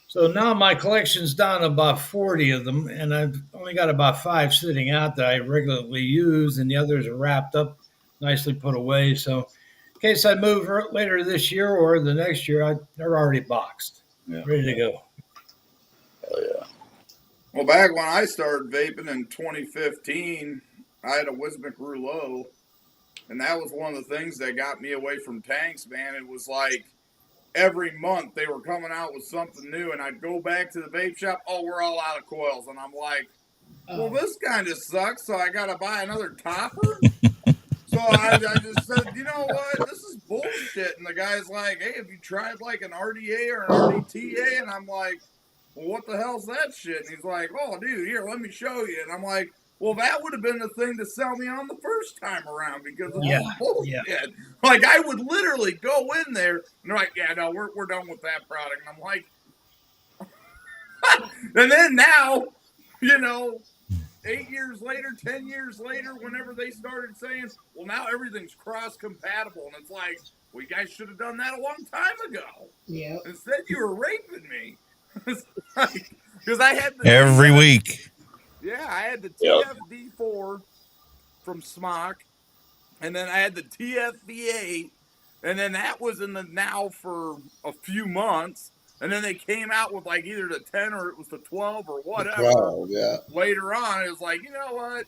So now my collection's down to about 40 of them, and I've only got about 5 sitting out that I regularly use, and the others are wrapped up, nicely put away. So in case I move later this year or the next year, they're already boxed, ready to go. Hell yeah. Well, back when I started vaping in 2015, I had a Wismic Rouleau, and that was one of the things that got me away from tanks, man. It was like every month they were coming out with something new, and I'd go back to the vape shop. Oh, we're all out of coils, and I'm like, well, this kind of sucks. So I got to buy another topper. So I just said, you know what? This is bullshit. And the guy's like, hey, have you tried like an RDA or an RDTA? And I'm like, well, what the hell's that shit? And he's like, oh, dude, here, let me show you. And I'm like, well, that would have been the thing to sell me on the first time around because it was bullshit. Yeah. Like, I would literally go in there and they're like, yeah, no, we're done with that product. And I'm like, and then now, 8 years later, 10 years later, whenever they started saying, well, now everything's cross-compatible. And it's like, well, you guys should have done that a long time ago. Yeah. Instead, you were raping me. Because I had the Every week. Yeah, I had the Yep. TFD4 from Smock, and then I had the TFV8, and then that was in the now for a few months. And then they came out with like either the 10 or it was the 12 or whatever. 12, yeah. Later on, it was like, you know what?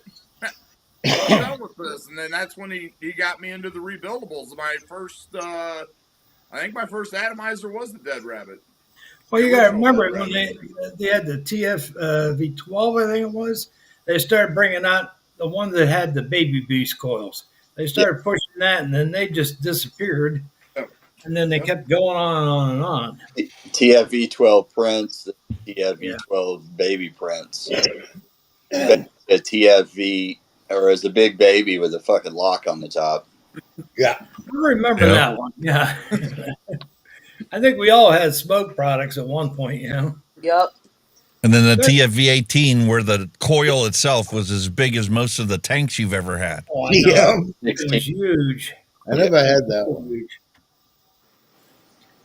I'm done with this. And then that's when he got me into the rebuildables. My first, I think my first atomizer was the Dead Rabbit. Well, you got to remember when they had the TF-V12, I think it was, they started bringing out the one that had the Baby Beast coils. They started pushing that, and then they just disappeared. And then they kept going on and on and on. TFV12 Prince, the TFV12 Baby Prince. The TFV, or as a big baby with a fucking lock on the top. Yeah. I remember that one. Yeah. I think we all had smoke products at one point, Yep. And then the TFV18, where the coil itself was as big as most of the tanks you've ever had. Oh, I know. Yeah. It was huge. I never had that one.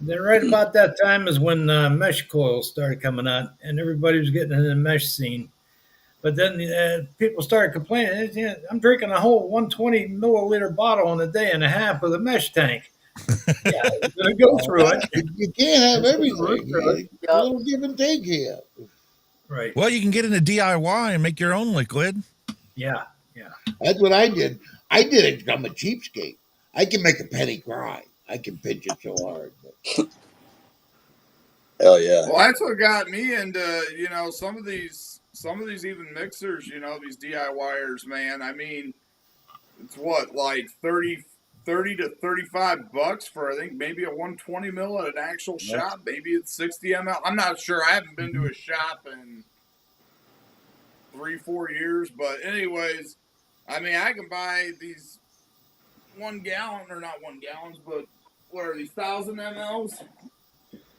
Then right about that time is when mesh coils started coming out, and everybody was getting in the mesh scene. But then people started complaining. "Yeah, I'm drinking a whole 120 milliliter bottle in a day and a half with a mesh tank." Yeah, you're gonna go through it. You can't have everything. Right. A little give and take here. Right. Well, you can get into DIY and make your own liquid. Yeah. That's what I did. I did it. I'm a cheapskate. I can make a penny cry. I can pinch it so hard. Hell yeah. Well, that's what got me into, some of these even mixers, these DIYers, man. I mean, it's what, like 30 to 35 bucks for, I think, maybe a 120 mil at an actual shop. Maybe it's 60 ml. I'm not sure. I haven't been to a shop in 3-4 years. But anyways, I mean, I can buy these 1 gallon, or not 1 gallons, but what are these, 1,000 mLs?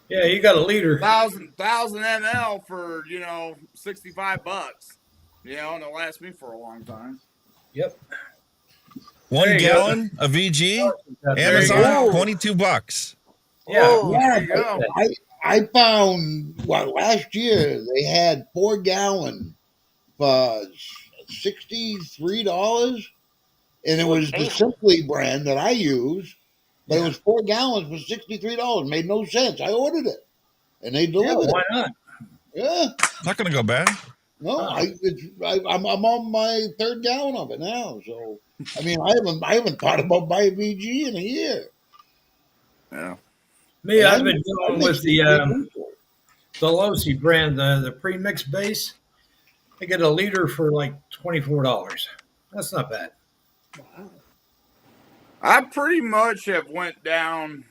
Yeah, you got a liter. 1,000 ml for, $65. And it'll last me for a long time. Yep. 1 There you gallon of VG, There you Amazon, go. $22. Yeah. Oh, Yeah, There you go. I found last year they had 4 gallon for $63, and it was the Simply brand that I use, but it was 4 gallons for $63. Made no sense. I ordered it, and they Yeah, delivered why it. not? Yeah, Not going to go bad. no, Oh. I'm on my 3rd gallon of it now. So I mean, I haven't thought about buying VG in a year. Yeah. Me, And I've I been mix- I going mix with the it. Losi brand, the pre-mix base. I get a liter for like $24. That's not bad. I pretty much have went down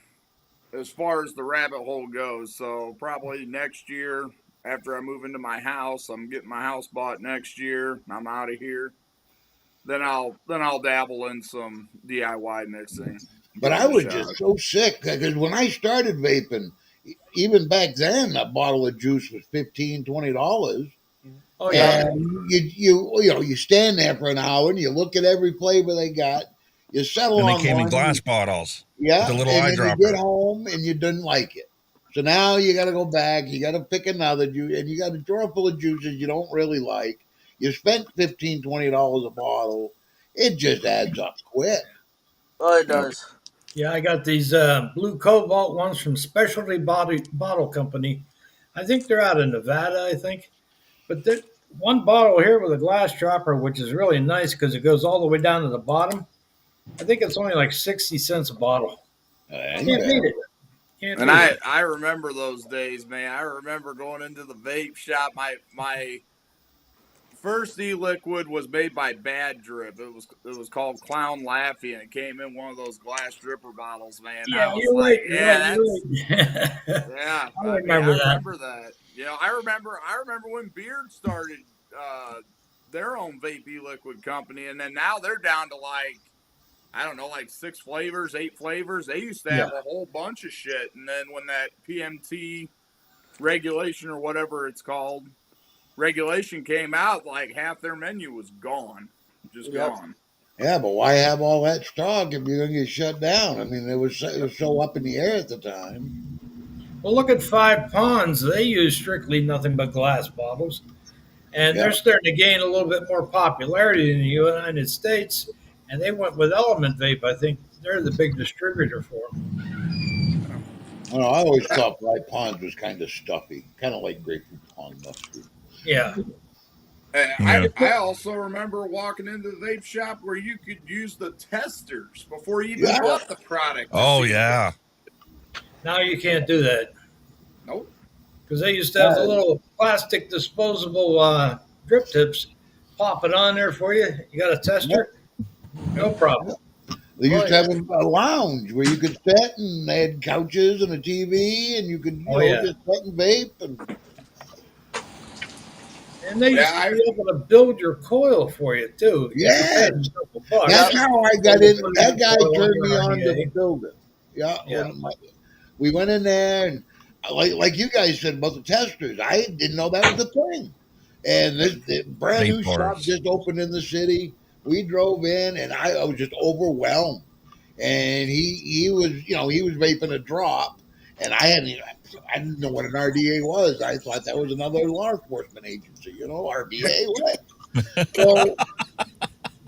as far as the rabbit hole goes. So probably next year, after I move into my house, I'm getting my house bought next year. I'm out of here. Then I'll dabble in some DIY mixing. But I was just so sick because when I started vaping, even back then, a bottle of juice was $15-$20. Oh yeah. And you stand there for an hour and you look at every flavor they got. You settle And on they came in one, glass bottles. yeah, with a little and then eyedropper. you get home and you didn't like it. So now you got to go back. You got to pick another juice, and you got a drawer full of juices you don't really like. You spent $15-$20 a bottle. It just adds up quick. Oh, it does. Yeah, I got these blue cobalt ones from Specialty Bottle Company. I think they're out of Nevada, I think. But one bottle here with a glass dropper, which is really nice because it goes all the way down to the bottom. I think it's only like 60 cents a bottle. Can't beat it. Can't And beat it. I remember those days, man. I remember going into the vape shop. My first e-liquid was made by Bad Drip. It was called Clown Laffy, and it came in one of those glass dripper bottles, man. Yeah, I was you're like, right. yeah, You're right. yeah. I remember that. I remember that. I remember when Beard started their own vape e-liquid company, and then now they're down to like, I don't know, like 6 flavors, 8 flavors. They used to have a whole bunch of shit, and then when that PMT regulation or whatever it's called regulation came out, like half their menu was gone, just gone. Yeah, but why have all that stock if you're going to get shut down? I mean, it was so up in the air at the time. Well, look at Five Ponds. They use strictly nothing but glass bottles. And they're starting to gain a little bit more popularity in the United States. And they went with Element Vape. I think they're the big distributor for them. I don't know, I always thought Five Ponds was kind of stuffy, kind of like grapefruit pond mustard. Yeah. I also remember walking into the vape shop where you could use the testers before you even bought the product. Oh, yeah. Now you can't do that. Nope. Because they used to have the little plastic disposable drip tips. Pop it on there for you. You got a tester? No problem. They used to have a lounge where you could sit, and they had couches and a TV, and you could just sit and vape. And they used to be able to build your coil for you, too. Yeah. That's how I got in. That guy turned me on to the building. Yeah. We went in there, and like you guys said about the testers, I didn't know that was a thing. And this brand new shop just opened in the city. We drove in, and I was just overwhelmed. And he was vaping a drop, And I didn't know what an RDA was. I thought that was another law enforcement agency, RDA. What? So,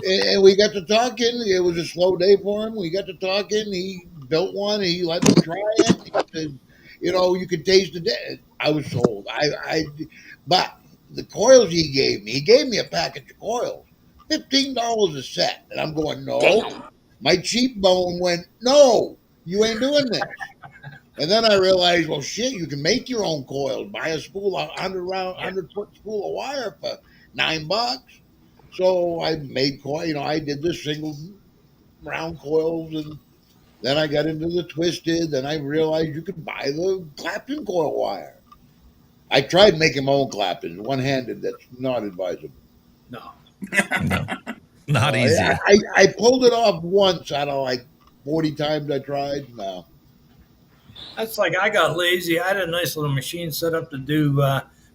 and we got to talking. It was a slow day for him. We got to talking. He built one. He let me try it. He said, you could taste the day. I was sold. But the coils he gave me a package of coils, $15 a set, and I'm going, no. Damn. My cheekbone went, no, you ain't doing this. And then I realized, well, shit, you can make your own coils. Buy a spool, 100-foot spool of wire for $9. So I made coil. I did the single round coils, and then I got into the twisted. Then I realized you could buy the Clapton coil wire. I tried making my own Claptons, one-handed. That's not advisable. No. No, not easy. I pulled it off once out of like 40 times I tried. No. That's like I got lazy. I had a nice little machine set up to do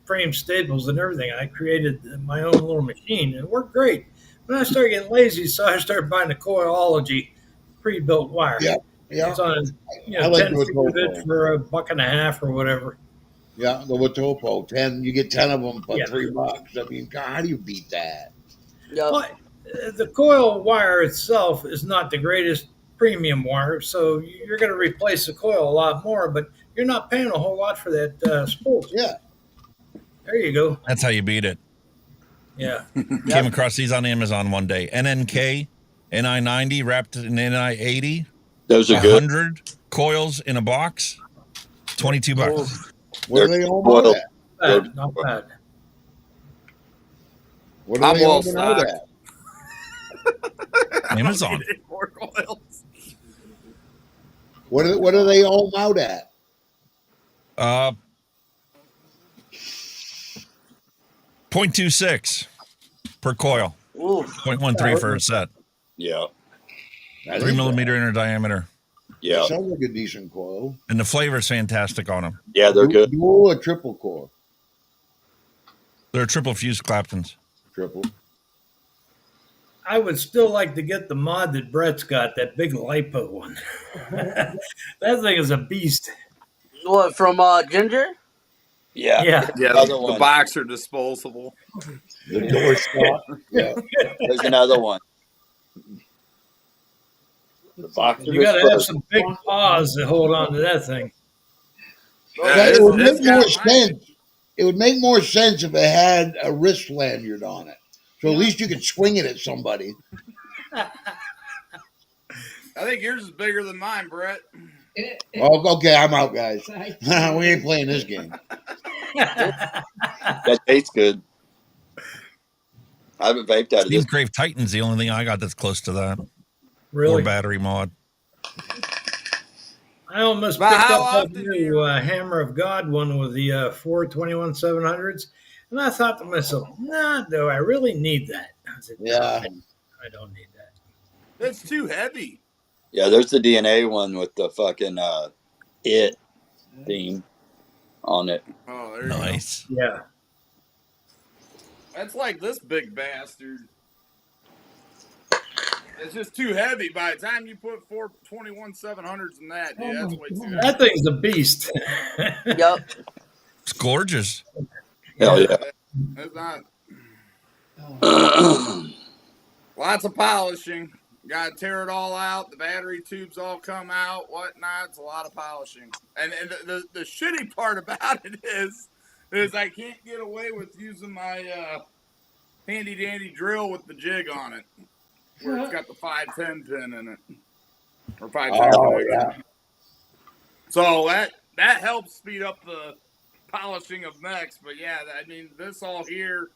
frame staples and everything. I created my own little machine, and it worked great. When I started getting lazy, so I started buying the Coilology pre-built wire. Yeah. It's on I like 10 the feet of it Watopo. for $1.50 or whatever. Yeah, the Watopo. 10, you get 10 of them for Yeah. $3. I mean, God, how do you beat that? Yep. Well, the coil wire itself is not the greatest premium wire, so you're going to replace the coil a lot more, but you're not paying a whole lot for that spool. Yeah. There you go. That's how you beat it. Yeah. Came across these on Amazon one day. NNK, NI90 wrapped in NI80. Those are good. 100 coils in a box. $22. Where do they own Well, that? Not bad. What do I'm they well own out stocked. at? Amazon. More coils. What do they own out at? 0.26 per coil. Ooh. 0.13 for a set. Yeah. 3 millimeter inner diameter. Yeah. Sounds like a decent coil. And the flavor's fantastic on them. Yeah, they're good. Dual or triple core? They're triple fused Claptons. Triple. I would still like to get the mod that Brett's got, that big lipo one. That thing is a beast. What, from Ginger? Yeah. Yeah. Yeah, Another the one. box are disposable. The door stop. Yeah. There's another one. The box You got to have some big paws to hold on to that thing. Yeah, It would it's make more got mine. sense. It would make more sense if it had a wrist lanyard on it. So at least you could swing it at somebody. I think yours is bigger than mine, Brett. Oh, okay, I'm out, guys. We ain't playing this game. That tastes good. I haven't vaped out of this. Steam Crave Titan's the only thing I got that's close to that. Or Really? battery mod. I almost But picked how up that often new Hammer of God one with the 421 700s, and I thought to myself, nah, do I really need that? I said, no, Yeah. I don't need that. That's too heavy. Yeah, there's the DNA one with the fucking it theme on it. Oh, there you go. Nice. Yeah. That's like this big bastard. It's just too heavy. By the time you put 421 700s in that, dude, that's way too heavy. That thing's a beast. Yep. It's gorgeous. Hell yeah. It's not. Lots of polishing. Got to tear it all out. The battery tubes all come out, whatnot. It's a lot of polishing. And the shitty part about it is I can't get away with using my handy dandy drill with the jig on it, where it's got the 510 pin in it, or 510. Oh, pin. yeah. So that helps speed up the polishing of mechs. But yeah, I mean, this all here,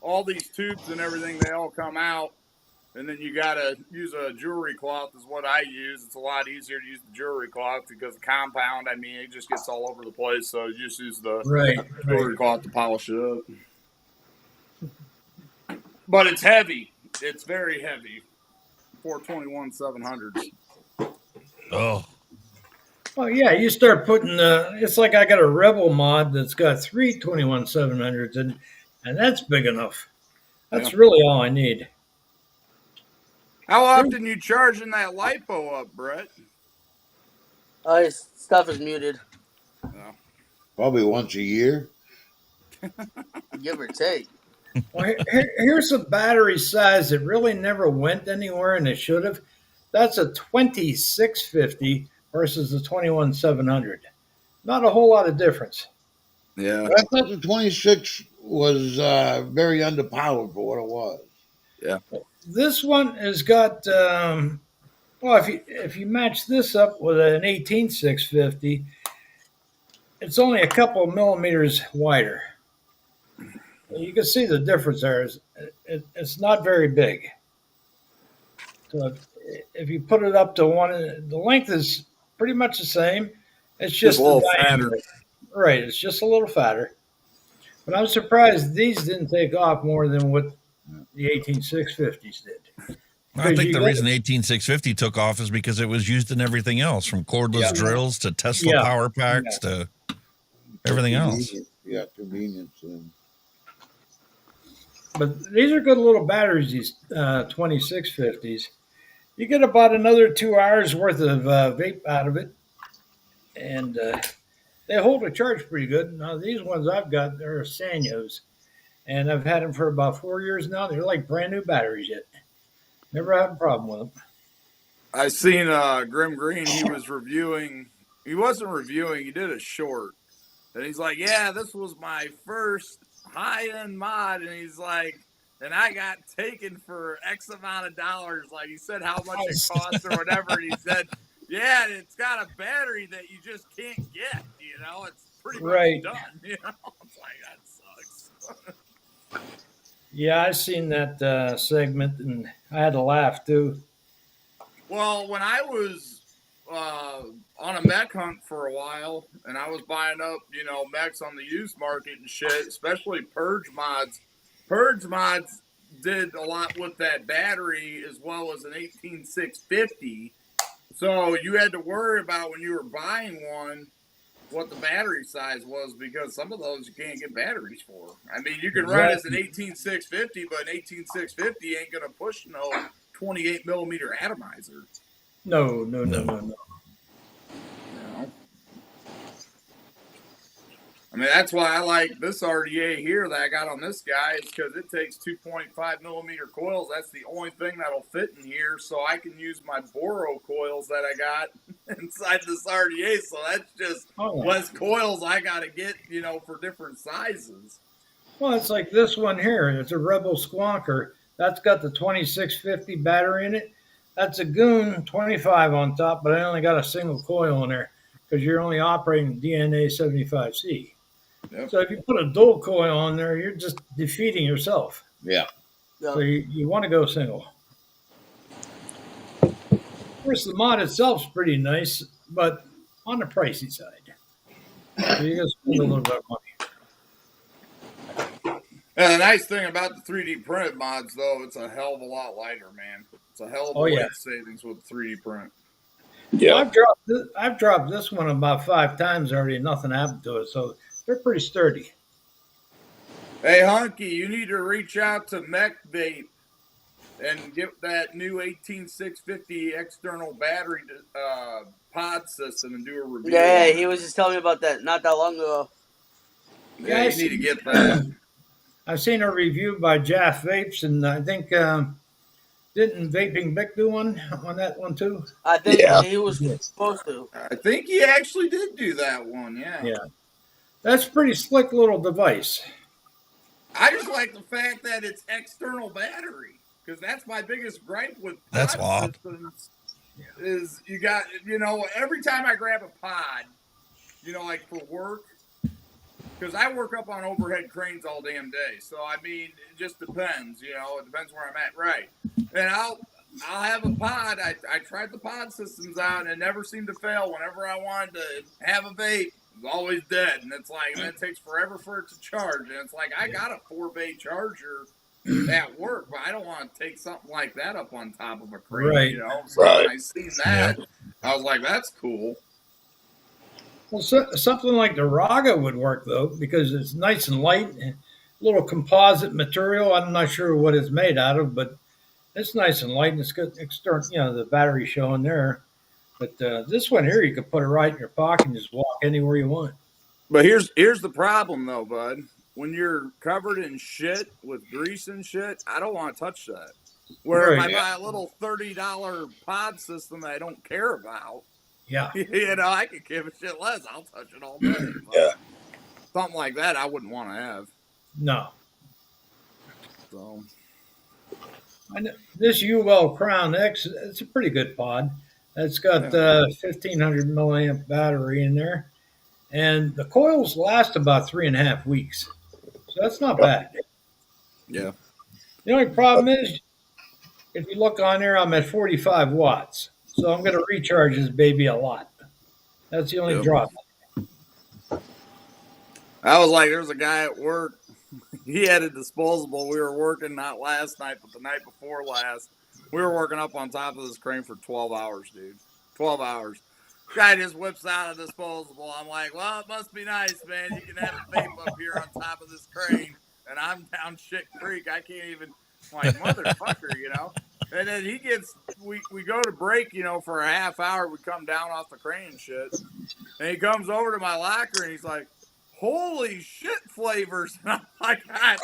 all these tubes and everything, they all come out. And then you got to use a jewelry cloth is what I use. It's a lot easier to use the jewelry cloth because the compound, I mean, it just gets all over the place. So you just use the Right. jewelry cloth to polish it up. But it's heavy. It's very heavy. 421 700s. Oh, Oh, yeah. You start putting, it's like I got a Rebel mod that's got 3 21 700s, and that's big enough. That's really all I need. How often you charging that lipo up, Brett? His stuff is muted, No. Probably once a year. give or take. Well, here's a battery size that really never went anywhere and it should have. That's a 2650 versus a 21700. Not a whole lot of difference. Yeah. But I thought the 26 was very underpowered for what it was. This one has got well, if you match this up with an 18650, it's only a couple of millimeters wider. You can see the difference there. It's not very big. So if you put it up to one, the length is pretty much the same. It's just a little the fatter. diameter. Right, it's just a little fatter. But I'm surprised these didn't take off more than what the 18650s did. I Because think you the get- reason the 18650 took off is because it was used in everything else, from cordless Yeah. drills to Tesla Yeah. power packs to everything else. Yeah, convenience. And But these are good little batteries, these 2650s. You get about another 2 hours worth of vape out of it. And they hold a charge pretty good. Now, these ones I've got, they're Sanyos. And I've had them for about 4 years now. They're like brand new batteries yet. Never had a problem with them. I seen Grim Green. He was reviewing. He wasn't reviewing. He did a short, and he's like, "Yeah, this was my first high-end mod," and he's like, "And I got taken for X amount of dollars." Like he said, how much it cost or whatever, and he said, "Yeah, and it's got a battery that you just can't get. You know, it's pretty much Right. done. You know, it's like that sucks." Yeah, I seen that segment and I had to laugh too. Well, when I was on a mech hunt for a while, and I was buying up, mechs on the used market and shit, especially Purge mods. Purge mods did a lot with that battery as well as an 18650. So you had to worry about when you were buying one what the battery size was, because some of those you can't get batteries for. I mean, you can run as an 18650, but an 18650 ain't gonna push no 28 millimeter atomizer. No. You know? I mean, that's why I like this RDA here that I got on this guy, is because it takes 2.5 millimeter coils. That's the only thing that'll fit in here, so I can use my Boro coils that I got inside this RDA. So that's just less coils I got to get, for different sizes. Well, it's like this one here. It's a Rebel Squonker. That's got the 2650 battery in it. That's a Goon 25 on top, but I only got a single coil in there because you're only operating DNA 75C. Yep. So if you put a dual coil on there, you're just defeating yourself. yeah. So you want to go single. Of course, the mod itself's pretty nice, but on the pricey side. So you got to spend a little bit of money. And the nice thing about the 3D printed mods, though, it's a hell of a lot lighter, man. It's a hell of a weight savings with 3D print. Yeah. I've dropped this one about 5 times already, and nothing happened to it. So they're pretty sturdy. Hey, Hunky, you need to reach out to Mech Vape and get that new 18650 external battery pod system and do a review. Yeah, on he it. was just telling me about that not that long ago. Yeah, you need to get that. I've seen a review by Jaff Vapes, and I think didn't Vaping Bic do one on that one too? I think Yeah. he was supposed to. I think he actually did do that one, yeah. Yeah. That's a pretty slick little device. I just like the fact that it's external battery, because that's my biggest gripe with That's pod odd. systems. Is you got, every time I grab a pod, like for work, because I work up on overhead cranes all damn day. So, I mean, it just depends, it depends where I'm at, right? And I'll have a pod. I tried the pod systems out, and it never seemed to fail. Whenever I wanted to have a vape, it was always dead. And it's like, man, it takes forever for it to charge. And it's like, I got a 4-bay charger at work, but I don't want to take something like that up on top of a crane, Right. So Right. when I seen that, I was like, that's cool. Well, something like the Raga would work though, because it's nice and light, and little composite material. I'm not sure what it's made out of, but it's nice and light, and it's got external, the battery showing there. But this one here, you can put it right in your pocket and just walk anywhere you want. But here's the problem though, bud. When you're covered in shit with grease and shit, I don't want to touch that. Where if Right. I buy a little $30 pod system that I don't care about, Yeah. I could give a shit less. I'll touch it all day. But Yeah. something like that, I wouldn't want to have. No. So This UL Crown X, it's a pretty good pod. It's got 1500 milliamp battery in there, and the coils last about 3.5 weeks, so that's not bad. yeah, The only problem is, if you look on there, I'm at 45 watts, so I'm going to recharge this baby a lot. That's the only Yep. drawback. I was like, there's a guy at work. He had a disposable. We were working not last night, but the night before last. We were working up on top of this crane for 12 hours, dude. 12 hours. Guy just whips out a disposable. I'm like, well, it must be nice, man. You can have a vape up here on top of this crane, and I'm down shit creek. I can't even, like, motherfucker, you know? And then he gets, we go to break, you know, for a half hour. We come down off the crane and shit. And he comes over to my locker, and he's like, holy shit flavors. And I'm like, God,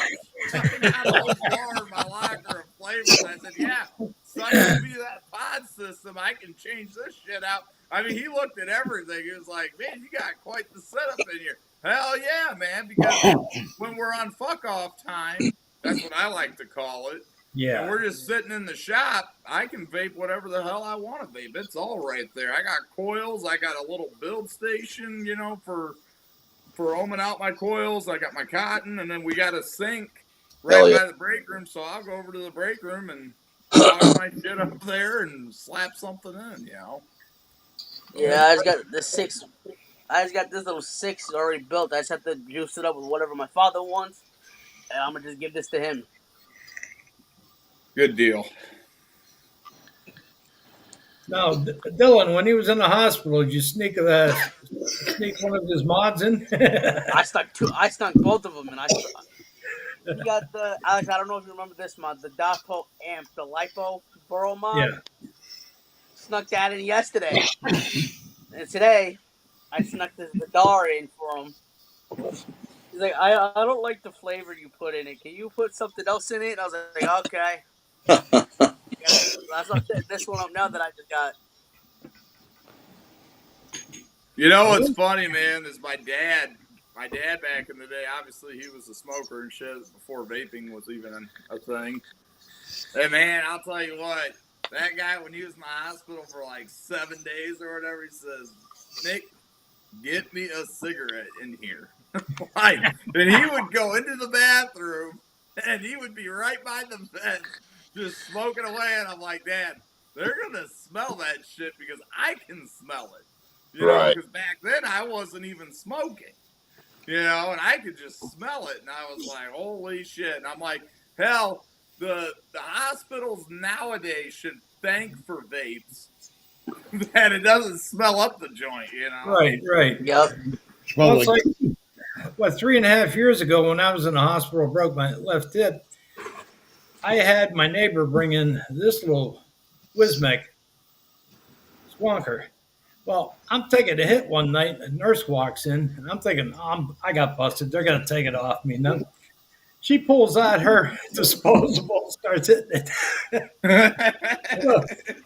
I got a whole bar in my locker of flavors. I said, yeah, suck to be that pod system. I can change this shit out. I mean, he looked at everything. He was like, man, you got quite the setup in here. Hell yeah, man, because when we're on fuck off time, that's what I like to call it. Yeah. And we're just sitting in the shop. I can vape whatever the hell I want to vape. It's all right there. I got coils. I got a little build station, you know, for ohming out my coils. I got my cotton, and then we got a sink right by the break room. So I'll go over to the break room and log my shit up there and slap something in, you know. Yeah, I just got the 6. I just got this little 6 already built. I just have to juice it up with whatever my father wants, and I'm gonna just give this to him. Good deal. Now, Dylan, when he was in the hospital, did you sneak one of his mods in? I snuck both of them, and he got the Alex. I don't know if you remember this mod, the Dopo amp, the Lipo Burrow mod. Yeah. Snuck that in yesterday, and today I snuck the Dar in for him. He's like, I don't like the flavor you put in it. Can you put something else in it? And I was like, okay. That's this one up now that I just got. You know what's funny, man, is my dad back in the day, obviously he was a smoker and shit before vaping was even a thing. Hey, man, I'll tell you what, that guy, when he was in the hospital for like 7 days or whatever, he says, Nick, get me a cigarette in here. Like, and he would go into the bathroom, and he would be right by the vent, just smoking away, and I'm like, Dad, they're going to smell that shit because I can smell it. You know, because back then I wasn't even smoking, you know, and I could just smell it. And I was like, holy shit. And I'm like, hell, the hospitals nowadays should thank for vapes that it doesn't smell up the joint, you know? Right. Yep. Well, it's like, 3.5 years ago when I was in the hospital, broke my left hip, I had my neighbor bring in this little Wismec Squonker. Well, I'm taking a hit one night. A nurse walks in, and I'm thinking, I got busted. They're going to take it off me. No. She pulls out her disposable, starts hitting it.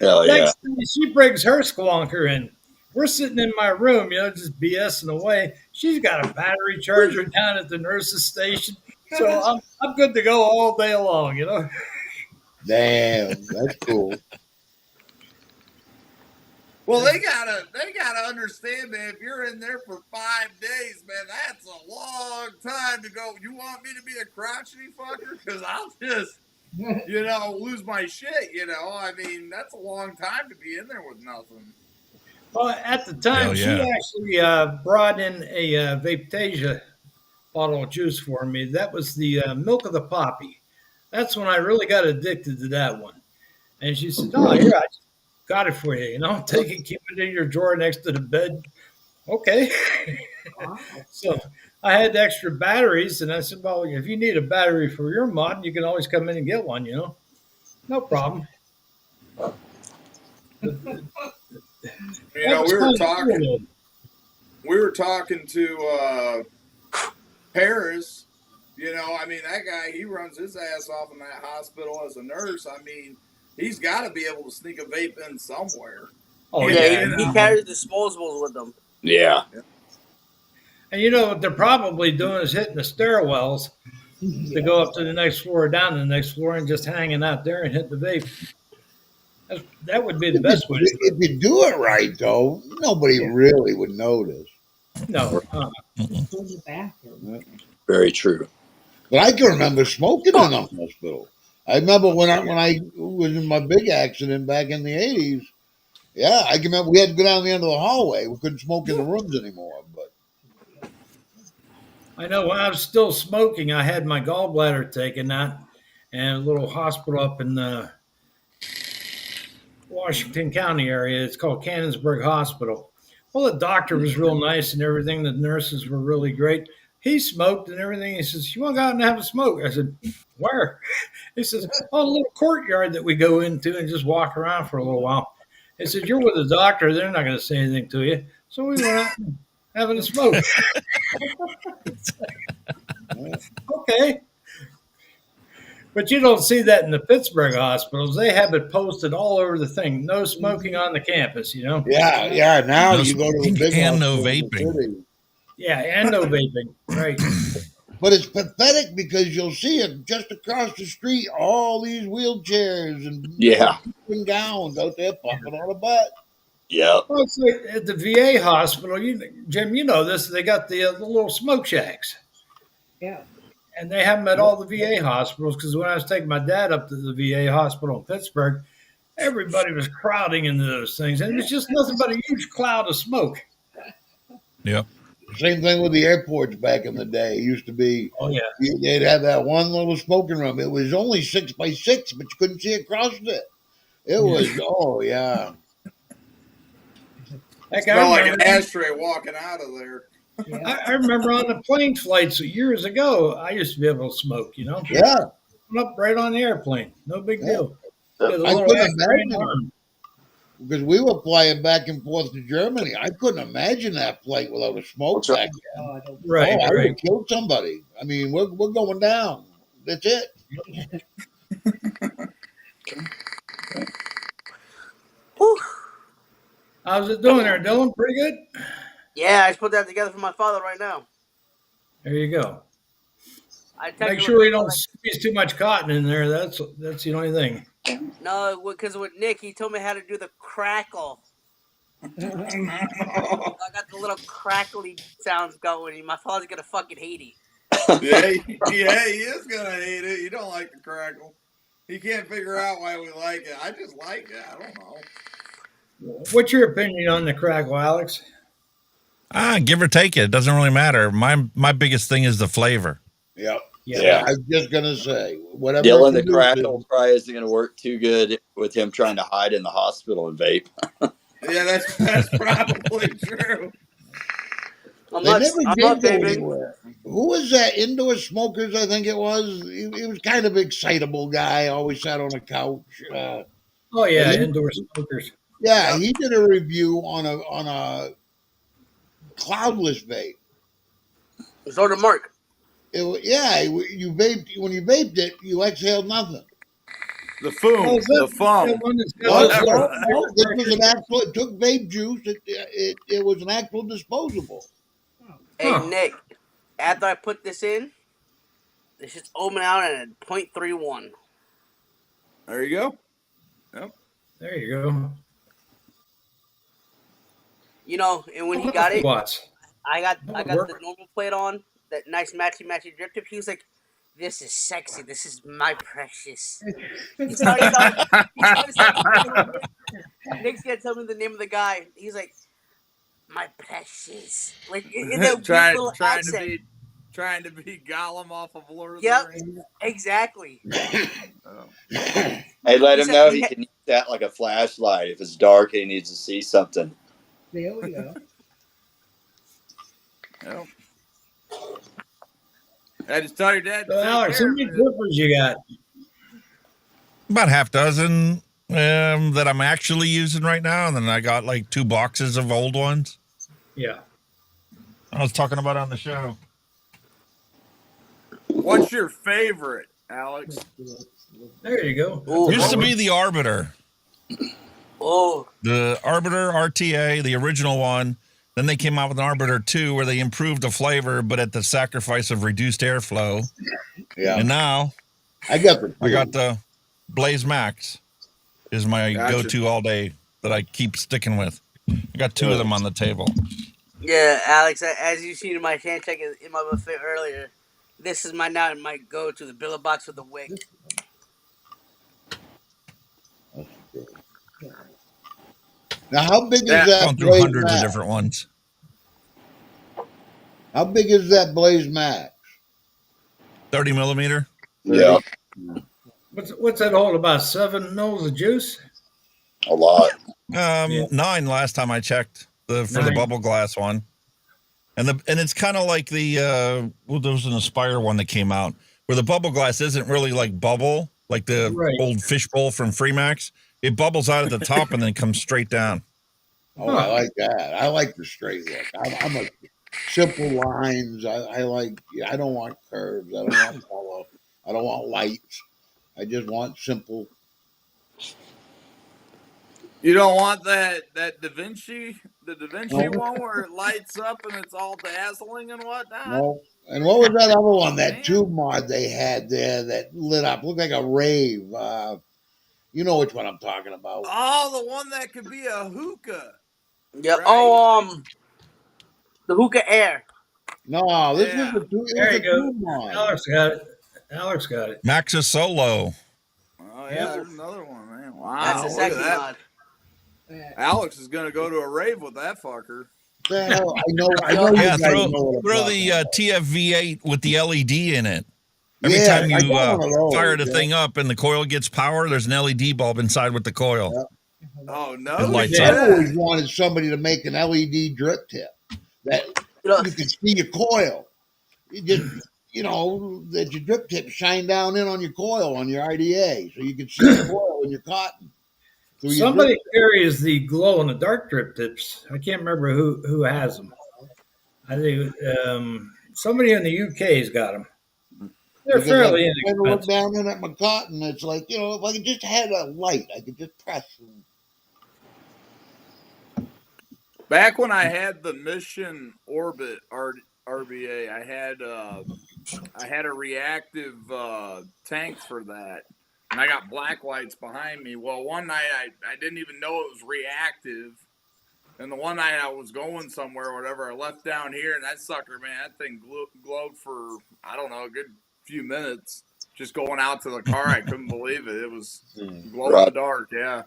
Hell yeah. Next thing, she brings her Squonker in. We're sitting in my room, you know, just BSing away. She's got a battery charger down at the nurse's station. So I'm good to go all day long, you know. Damn, that's cool. Well, they gotta understand, man. If you're in there for 5 days, man, that's a long time to go. You want me to be a crotchety fucker? Because I'll just, you know, lose my shit. You know, I mean, that's a long time to be in there with nothing. Well, at the time, she actually brought in a Vaptasia bottle of juice for me. That was the milk of the poppy. That's when I really got addicted to that one. And she said, "Oh, here, I just got it for you. You know, take it, keep it in your drawer next to the bed." Okay. So I had extra batteries, and I said, "Well, if you need a battery for your mod, you can always come in and get one. You know, no problem." You know, was kinda cool, we were talking to Paris. You know, I mean, that guy, he runs his ass off in that hospital as a nurse. I mean, he's got to be able to sneak a vape in somewhere. Oh And, Yeah, yeah, you he know, carries disposables with him. Yeah. and you know what they're probably doing is hitting the stairwells to go up to the next floor, down to the next floor, and just hanging out there and hit the vape. That would be the best way to do If you do it right, though, nobody really would notice. it. No, Very true. But I can remember smoking in a hospital. I remember when I was in my big accident back in the 80s. Yeah, I can remember we had to go down the end of the hallway. We couldn't smoke in the rooms anymore. But I know when I was still smoking, I had my gallbladder taken out and a little hospital up in the Washington County area. It's called Cannonsburg Hospital. Well, the doctor was real nice and everything. The nurses were really great. He smoked and everything. He says, "You want to go out and have a smoke?" I said, "Where?" He says, "Oh, a little courtyard that we go into and just walk around for a little while." He said, "You're with a doctor. They're not going to say anything to you." So we went out and having a smoke. Okay. But you don't see that in the Pittsburgh hospitals. They have it posted all over the thing. No smoking on the campus, you know? yeah. Now No you go to the smoking big and no hospital in the vaping. city. Yeah, and no vaping. Right. But it's pathetic because you'll see it just across the street, all these wheelchairs and gowns out there popping on a butt. Yep. Well, it's like at the VA hospital, Jim, you know this, they got the little smoke shacks. Yeah. And they have them at all the VA hospitals because when I was taking my dad up to the VA hospital in Pittsburgh, everybody was crowding into those things. And it was just nothing but a huge cloud of smoke. Yep. Same thing with the airports back in the day. It used to be, Oh, yeah. they'd have that one little smoking room. It was only 6 by 6, but you couldn't see across it. It was, oh, yeah. Heck, smell like an ashtray walking out of there. I remember on the plane flights years ago, I used to be able to smoke, you know? Yeah. Up right on the airplane. No big deal. I couldn't imagine because we were flying back and forth to Germany. I couldn't imagine that flight without a smoke back then. Oh, I don't. Right, I would right. have killed somebody. I mean, we're going down. That's it. Whew. How's it doing there, Dylan? Pretty good? Yeah, I just put that together for my father right now. There you go. I texted Make him sure you like- don't squeeze too much cotton in there. That's the only thing. No, because with Nick, he told me how to do the crackle. I got the little crackly sounds going. My father's gonna fucking hate it. Yeah, he is gonna hate it. You don't like the crackle. He can't figure out why we like it. I just like it. I don't know. What's your opinion on the crackle, Alex? Give or take it. It doesn't really matter. My biggest thing is the flavor. Yep. Yeah. I was just gonna say, whatever. Dylan the it produces- Crackle probably isn't going to work too good with him trying to hide in the hospital and vape. Yeah, that's probably true. I'm They not never did go vaping. anywhere. Who was that? Indoor Smokers, I think it was. He was kind of excitable guy. Always sat on a couch. Oh yeah, indoor smokers. Yeah, he did a review on a cloudless vape. So did Mark. You vaped when you vaped it, you exhaled nothing. The foam, Oh, is that the foam. that one that's No, got no, this was an actual. It took vape juice. It was an actual disposable. Hey Huh. Nick, after I put this in, this shit's opening out at 0.31. There you go. There you go. You know, and when he got it, Watts. I got work. the normal plate on, that nice matchy drip tip. He was like, "This is sexy. This is my precious." He started Nick's gonna tell me the name of the guy. He's like, "My precious," like in that weird little accent. Trying to be Gollum off of Lord of Yep. the Rings. Exactly. Oh. Hey, let him know he can use that like a flashlight. If it's dark, he needs to see something. There we go. Yep. I just tell your dad. So Alex, how many clippers you got? About half dozen. that I'm actually using right now, and then I got like 2 boxes of old ones. Yeah. I was talking about on the show. What's your favorite, Alex? There you go. Ooh. Used to be the Arbiter, Oh, the Arbiter RTA, the original one. Then they came out with an Arbiter 2 where they improved the flavor, but at the sacrifice of reduced airflow. Yeah, And now I got the. I got the Blaze Max is my Gotcha. go-to all day that I keep sticking with. I got 2 of them on the table. yeah, Alex. As you seen in my hand check in my buffet earlier, this is my go to the Billabong with the wick. Now, how big is Yeah. that Gone through Blaze hundreds Max? of different ones. How big is that Blaze Max? 30 millimeter. Yeah, What's that hold? About 7 mils of juice? a lot. Yeah. 9 last time I checked for the 9. bubble glass one. And it's kind of like the there was an Aspire one that came out where the bubble glass isn't really like bubble, like the Right. old fishbowl from Freemax. It bubbles out at the top and then comes straight down. Oh, I like that. I like the straight look. I'm a simple lines. I like. I don't want curves. I don't want color. I don't want lights. I just want simple. You don't want that Da Vinci, the Da Vinci No. one where it lights up and it's all dazzling and whatnot? No. And what was that other one? That Man. tube mod they had there that lit up, looked like a rave. You know which one I'm talking about. Oh, the one that could be a hookah. Yep. Right. Oh, the Hookah Air. No, this Yeah. was a tube. It There was you a go. tube mod. Alex got it. Maxis Solo. Oh yeah, there's another one, man. Wow, That's a look at sexy that. mod. Alex is gonna go to a rave with that fucker. Well, I know. You Yeah, guys throw know what I'm the talking about. TFV8 with the LED in it. Every Yeah, time I you got one of those, fire the yeah. thing up and the coil gets power, there's an LED bulb inside with the coil. Yeah. Oh no! It lights I up. always wanted somebody to make an LED drip tip that You know, you can see your coil. You just, that your drip tip shine down in on your coil on your RDA, so you can see your coil and your cotton. through your Somebody drip tip. carries the glow in the dark drip tips. I can't remember who has them. I think somebody in the UK's got them. They're Because fairly I look inexpensive. down in at my cotton. It's like, if I could just had a light, I could just press. Back when I had the Mission Orbit RBA, I had a reactive tank for that, and I got black lights behind me. Well, one night I didn't even know it was reactive, and the one night I was going somewhere or whatever, I left down here, and that sucker, man, that thing glowed for, I don't know, a good few minutes. Just going out to the car, I couldn't believe it. It was glow in the dark, yeah.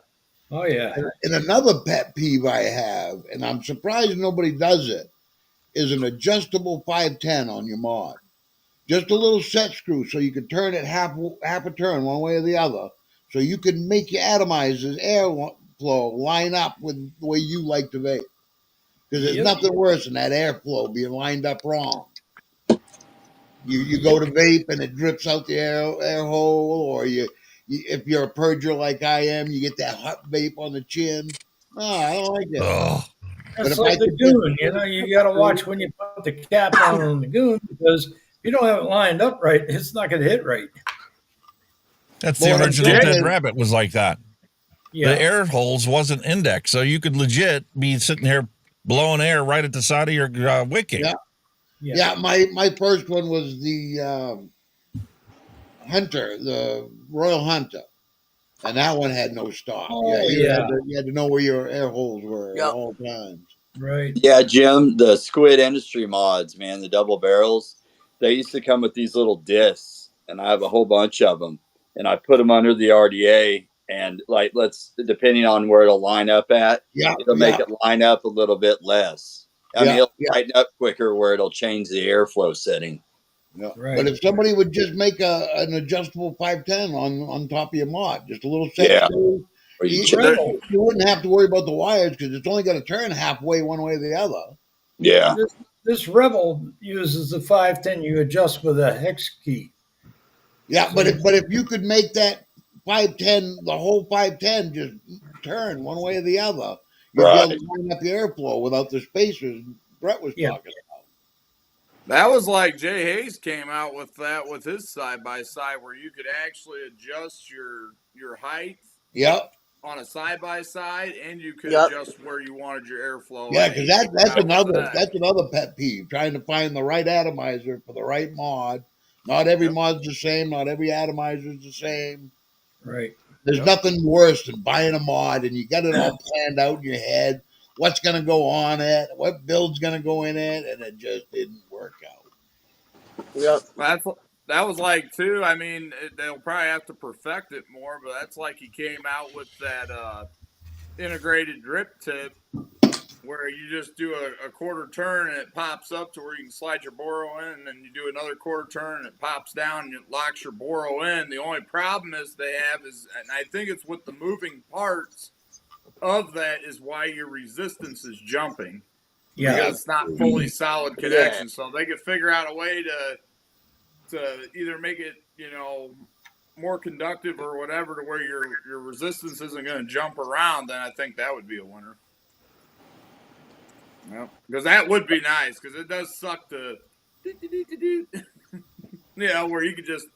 Oh yeah. And another pet peeve I have, and I'm surprised nobody does it, is an adjustable 510 on your mod. Just a little set screw so you can turn it half a turn one way or the other, so you can make your atomizers airflow line up with the way you like to vape. Because there's Yep. nothing worse than that airflow being lined up wrong. You go to vape and it drips out the air hole, or if you're a purger like I am, you get that hot vape on the chin. No, I don't like that. Oh, But That's if like I the could just- goon. You got to watch when you put the cap on the goon, because if you don't have it lined up right, it's not going to hit right. that's Well, the what I'm original saying Dead is- Rabbit was like that. Yeah. The air holes wasn't indexed, so you could legit be sitting here blowing air right at the side of your wicket. Yeah. Yeah, my first one was the Hunter, the Royal Hunter, and that one had no stop. Oh, you yeah. had to know where your air holes were Yep. at all times. Right. Yeah, Jim, the Squid Industry mods, man, the double barrels, they used to come with these little discs, and I have a whole bunch of them, and I put them under the RDA, and depending on where it'll line up at, Yeah, it'll make it line up a little bit less. I mean, Yeah, it'll yeah. tighten up quicker where it'll change the airflow setting. Yeah. Right. But if somebody would just make an adjustable 510 on top of your mod, just a little set Yeah. screw, Or you you wouldn't have to worry about the wires because it's only going to turn halfway one way or the other. yeah. This Rebel uses the 510. You adjust with a hex key. Yeah, but if you could make that 510, the whole 510 just turn one way or the other. You'd be able Right. to line up your airflow without the spacers Brett was Yeah. talking about. That was like Jay Hayes came out with that with his side by side, where you could actually adjust your height Yep. on a side by side, and you could Yep. adjust where you wanted your airflow. Yeah, at. because You could that's go with another that. that's another pet peeve. Trying to find the right atomizer for the right mod. Not every Yep. mod's the same. Not every atomizer is the same. Right. There's Yep. nothing worse than buying a mod and you got it all planned out in your head. What's going to go on it? What build's going to go in it? And it just didn't work out. Yep. That was like too. I mean, they'll probably have to perfect it more, but that's like he came out with that integrated drip tip, where you just do a quarter turn and it pops up to where you can slide your Boro in, and then you do another quarter turn and it pops down and it locks your Boro in. The only problem is they have is, and I think it's with the moving parts of that, is why your resistance is jumping. Yeah. Because it's not fully solid connection. So they could figure out a way to either make it, more conductive or whatever, to where your resistance isn't going to jump around, then I think that would be a winner. Yep. Because that would be nice, because it does suck to where you could just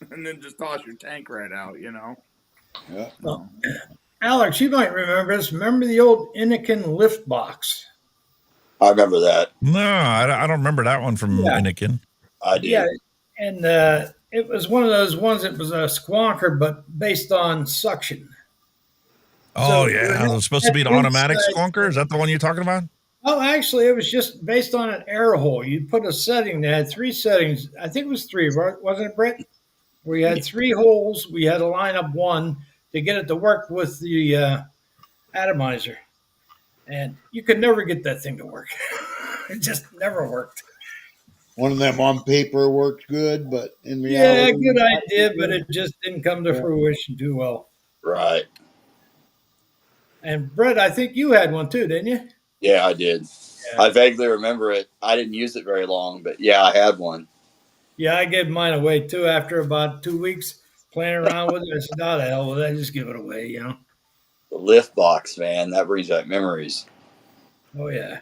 and then just toss your tank right out, Yeah. Well, Alex, you might remember this. Remember the old Innikin lift box? I remember that. No, I don't remember that one from Yeah. Innikin. I do. Yeah, and it was one of those ones that was a squonker, but based on suction. Oh, So yeah. It was supposed to be an inside- automatic squonker. Is that the one you're talking about? Oh, actually, it was just based on an air hole. You put a setting that had 3 settings. I think it was 3, wasn't it, Brett? We had 3 holes. We had to line up one to get it to work with the atomizer. And you could never get that thing to work. It just never worked. One of them on paper worked good, but in Yeah, reality, good idea, but it just didn't come to fruition too well. Right. And Brett, I think you had one too, didn't you? Yeah, I did. Yeah. I vaguely remember it. I didn't use it very long, but yeah, I had one. Yeah, I gave mine away too after about 2 weeks playing around with it. I said, "Oh, the hell with that, just give it away," The lift box, man, that brings back memories. Oh, yeah.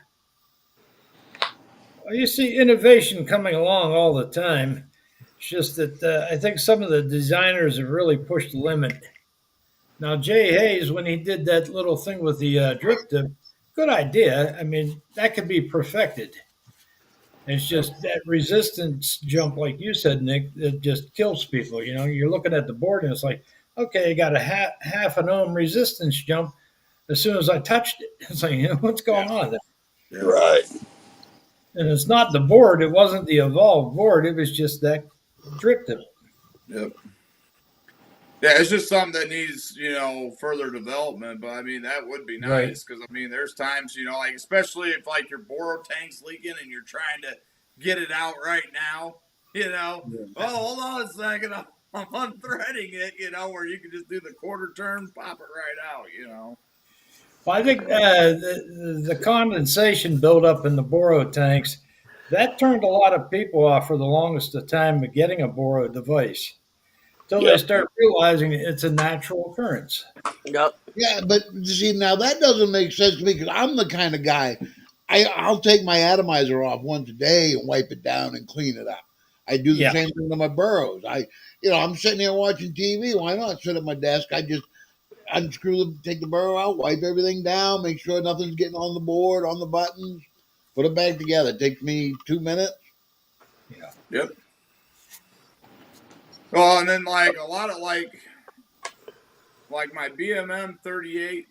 Well, you see innovation coming along all the time. It's just that I think some of the designers have really pushed the limit. Now, Jay Hayes, when he did that little thing with the drip tip, good idea. I mean, that could be perfected. It's just that resistance jump, like you said, Nick, that just kills people. You're looking at the board and it's like, okay, I got a half an ohm resistance jump. As soon as I touched it, it's like, what's going on there? Right. And it's not the board. It wasn't the evolved board. It was just that drip tip. Yep. Yeah, it's just something that needs, further development. But I mean, that would be Right. nice, because I mean, there's times, like, especially if like your Boro tank's leaking and you're trying to get it out right now. Oh, hold on a second, I'm unthreading it. Where you can just do the quarter turn, pop it right out. Well, I think the condensation buildup in the Boro tanks, that turned a lot of people off for the longest of time of getting a Boro device. Until they Yep. start realizing it's a natural occurrence. Yep. yeah, but you see, now that doesn't make sense to me because I'm the kind of guy, I'll take my atomizer off once a day and wipe it down and clean it up. I do the Yeah. same thing to my burrows. I'm sitting here watching TV. Why not sit at my desk? I just take the burrow out, wipe everything down, make sure nothing's getting on the board, on the buttons, put it back together. It takes me 2 minutes. Yep. Well, and then like a lot of like my BMM 38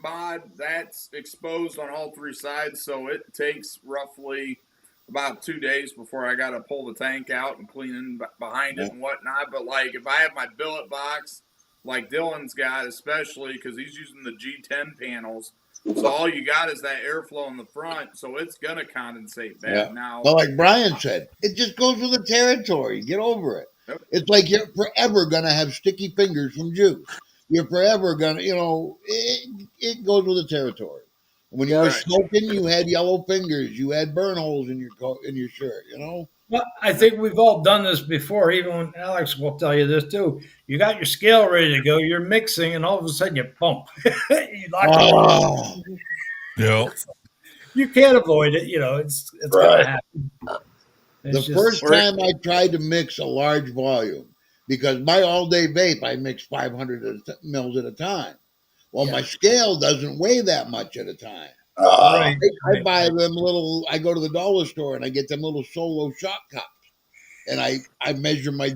mod, that's exposed on all 3 sides, so it takes roughly about 2 days before I got to pull the tank out and clean in behind it and whatnot. But like if I have my billet box, like Dylan's got, especially because he's using the G10 panels, so all you got is that airflow in the front, so it's gonna condensate bad. Yeah. Now, But like Brian said, it just goes with the territory. Get over it. Yep. It's like you're forever going to have sticky fingers from juice. You're forever going to, it goes with the territory. When you were Right. smoking, you had yellow fingers. You had burn holes in your shirt, Well, I think we've all done this before. Even when Alex will tell you this too. You got your scale ready to go. You're mixing, and all of a sudden you bump. You lock it. Oh, Yeah. You can't avoid it. It's Right. gonna happen. the It's first Right. time I tried to mix a large volume, because my all-day vape, I mix 500 mils at a time. Well, my scale doesn't weigh that much at a time. right. I buy them little. I go to the dollar store and I get them little solo shot cups, and I measure my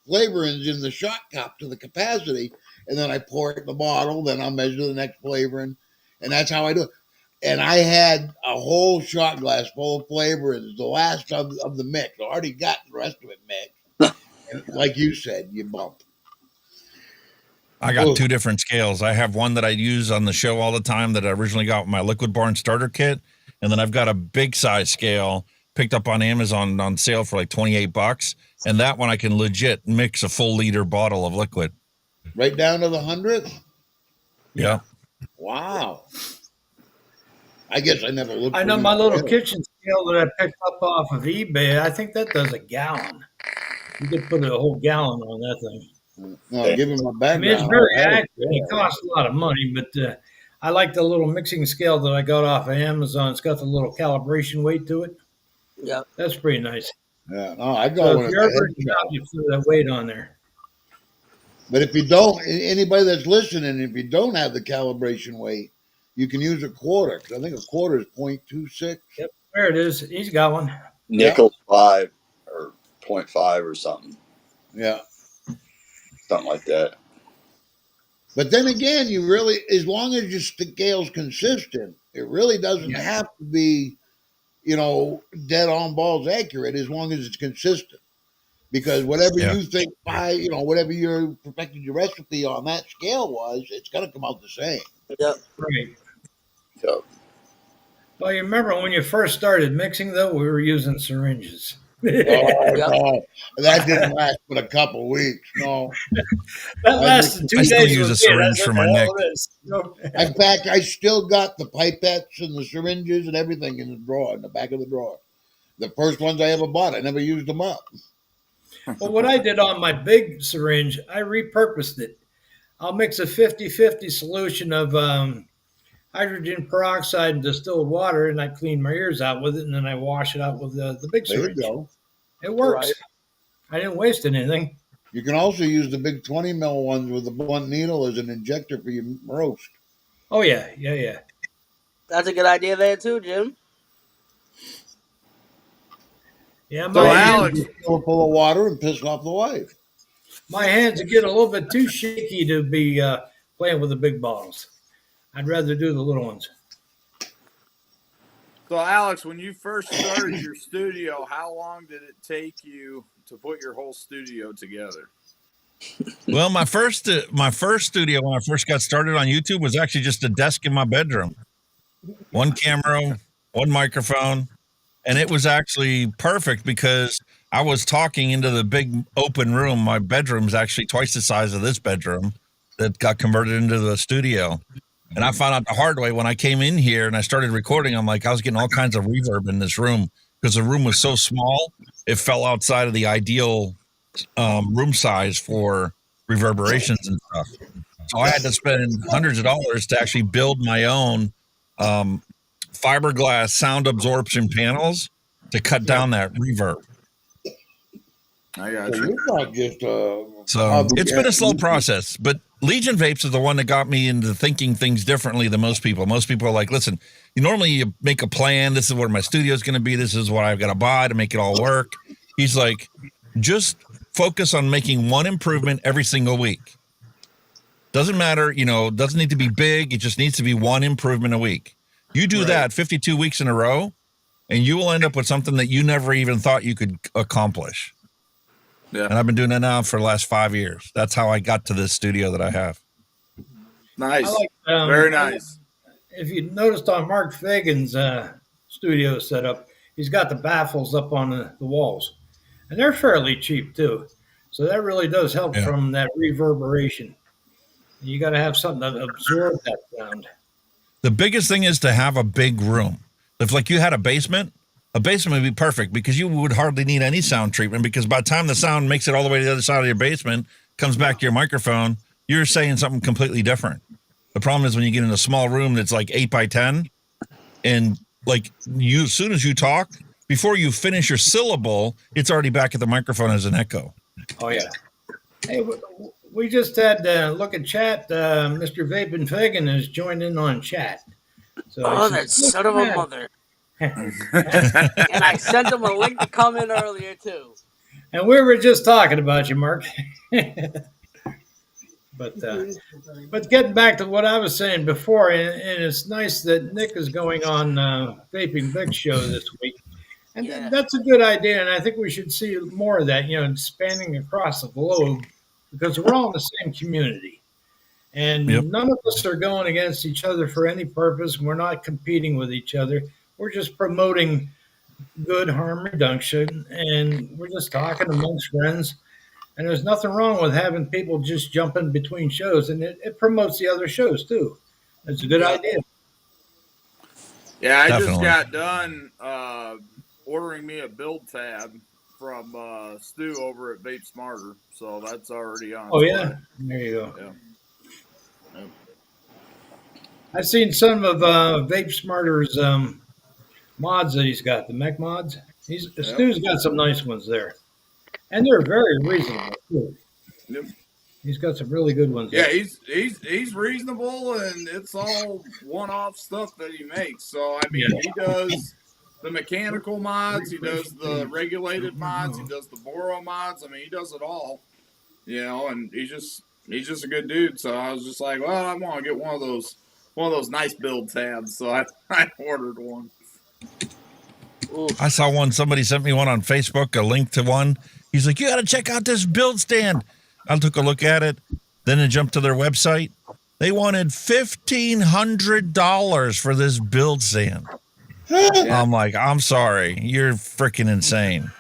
flavorings in the shot cup to the capacity, and then I pour it in the bottle. Then I'll measure the next flavoring, and that's how I do it. And I had a whole shot glass full of flavorings, the last of the mix. I already got the rest of it mixed. And like you said, you bump. I got Ooh. 2 different scales. I have one that I use on the show all the time that I originally got with my Liquid Barn starter kit. And then I've got a big size scale picked up on Amazon on sale for like $28. And that one I can legit mix a full liter bottle of liquid. Right down to the 100th. Yeah. Wow. I guess I never looked. I for know these my little scales. kitchen scale that I picked up off of eBay. I think that does a gallon. You could put a whole gallon on that thing. No, give him a I background. mean, it's very I- accurate. It costs a lot of money, but I like the little mixing scale that I got off of Amazon. It's got the little calibration weight to it. Yep. That's pretty nice. Yeah, no, I got So one. if at you're the ever head in shop. doubt, you throw that weight on there. But if you don't, anybody that's listening, if you don't have the calibration weight, you can use a quarter. 'Cause I think a quarter is 0.26. Yep, there it is. He's got one. Nickel 5 or 0.5 or something Yeah. like that. But then again, you really, as long as your scale's consistent, it really doesn't have to be, dead on balls accurate as long as it's consistent. Because whatever Yeah. you think whatever you perfected your recipe on that scale was, it's going to come out the same. Yep. Right. So Well, you remember when you first started mixing, though, we were using syringes. Oh, no, that didn't last but a couple weeks. No. That lasted 2 I days. still use with a me. syringe That's for what my the neck. hell it is. In fact, I still got the pipettes and the syringes and everything in the drawer, in the back of the drawer. The first ones I ever bought, I never used them up. Well, what I did on my big syringe, I repurposed it. I'll mix a 50-50 solution of hydrogen peroxide and distilled water, and I clean my ears out with it, and then I wash it out with the big There you syringe. go. It works. Right. I didn't waste anything. You can also use the big 20 mil ones with the blunt needle as an injector for your roast. Oh, yeah. That's a good idea there too, Jim. Yeah, So, my Alex, hands, Fill it full of water and piss off the wife. my hands get a little bit too shaky to be playing with the big bottles. I'd rather do the little ones. So, Alex, when you first started your studio, how long did it take you to put your whole studio together? Well, my first studio when I first got started on YouTube was actually just a desk in my bedroom. One camera, one microphone, and it was actually perfect because I was talking into the big open room. My bedroom's actually twice the size of this bedroom that got converted into the studio. And I found out the hard way when I came in here and I started recording. I'm like, I was getting all kinds of reverb in this room because the room was so small. It fell outside of the ideal room size for reverberations and stuff. So I had to spend hundreds of dollars to actually build my own fiberglass sound absorption panels to cut down that reverb. I got So you. you're not just So it's been a slow process, but Legion Vapes is the one that got me into thinking things differently than most people. Most people are like, listen, you make a plan. This is where my studio is going to be. This is what I've got to buy to make it all work. He's like, just focus on making one improvement every single week. Doesn't matter, doesn't need to be big. It just needs to be one improvement a week. You do that 52 weeks in a row, and you will end up with something that you never even thought you could accomplish. Yeah. And I've been doing that now for the last 5 years. That's how I got to this studio that I have. Nice. I like, Very nice. If you noticed on Mark Fagan's studio setup, he's got the baffles up on the walls, and they're fairly cheap too. So that really does help from that reverberation. You got to have something to absorb that sound. The biggest thing is to have a big room. If like you had a basement, a basement would be perfect because you would hardly need any sound treatment, because by the time the sound makes it all the way to the other side of your basement, comes back to your microphone, you're saying something completely different. The problem is when you get in a small room that's like 8 by 10, and like you, as soon as you talk, before you finish your syllable, it's already back at the microphone as an echo. Oh yeah. Hey, we just had look at chat. Mr. Vapin Fagan has joined in on chat. So Oh, that son of a mother. And I sent him a link to come in earlier, too. And we were just talking about you, Mark. But getting back to what I was saying before, and it's nice that Nick is going on Vaping Big Show this week. And that's a good idea, and I think we should see more of that, expanding across the globe, because we're all in the same community. And none of us are going against each other for any purpose. We're not competing with each other. We're just promoting good harm reduction, and we're just talking amongst friends. And there's nothing wrong with having people just jump in between shows, and it promotes the other shows too. It's a good idea. Yeah, I Definitely. just got done ordering me a build tab from Stu over at Vape Smarter, so that's already on. Oh yeah, there you go. Yeah. I've seen some of Vape Smarter's mods that he's got, the mech mods. Stu's got some nice ones there, and they're very reasonable too. Yep. He's got some really good ones. Yeah, there. he's reasonable, and it's all one-off stuff that he makes. So I mean, he does the mechanical mods, he does the regulated mods, he does the Boro mods. I mean, he does it all, and he's just a good dude. So I was just like, well, I want to get one of those nice build tabs. So I ordered one. I saw one. Somebody sent me one on Facebook, a link to one. He's like, you got to check out this build stand. I took a look at it. Then I jumped to their website. They wanted $1,500 for this build stand. I'm like, I'm sorry. You're freaking insane.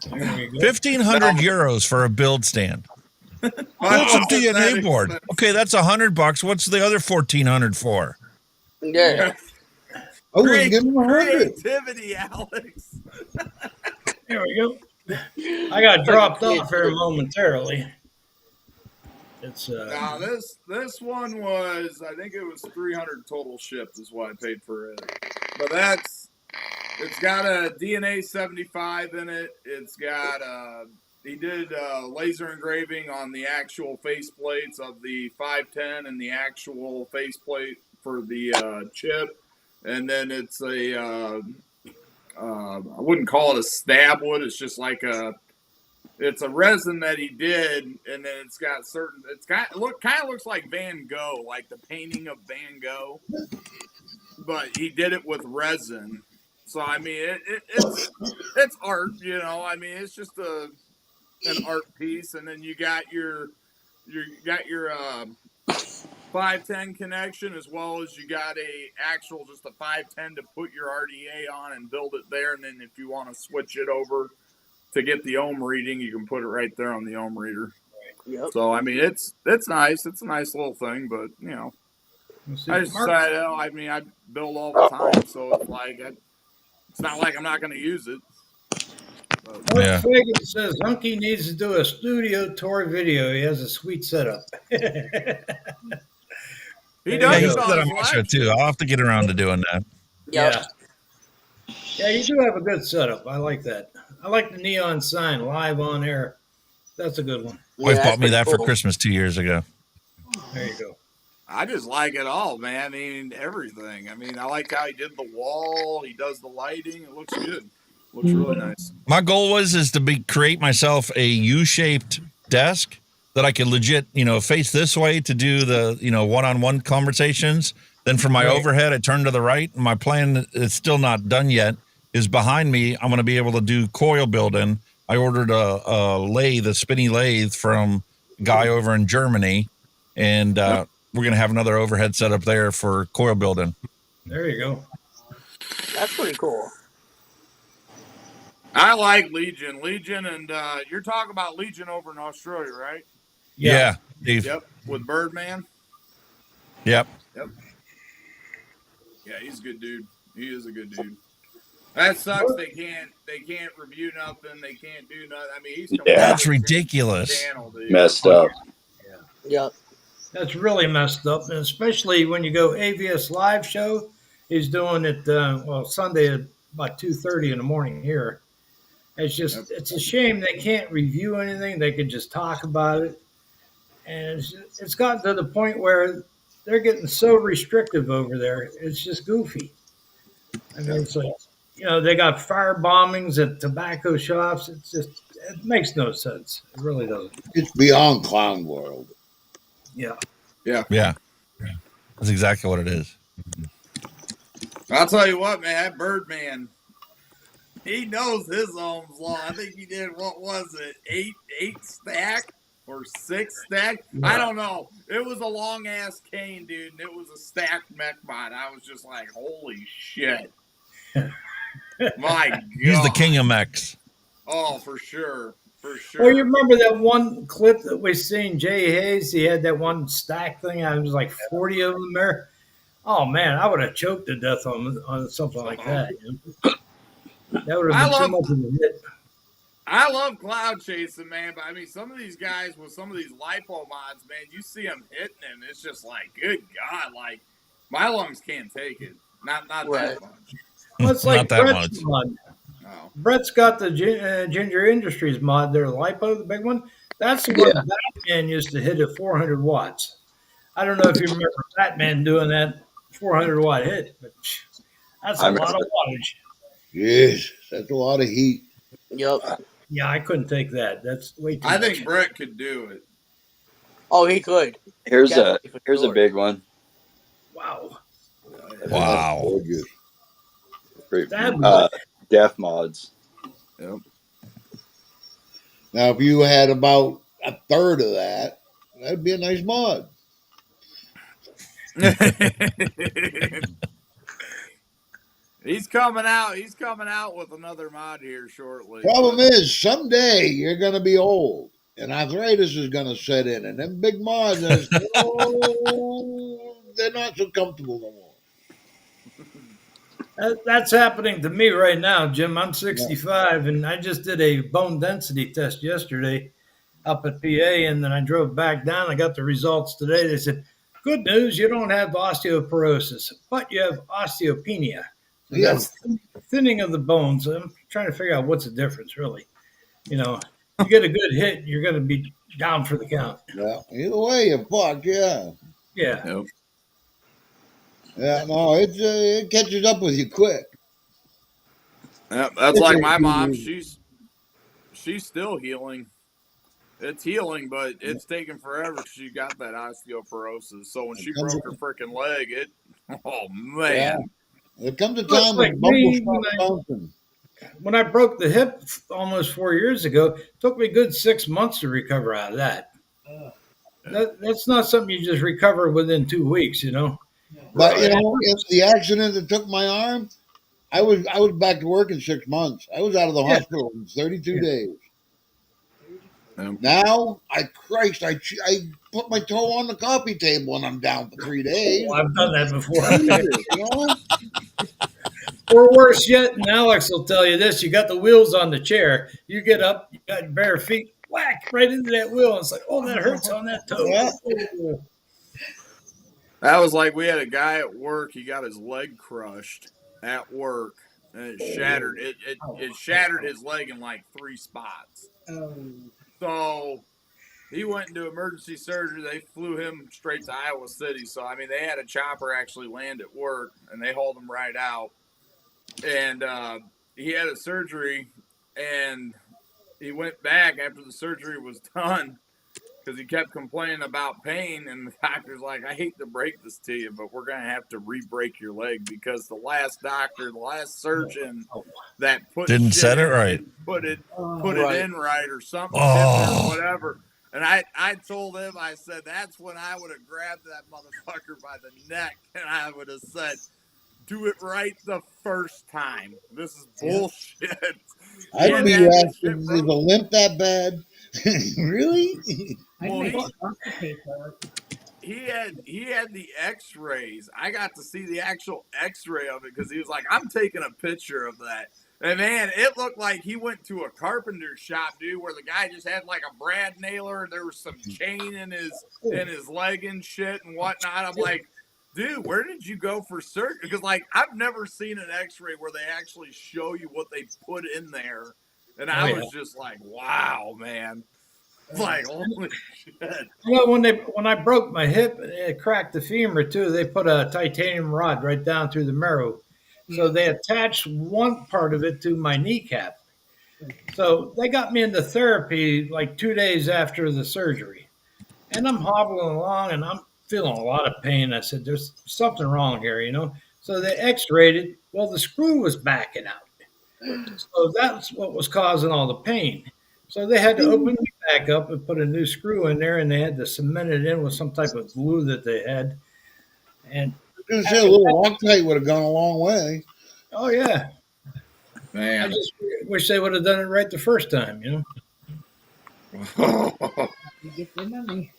1,500 euros for a build stand. What's a DNA board? Okay, that's $100. What's the other 1,400 for? Yeah. I wouldn't give him 100. Creativity, Alex. There we go. I got dropped off here momentarily. It's Now this one was, I think it was 300 total shipped is what I paid for it. But it's got a DNA 75 in it. It's got he did laser engraving on the actual face plates of the 510 and the actual face plate for the chip. And then it's I wouldn't call it a stab wood. It's just like it's a resin that he did, and then it kind of looks like Van Gogh, like the painting of Van Gogh, but he did it with resin. So I mean, it's art, I mean, it's just an art piece, and then you got your 510 connection, as well as you got just a 510 to put your RDA on and build it there. And then if you want to switch it over to get the ohm reading, you can put it right there on the ohm reader. Yep. So I mean, it's nice. It's a nice little thing, but I just decided, I mean, I build all the time, so it's like it's not like I'm not going to use it. Mark Fagan says Hunky needs to do a studio tour video. He has a sweet setup. He Yeah, does he it said on that his on my show live. too. I'll have to get around to doing that. Yep. Yeah, you do have a good setup. I like that. I like the neon sign live on air. That's a good one. Wife Yeah, bought me that's that pretty for cool. Christmas 2 years ago. There you go. I just like it all, man. I mean, everything. I mean, I like how he did the wall. He does the lighting. It looks good. Looks really nice. My goal is to create myself a U-shaped desk that I could legit, face this way to do the, one-on-one conversations. Then for my overhead, I turn to the right. My plan is still not done yet. Is behind me. I'm going to be able to do coil building. I ordered a lathe, a spinny lathe from a guy over in Germany, and we're going to have another overhead set up there for coil building. There you go. That's pretty cool. I like Legion. And you're talking about Legion over in Australia, right? Yeah, Steve. Yep, with Birdman. Yep. Yeah, he's a good dude. He is a good dude. That sucks. They can't review nothing. They can't do nothing. I mean, he's Yeah. That's completely ridiculous. channel, dude. Messed up. Yep. That's really messed up, and especially when you go AVS live show. He's doing it Sunday at about 2:30 in the morning here. It's a shame they can't review anything. They could just talk about it, and it's gotten to the point where they're getting so restrictive over there. It's just goofy. I mean, it's like, they got fire bombings at tobacco shops. It makes no sense. It really doesn't. It's beyond clown world. Yeah. Yeah. That's exactly what it is. I'll tell you what, man. That Birdman, he knows his Ohm's law. I think he did, what was it, 8 stack or 6 stack? Yeah. I don't know. It was a long ass cane, dude, and it was a stacked mech bot. I was just like, holy shit. My God. He's the king of mechs. Oh, for sure. For sure. Well, you remember that one clip that we seen Jay Hayes? He had that one stack thing. I was like 40 of them there. Oh man, I would have choked to death on something like that. That would have been too much of a hit. I love cloud chasing, man, but I mean, some of these guys with some of these lipo mods, man, you see them hitting them. It's just like, good God, like my lungs can't take it. Not that much. Well, it's like Brett's mod. Oh. Brett's got the Ginger Industries mod there, the lipo, the big one. That's the one Batman used to hit at 400 watts. I don't know if you remember Batman doing that 400 watt hit, but that's a lot of wattage. Yes, that's a lot of heat. Yep. Yeah, I couldn't take that. That's way too I much. think Brett could do it. Oh, he could. Here's a big one. Wow. Wow. Def mods. Yep. Now, if you had about a third of that, that'd be a nice mod. He's coming out. He's coming out with another mod here shortly. Problem is, someday you're going to be old, and arthritis is going to set in, and them big mods, they're not so comfortable no more. That's happening to me right now, Jim. I'm 65, and I just did a bone density test yesterday up at PA, and then I drove back down. I got the results today. They said, good news, you don't have osteoporosis, but you have osteopenia. So that's thinning of the bones. I'm trying to figure out what's the difference, really. You get a good hit, you're going to be down for the count. Yeah, either way, you fuck, yeah. Yeah. Yep. Yeah, no, it catches up with you quick. Yep, that's like my mom. She's still healing. It's healing, but it's taking forever. She got that osteoporosis. So when she broke her freaking leg, oh man. Yeah. There comes a time when when I broke the hip almost 4 years ago, it took me a good 6 months to recover out of that. That's not something you just recover within 2 weeks, But in the accident that took my arm, I was back to work in 6 months. I was out of the hospital in 32 days. Now, I put my toe on the coffee table and I'm down for 3 days. Well, I've done that before. Or worse yet, and Alex will tell you this, you got the wheels on the chair. You get up, you got bare feet, whack right into that wheel. And it's like, oh, that hurts on that toe. Yeah. That was like we had a guy at work. He got his leg crushed at work, and it shattered. It shattered his leg in like 3 spots. So he went into emergency surgery. They flew him straight to Iowa City. So I mean, they had a chopper actually land at work, and they hauled him right out. And he had a surgery, and he went back after the surgery was done, because he kept complaining about pain, and the doctor's like, I hate to break this to you, but we're going to have to re-break your leg, because the last surgeon that didn't set it right. Put it in right or something, Oh. or whatever. And I told him, I said, that's when I would have grabbed that motherfucker by the neck, and I would have said, do it right the first time. This is bullshit. I'd be asking, is the limp that bad? Really? Well, he had the X-rays. I got to see the actual X-ray of it because he was like, "I'm taking a picture of that." And man, it looked like he went to a carpenter shop, dude, where the guy just had like a brad nailer and there was some chain in his leg and shit and whatnot. I'm like, dude, where did you go for surgery? Because like I've never seen an X-ray where they actually show you what they put in there, and I was just like, wow, man. Like, holy shit. Well, when I broke my hip, it cracked the femur too. They put a titanium rod right down through the marrow, so they attached one part of it to my kneecap. So they got me into therapy like 2 days after the surgery, and I'm hobbling along and I'm feeling a lot of pain. I said, "There's something wrong here," you know. So they X-rayed it. Well, the screw was backing out, so that's what was causing all the pain. So they had to open me back up and put a new screw in there, and they had to cement it in with some type of glue that they had. And I was gonna say a little Loctite would have gone a long way. oh yeah, I Man. just wish they would have done it right the first time, you know. You get the money.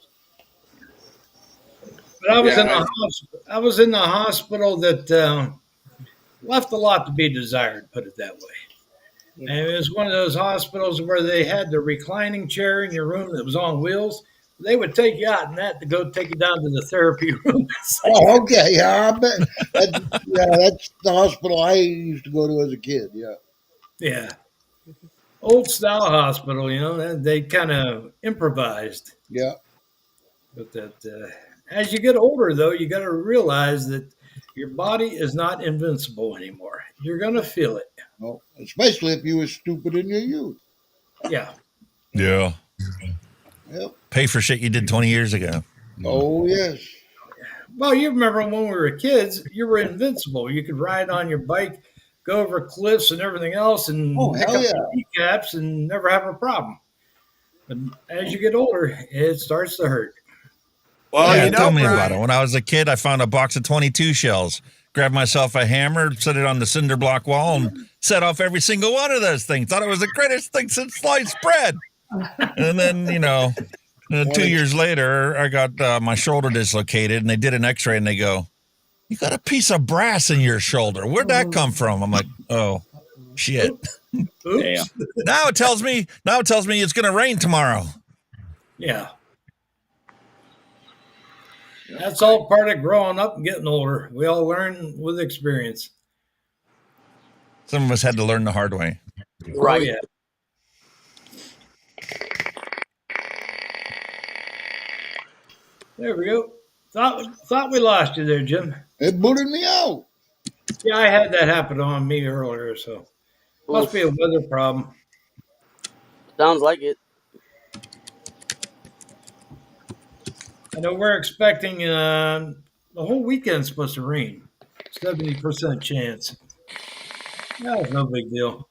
But I was Yeah, in the hospital. I was in the hospital that left a lot to be desired. Put it that way. Yeah. And it was one of those hospitals where they had the reclining chair in your room that was on wheels. They would take you out in that to go take you down to the therapy room. Oh, okay. Yeah, I bet. That's the hospital I used to go to as a kid. Yeah. Yeah. Old style hospital, you know, they kind of improvised. Yeah. But that as you get older, though, you got to realize that your body is not invincible anymore. You're going to feel it. Well, especially if you were stupid in your youth. Yeah. Yeah. Yep. Pay for shit you did 20 years ago. Oh, yes. Well, you remember when we were kids, you were invincible. You could ride on your bike, go over cliffs and everything else, and Oh, pick hell up yeah. your kneecaps and never have a problem. But as you get older, it starts to hurt. Well, Yeah, you know, tell me Brian, about it. When I was a kid, I found a box of 22 shells, grabbed myself a hammer, set it on the cinder block wall, and set off every single one of those things. Thought it was the greatest thing since sliced bread. And then, 2 years later, I got my shoulder dislocated, and they did an X-ray, and they go, "You got a piece of brass in your shoulder. Where'd that come from?" I'm like, "Oh, shit." Oops. Now it tells me it's going to rain tomorrow. Yeah. That's all part of growing up and getting older. We all learn with experience. Some of us had to learn the hard way. Right. Oh, yeah. There we go. Thought we lost you there, Jim. It booted me out. Yeah, I had that happen on me earlier, so must be a weather problem. Sounds like it. I know we're expecting the whole weekend's supposed to rain. 70% chance. That's no big deal.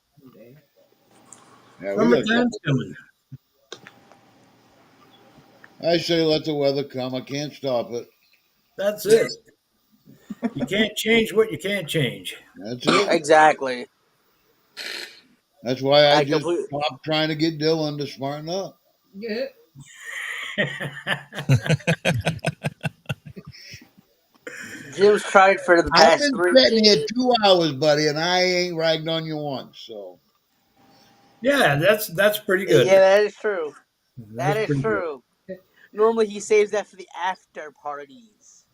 Yeah, we got- Summertime's coming. I say let the weather come. I can't stop it. That's it. You can't change what you can't change. That's it. Exactly. That's why I just completely- stopped trying to get Dylan to smarten up. Yeah. Jim's tried for the I've past been 3 sitting here years. 2 hours, buddy, and I ain't ragged on you once. So Yeah, that's pretty good. Yeah, that is true. That's That is pretty good. true. Normally he saves that for the after parties.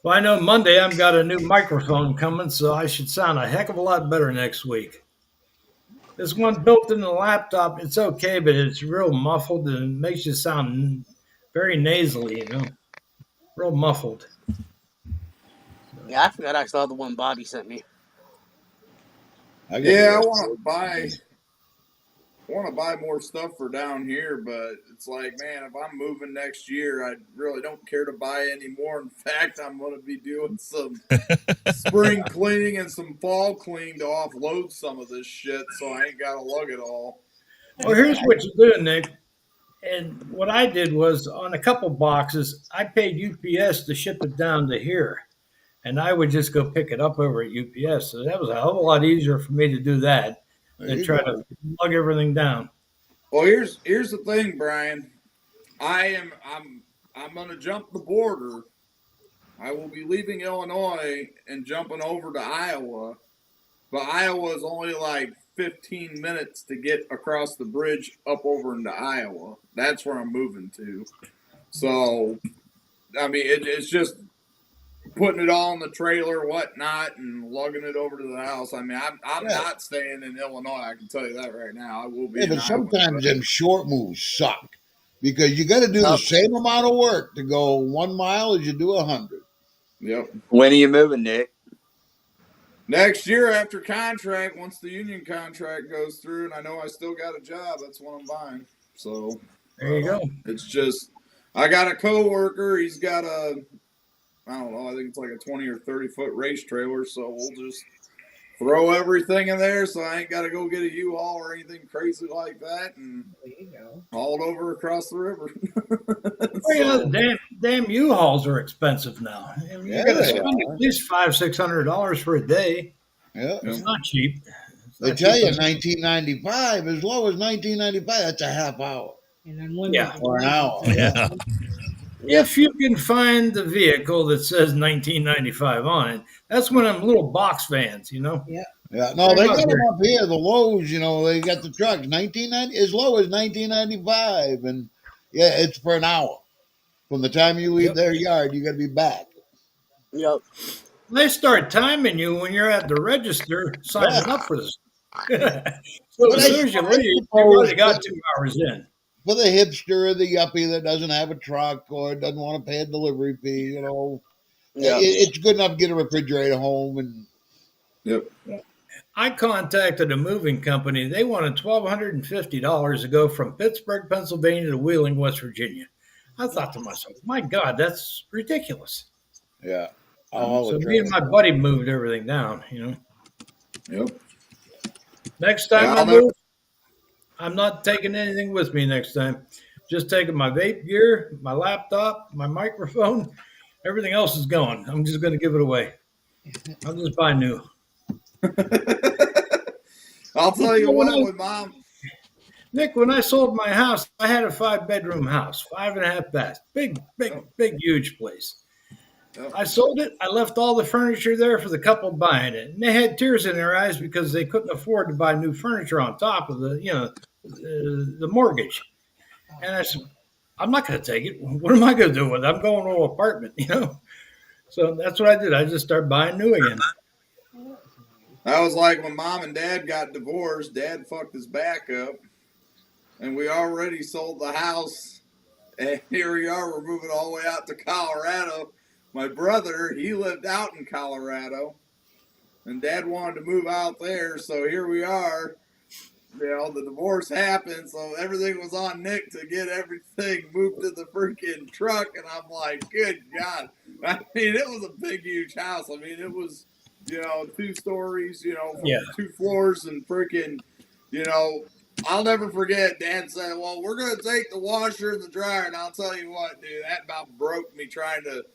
Well, I know Monday I've got a new microphone coming, so I should sound a heck of a lot better next week. This one built in the laptop, it's okay, but it's real muffled and it makes you sound very nasally, you know, real muffled. Yeah, I forgot I saw the one Bobby sent me. I got yeah, I to- want to buy more stuff for down here, but it's like, man, if I'm moving next year, I really don't care to buy any more. In fact, I'm going to be doing some spring cleaning and some fall cleaning to offload some of this shit, so I ain't got to lug it all. Well, here's what you do, Nick. And what I did was on a couple boxes, I paid UPS to ship it down to here. And I would just go pick it up over at UPS. So that was a hell of a lot easier for me to do that There than you try go. to lug everything down. Well, here's the thing, Brian. I'm gonna jump the border. I will be leaving Illinois and jumping over to Iowa, but Iowa is only like 15 minutes to get across the bridge up over into Iowa. That's where I'm moving to. So, I mean, it's just putting it all in the trailer, whatnot, and lugging it over to the house. I mean, I'm Yeah. not staying in Illinois. I can tell you that right now. I will be. Yeah, in but Iowa, sometimes them short moves suck because you got to do the Yep. same amount of work to go 1 mile as you do 100. Yep. When are you moving, Nick? Next year after contract, once the union contract goes through, and I know I still got a job, that's what I'm buying. So There you go. it's just, I got a coworker. He's got a, I don't know, I think it's like a 20 or 30-foot race trailer. So we'll just throw everything in there, so I ain't got to go get a U-Haul or anything crazy like that, and There you go. haul it over across the river. Well, you know, damn U-Hauls are expensive now. I mean, Yeah, you got to they spend are. at least $500-600 for a day. Yeah. It's not cheap. It's They not tell cheap. you 1995, as low as 1995, that's a half hour. And unlimited. Yeah. Or an hour. Yeah. If you can find the vehicle that says 1995 on it, that's one of them little box vans, you know. Yeah, no, they They're got not them very- up here. The lows, you know, they got the trucks 1990 as low as 1995, and yeah, it's for an hour. From the time you leave Yep. their yard, you got to be back. Yep. They start timing you when you're at the register signing up for this. So But as soon as you I leave, you've suppose already got that- 2 hours in. For the hipster or the yuppie that doesn't have a truck or doesn't want to pay a delivery fee, you know, Yeah. it's good enough to get a refrigerator home. And Yep. I contacted a moving company. They wanted $1,250 to go from Pittsburgh, Pennsylvania to Wheeling, West Virginia. I thought to myself, my God, that's ridiculous. yeah, I'll So haul a me and trailer. my buddy moved everything down, you know. Yep. Next time Yeah, I I'll never- move, I'm not taking anything with me next time. Just taking my vape gear, my laptop, my microphone. Everything else is gone. I'm just going to give it away. I'll just buy new. I'll tell you Well, what, with Mom. Nick, when I sold my house, I had a 5-bedroom house, 5.5 baths, big, huge place. Yep. I sold it. I left all the furniture there for the couple buying it, and they had tears in their eyes because they couldn't afford to buy new furniture on top of the mortgage. And I said, I'm not going to take it. What am I going to do with it? I'm going to an apartment, you know. So that's what I did. I just started buying new again. That was like when Mom and Dad got divorced. Dad fucked his back up, and we already sold the house. And here we are. We're moving all the way out to Colorado. My brother, he lived out in Colorado, and Dad wanted to move out there. So here we are. You know, the divorce happened, so everything was on Nick to get everything moved to the freaking truck. And I'm like, good God. I mean, it was a big, huge house. I mean, it was, 2 stories, Yeah. 2 floors and freaking, I'll never forget Dad said, well, we're going to take the washer and the dryer. And I'll tell you what, dude, that about broke me trying to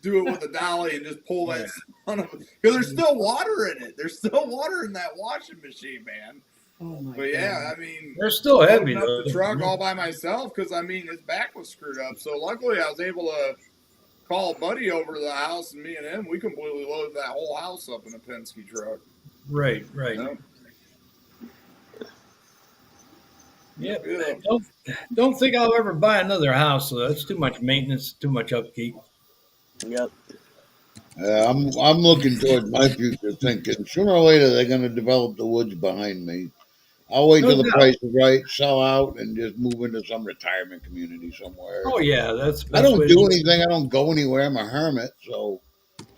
do it with a dolly and just pull that son of a, because there's still water in it. There's still water in that washing machine, man. Oh my But yeah, God. I mean, They're still heavy, loading up though. the truck all by myself because I mean his back was screwed up. So luckily I was able to call a buddy over to the house, and me and him, we completely loaded that whole house up in a Penske truck. Right. You know? Yep. Yeah. Don't think I'll ever buy another house, though. That's too much maintenance, too much upkeep. Yep. I'm looking towards my future, thinking sooner or later they're going to develop the woods behind me. I'll wait No till the doubt. price is right, sell out, and just move into some retirement community somewhere. Oh yeah, that's. I don't way do to- anything. I don't go anywhere. I'm a hermit, so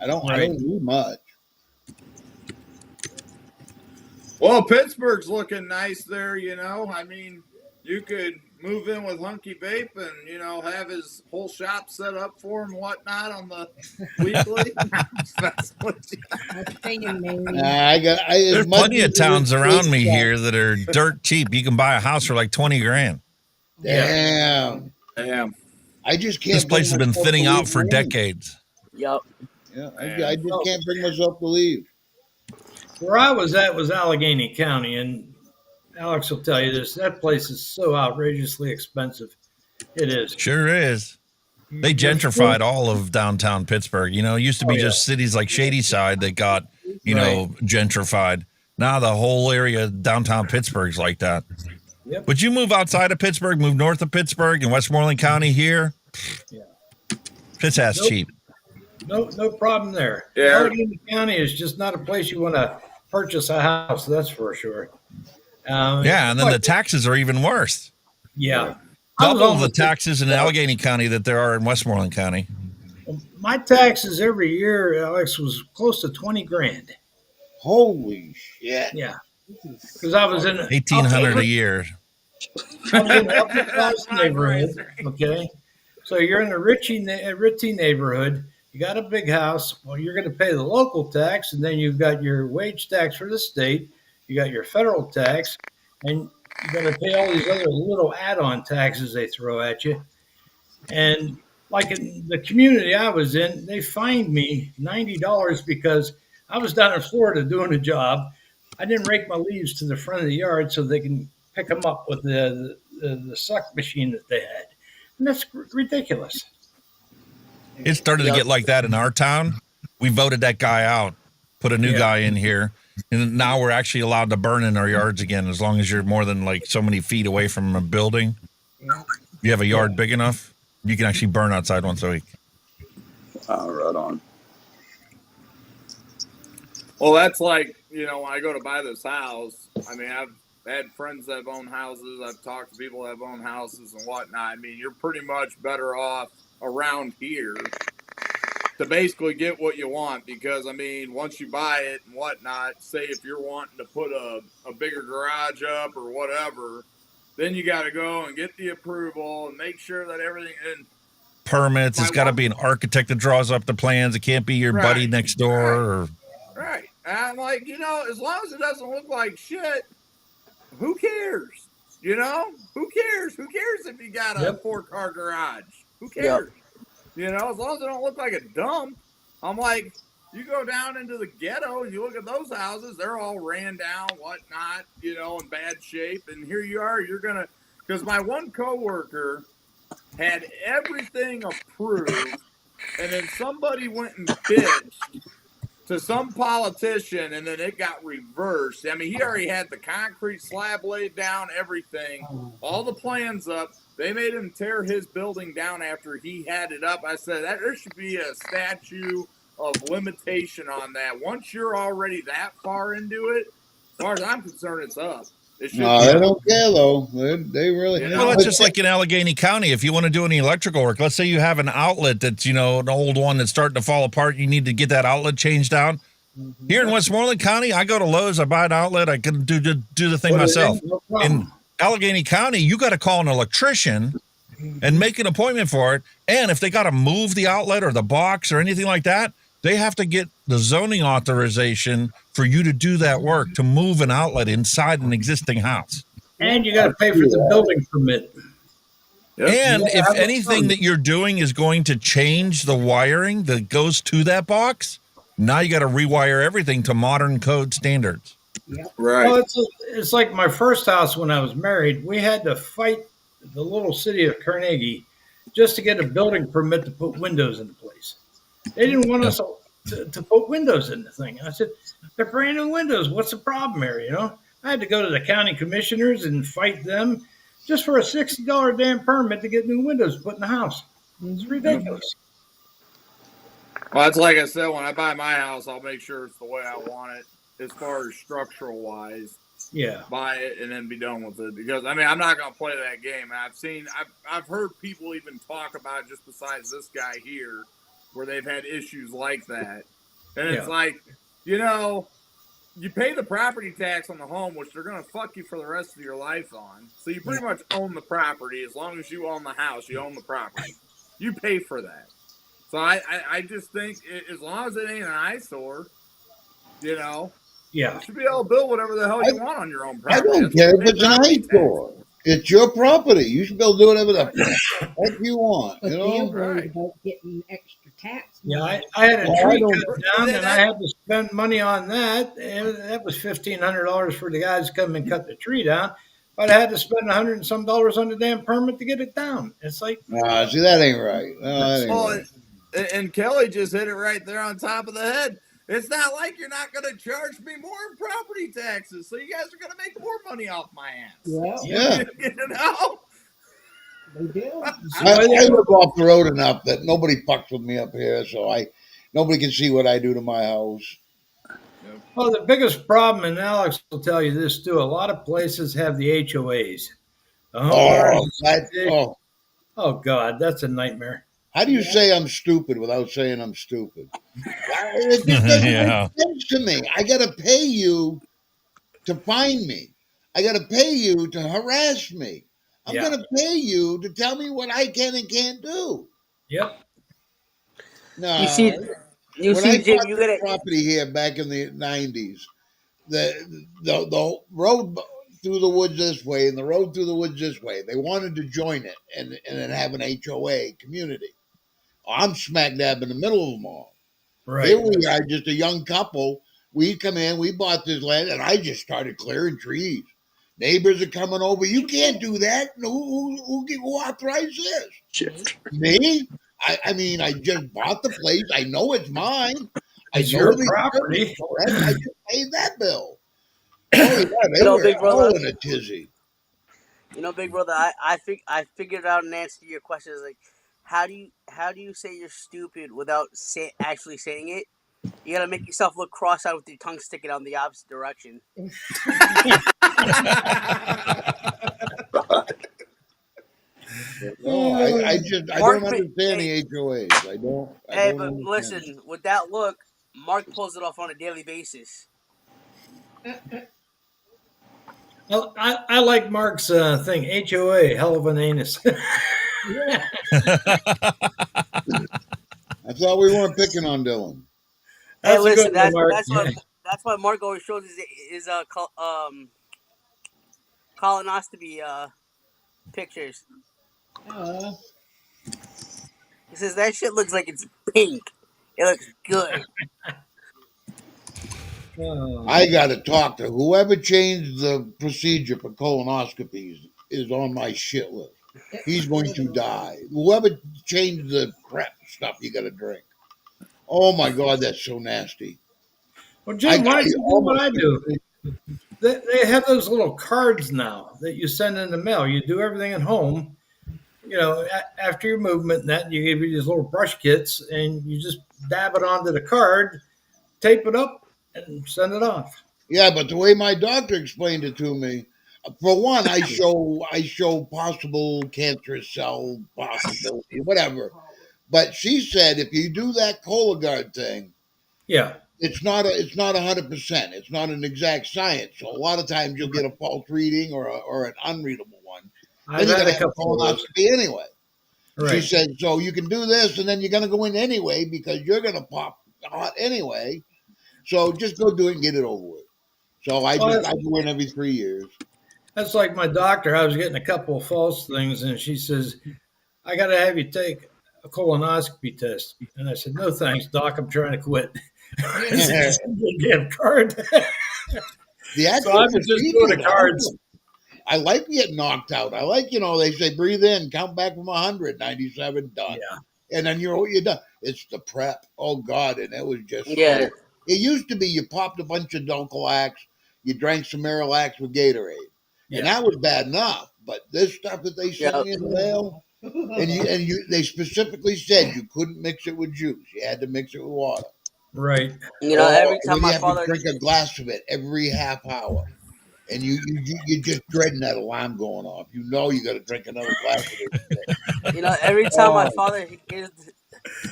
I don't Right. do much. Well, Pittsburgh's looking nice there, I mean, you could move in with Hunky Vape and, have his whole shop set up for him and whatnot on the weekly. That's what I'm saying, maybe. There's plenty of towns around me here that are dirt cheap. You can buy a house for like 20 grand. Damn. Damn. I just can't. This place has bring been myself thinning to out leave for the room. decades. Yep. Yeah, I just can't bring myself to leave. Where I was at was Allegheny County, and Alex will tell you this. That place is so outrageously expensive. It is. Sure is. They You're gentrified all of downtown Pittsburgh. You know, it used to be just cities like Shadyside that got, gentrified. Now the whole area of downtown Pittsburgh's like that. Yep. But you move outside of Pittsburgh, move north of Pittsburgh in Westmoreland County here, Pitt's ass cheap. No problem there. Yeah. Allegheny County is just not a place you want to purchase a house. That's for sure. Yeah, and then the taxes are even worse. Yeah. Double the taxes in Allegheny County that there are in Westmoreland County. My taxes every year, Alex, was close to 20 grand. Holy shit. Yeah. Because I was in $1,800 a year. I was in the upper class neighborhood. Okay. So you're in a ritzy neighborhood. You got a big house. Well, you're going to pay the local tax, and then you've got your wage tax for the state. You got your federal tax, and you're going to pay all these other little add-on taxes they throw at you. And like in the community I was in, they fined me $90 because I was down in Florida doing a job. I didn't rake my leaves to the front of the yard so they can pick them up with the suck machine that they had. And that's ridiculous. It started to get like that in our town. We voted that guy out, put a new guy in here, and now we're actually allowed to burn in our yards again as long as you're more than like so many feet away from a building. You have a yard big enough, you can actually burn outside once a week. Right on. Well, that's like, when I go to buy this house, I mean, I've had friends that have owned houses. I've talked to people that have owned houses and whatnot. I mean, you're pretty much better off around here to basically get what you want because, I mean, once you buy it and whatnot, say if you're wanting to put a bigger garage up or whatever, then you got to go and get the approval and make sure that everything and permits. It's got to be an architect that draws up the plans. It can't be your buddy next door. Or Right. And I'm like, as long as it doesn't look like shit, who cares? Who cares? Who cares if you got a 4-car garage? Who cares? As long as it don't look like a dump. I'm like, you go down into the ghetto and you look at those houses, they're all ran down, whatnot, in bad shape. And here you are, because my one coworker had everything approved, and then somebody went and bitched to some politician, and then it got reversed. I mean, he already had the concrete slab laid down, everything, all the plans up. They made him tear his building down after he had it up. I said, there should be a statute of limitation on that. Once you're already that far into it, as far as I'm concerned, it's up. No, they don't care, though. They really... Well, it's just like in Allegheny County. If you want to do any electrical work, let's say you have an outlet that's, an old one that's starting to fall apart. You need to get that outlet changed out. Here in Westmoreland County, I go to Lowe's, I buy an outlet, I can do the thing myself. In Allegheny County, you got to call an electrician and make an appointment for it. And if they got to move the outlet or the box or anything like that, they have to get the zoning authorization for you to do that work, to move an outlet inside an existing house. And you got to pay for the building permit. And if anything that you're doing is going to change the wiring that goes to that box, now you got to rewire everything to modern code standards. Right. Well, it's like my first house when I was married. We had to fight the little city of Carnegie just to get a building permit to put windows into place. They didn't want us to put windows in the thing. I said, they're brand new windows. What's the problem here? I had to go to the county commissioners and fight them just for a $60 damn permit to get new windows put in the house. It's ridiculous. Well, that's like I said, when I buy my house, I'll make sure it's the way I want it as far as structural wise. Yeah. Buy it and then be done with it. Because, I mean, I'm not going to play that game. And I've heard people even talk about, just besides this guy here, where they've had issues like that. And it's like, you pay the property tax on the home, which they're going to fuck you for the rest of your life on. So you pretty much own the property. As long as you own the house, you own the property. You pay for that. So I just think as long as it ain't an eyesore, you should be able to build whatever the hell you want on your own property. I don't care if it's an eyesore. It's your property. You should be able to do whatever the heck you want. But they're worried about getting extra tax. Yeah, I had a tree cut down, and I had to spend money on that. And that was $1,500 for the guys to come and cut the tree down. But I had to spend $100 and some on the damn permit to get it down. It's like, Nah, see, that ain't right. No, that ain't Well, right. and Kelly just hit it right there on top of the head. It's not like you're not going to charge me more in property taxes, so you guys are going to make more money off my ass. Yeah, Yeah. You know? they do. I live off the road enough that nobody fucks with me up here, so nobody can see what I do to my house. well, the biggest problem, and Alex will tell you this too, a lot of places have the HOAs. The homeowners- oh, God, that's a nightmare. How do you say I'm stupid without saying I'm stupid? It just doesn't Yeah. make sense to me. I got to pay you to find me. I got to pay you to harass me. I'm Yeah. going to pay you to tell me what I can and can't do. Yep. No. You see, When I Jim, bought you the gotta. property here back in the 90s, the road through the woods this way and the road through the woods this way, they wanted to join it and then have an HOA community. I'm smack dab in the middle of them all. Right. Here we are, just a young couple. We come in, we bought this land, and I just started clearing trees. Neighbors are coming over. You can't do that. Who authorized this? Shift. Me? I mean, I just bought the place. I know it's mine. It's I know your the property. I just paid that bill. Oh, yeah, they know, were big brother. all in a tizzy. You know, big brother, I figured out an answer to your question. Is like, how do you say you're stupid without actually saying it? You gotta make yourself look cross-eyed with your tongue sticking out in the opposite direction. No, I Mark, don't understand hey, the HOAs. I don't. hey, don't but understand. listen, with that look, Mark pulls it off on a daily basis. Well, I like Mark's thing, HOA, hell of an anus. I thought we weren't picking on Dylan. Hey, That's a listen, good one, Mark. that's why Mark always shows his colonoscopy pictures. He says that shit looks like it's pink. It looks good. I got to talk to whoever changed the procedure for colonoscopies is on my shit list. He's going to die. Whoever changed the crap stuff you got to drink. Oh my God, that's so nasty. Well, Jim, why don't you do what I do? They have those little cards now that you send in the mail. You do everything at home. You know, after your movement and that, you give you these little brush kits and you just dab it onto the card, tape it up, and send it off. Yeah, but the way my doctor explained it to me, for one, I show possible cancerous cell possibility, whatever. But she said if you do that Cologuard thing, Yeah. it's not 100%. It's not an exact science. So a lot of times you'll get a false reading or an unreadable one. Then I've you got had to a have a couple of those. colonoscopy anyway. She Right. said, so you can do this, and then you're going to go in anyway because you're going to pop hot anyway. So just go do it and get it over with. So I go in every 3 years. That's like my doctor. I was getting a couple of false things, and she says, I got to have you take a colonoscopy test. And I said, no, thanks, doc. I'm trying to quit. Damn card. The So actual I'm just doing the procedure, cards. I like getting knocked out. I like, they say breathe in, count back from 100, 97, done. Yeah. And then you're done. It's the prep. Oh God, and it was just Yeah. It used to be you popped a bunch of Dunkelax, you drank some Marilax with Gatorade, and that was bad enough. But this stuff that they sent me in the mail, and they specifically said you couldn't mix it with juice. You had to mix it with water. Right. You know, every time you my have father to drink a glass of it every half hour. And you're just dreading that alarm going off. You know you got to drink another glass of it. You know, every time my father hears,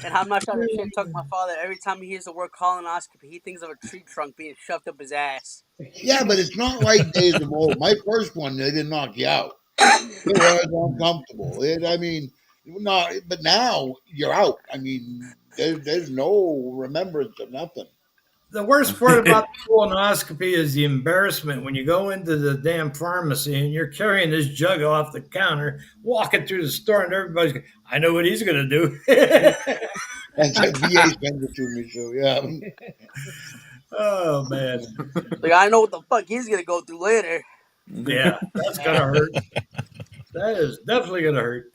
and I'm not trying to shit talk my father, every time he hears the word colonoscopy, he thinks of a tree trunk being shoved up his ass. Yeah, but it's not like days of old. My first one, they didn't knock you out. It was uncomfortable. But now you're out. I mean, there's no remembrance of nothing. The worst part about the colonoscopy is the embarrassment when you go into the damn pharmacy and you're carrying this jug off the counter, walking through the store, and everybody's going, I know what he's going to do. That's a VA sends it to me, so yeah. Oh, man. Like, I know what the fuck he's going to go through later. Yeah, that's gonna hurt. That is definitely gonna hurt.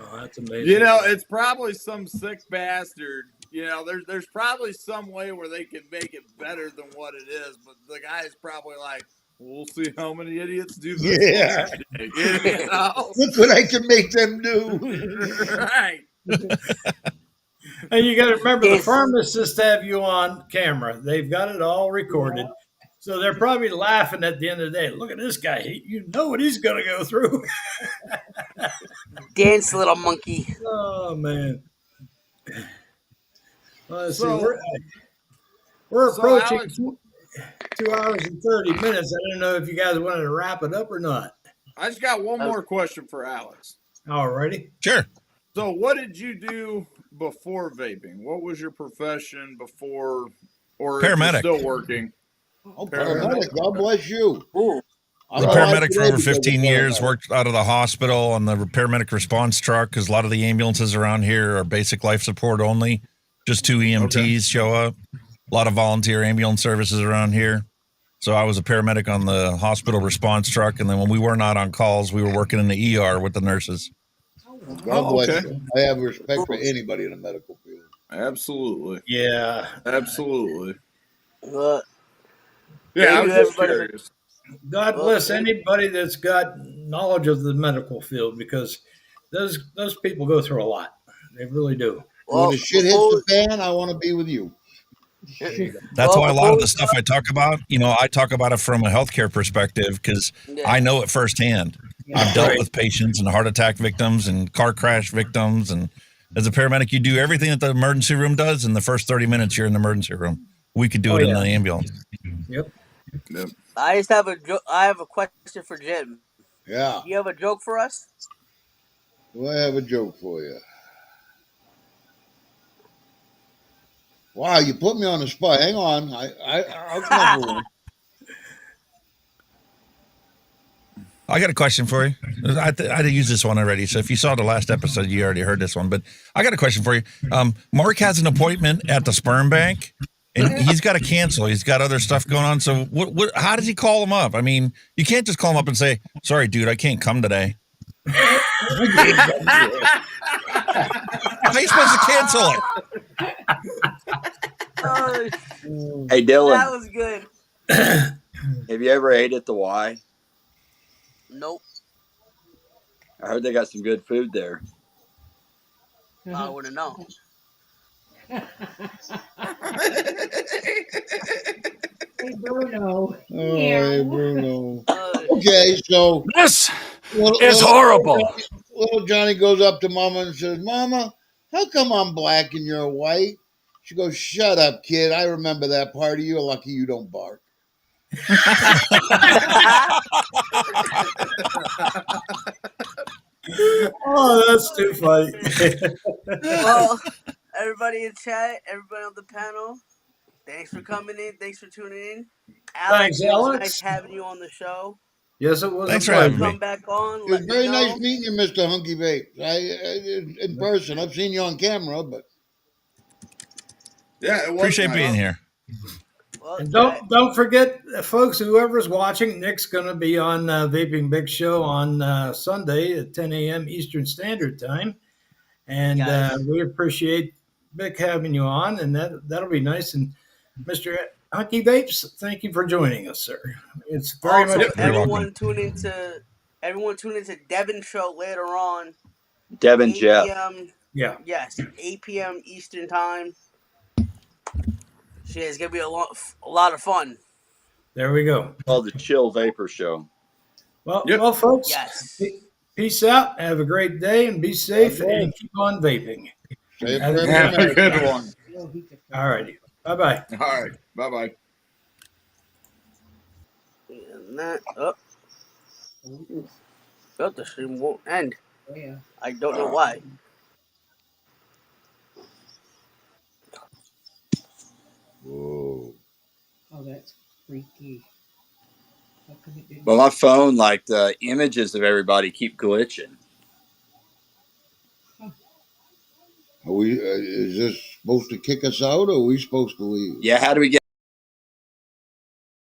Oh, that's amazing. You know, it's probably some sick bastard. You know, there's probably some way where they can make it better than what it is, but the guy's probably like, we'll see how many idiots do this. Yeah. You know? Look what I can make them do. Right. And you got to remember, the pharmacists have you on camera. They've got it all recorded. So they're probably laughing at the end of the day. Look at this guy. You know what he's going to go through. Dance, little monkey. Oh, man. Let's So- see. We're so, approaching Alex- 2 hours and 30 minutes. I don't know if you guys wanted to wrap it up or not. I just got one more question for Alex. All righty. Sure. So, what did you do before vaping? What was your profession before, or if you're Paramedic. still working? Oh, paramedic. God bless you. Ooh. I'm The alive paramedic for today over because of 15 years, paramedic. worked out of the hospital on the paramedic response truck because a lot of the ambulances around here are basic life support only. Just 2 EMTs show up. A lot of volunteer ambulance services around here. So I was a paramedic on the hospital response truck. And then when we were not on calls, we were working in the ER with the nurses. God bless okay. you. I have respect for anybody in the medical field. Absolutely. Yeah. Absolutely. Uh, Yeah, I'm you, just everybody. curious. God bless anybody that's got knowledge of the medical field, because those people go through a lot. They really do. well, When the shit hits the fan, I want to be with you. That's Well, why a lot of before the stuff I talk about, I talk about it from a healthcare perspective because Yeah. I know it firsthand. I've dealt Right. with patients and heart attack victims and car crash victims. And as a paramedic, you do everything that the emergency room does. In the first 30 minutes, you're in the emergency room. We could do Oh, it in yeah. the ambulance. Yep. I just have I have a question for Jim. Yeah. You have a joke for us? Do I have a joke for you? Wow, you put me on the spot. Hang on. I'll come up with one. I got a question for you. I used this one already. So if you saw the last episode, you already heard this one. But I got a question for you. Mark has an appointment at the sperm bank, and he's got to cancel. He's got other stuff going on. So how does he call him up? I mean, you can't just call him up and say, "Sorry, dude, I can't come today." How are you supposed to cancel it? Oh, Hey, that Dylan, was good. have you ever ate at the Y? Nope. I heard they got some good food there. I wouldn't know. Hey, Bruno. Oh, hey, Bruno. Uh, Okay, so This little, is little- horrible. Little Johnny goes up to Mama and says, "Mama, how come I'm black and you're white?" She goes, "Shut up, kid. I remember that party. You're lucky you don't bark." Oh, that's too funny. well, everybody in chat, everybody on the panel, thanks for coming in. Thanks for tuning in. Thanks, it was Alex. nice having you on the show. Yes, it was. Thanks a for having pleasure. me. Come back on. It was Let me very know. nice meeting you, Mr. Hunky Vape. In person. I've seen you on camera, but Yeah, it was Appreciate nice. being here. Well, And don't forget, folks, whoever's watching, Nick's going to be on Vaping Big Show on Sunday at 10 a.m. Eastern Standard Time. And Yes. we appreciate Vic having you on, and that'll be nice. And Mr. Hunky Vapes, thank you for joining us, sir. It's very also, much You're everyone tune into Devin show later on. Devin 8 Jeff. p.m. yeah. Yes, 8 p.m. Eastern time. Shit, it's gonna be a lot of fun. There we go. Called the Chill Vapor Show. Well, Yep. well, folks, Yes. peace out. Have a great day and be safe Okay. and keep on vaping. say it Have for a Have a everybody. good one. All righty. Bye-bye. All right. Bye bye. And that the stream won't end. Yeah. I don't know why. Whoa. Oh, that's freaky. How come it didn't? Well, my phone, like the images of everybody keep glitching. Are we? Is this supposed to kick us out, or are we supposed to leave? Yeah, how do we get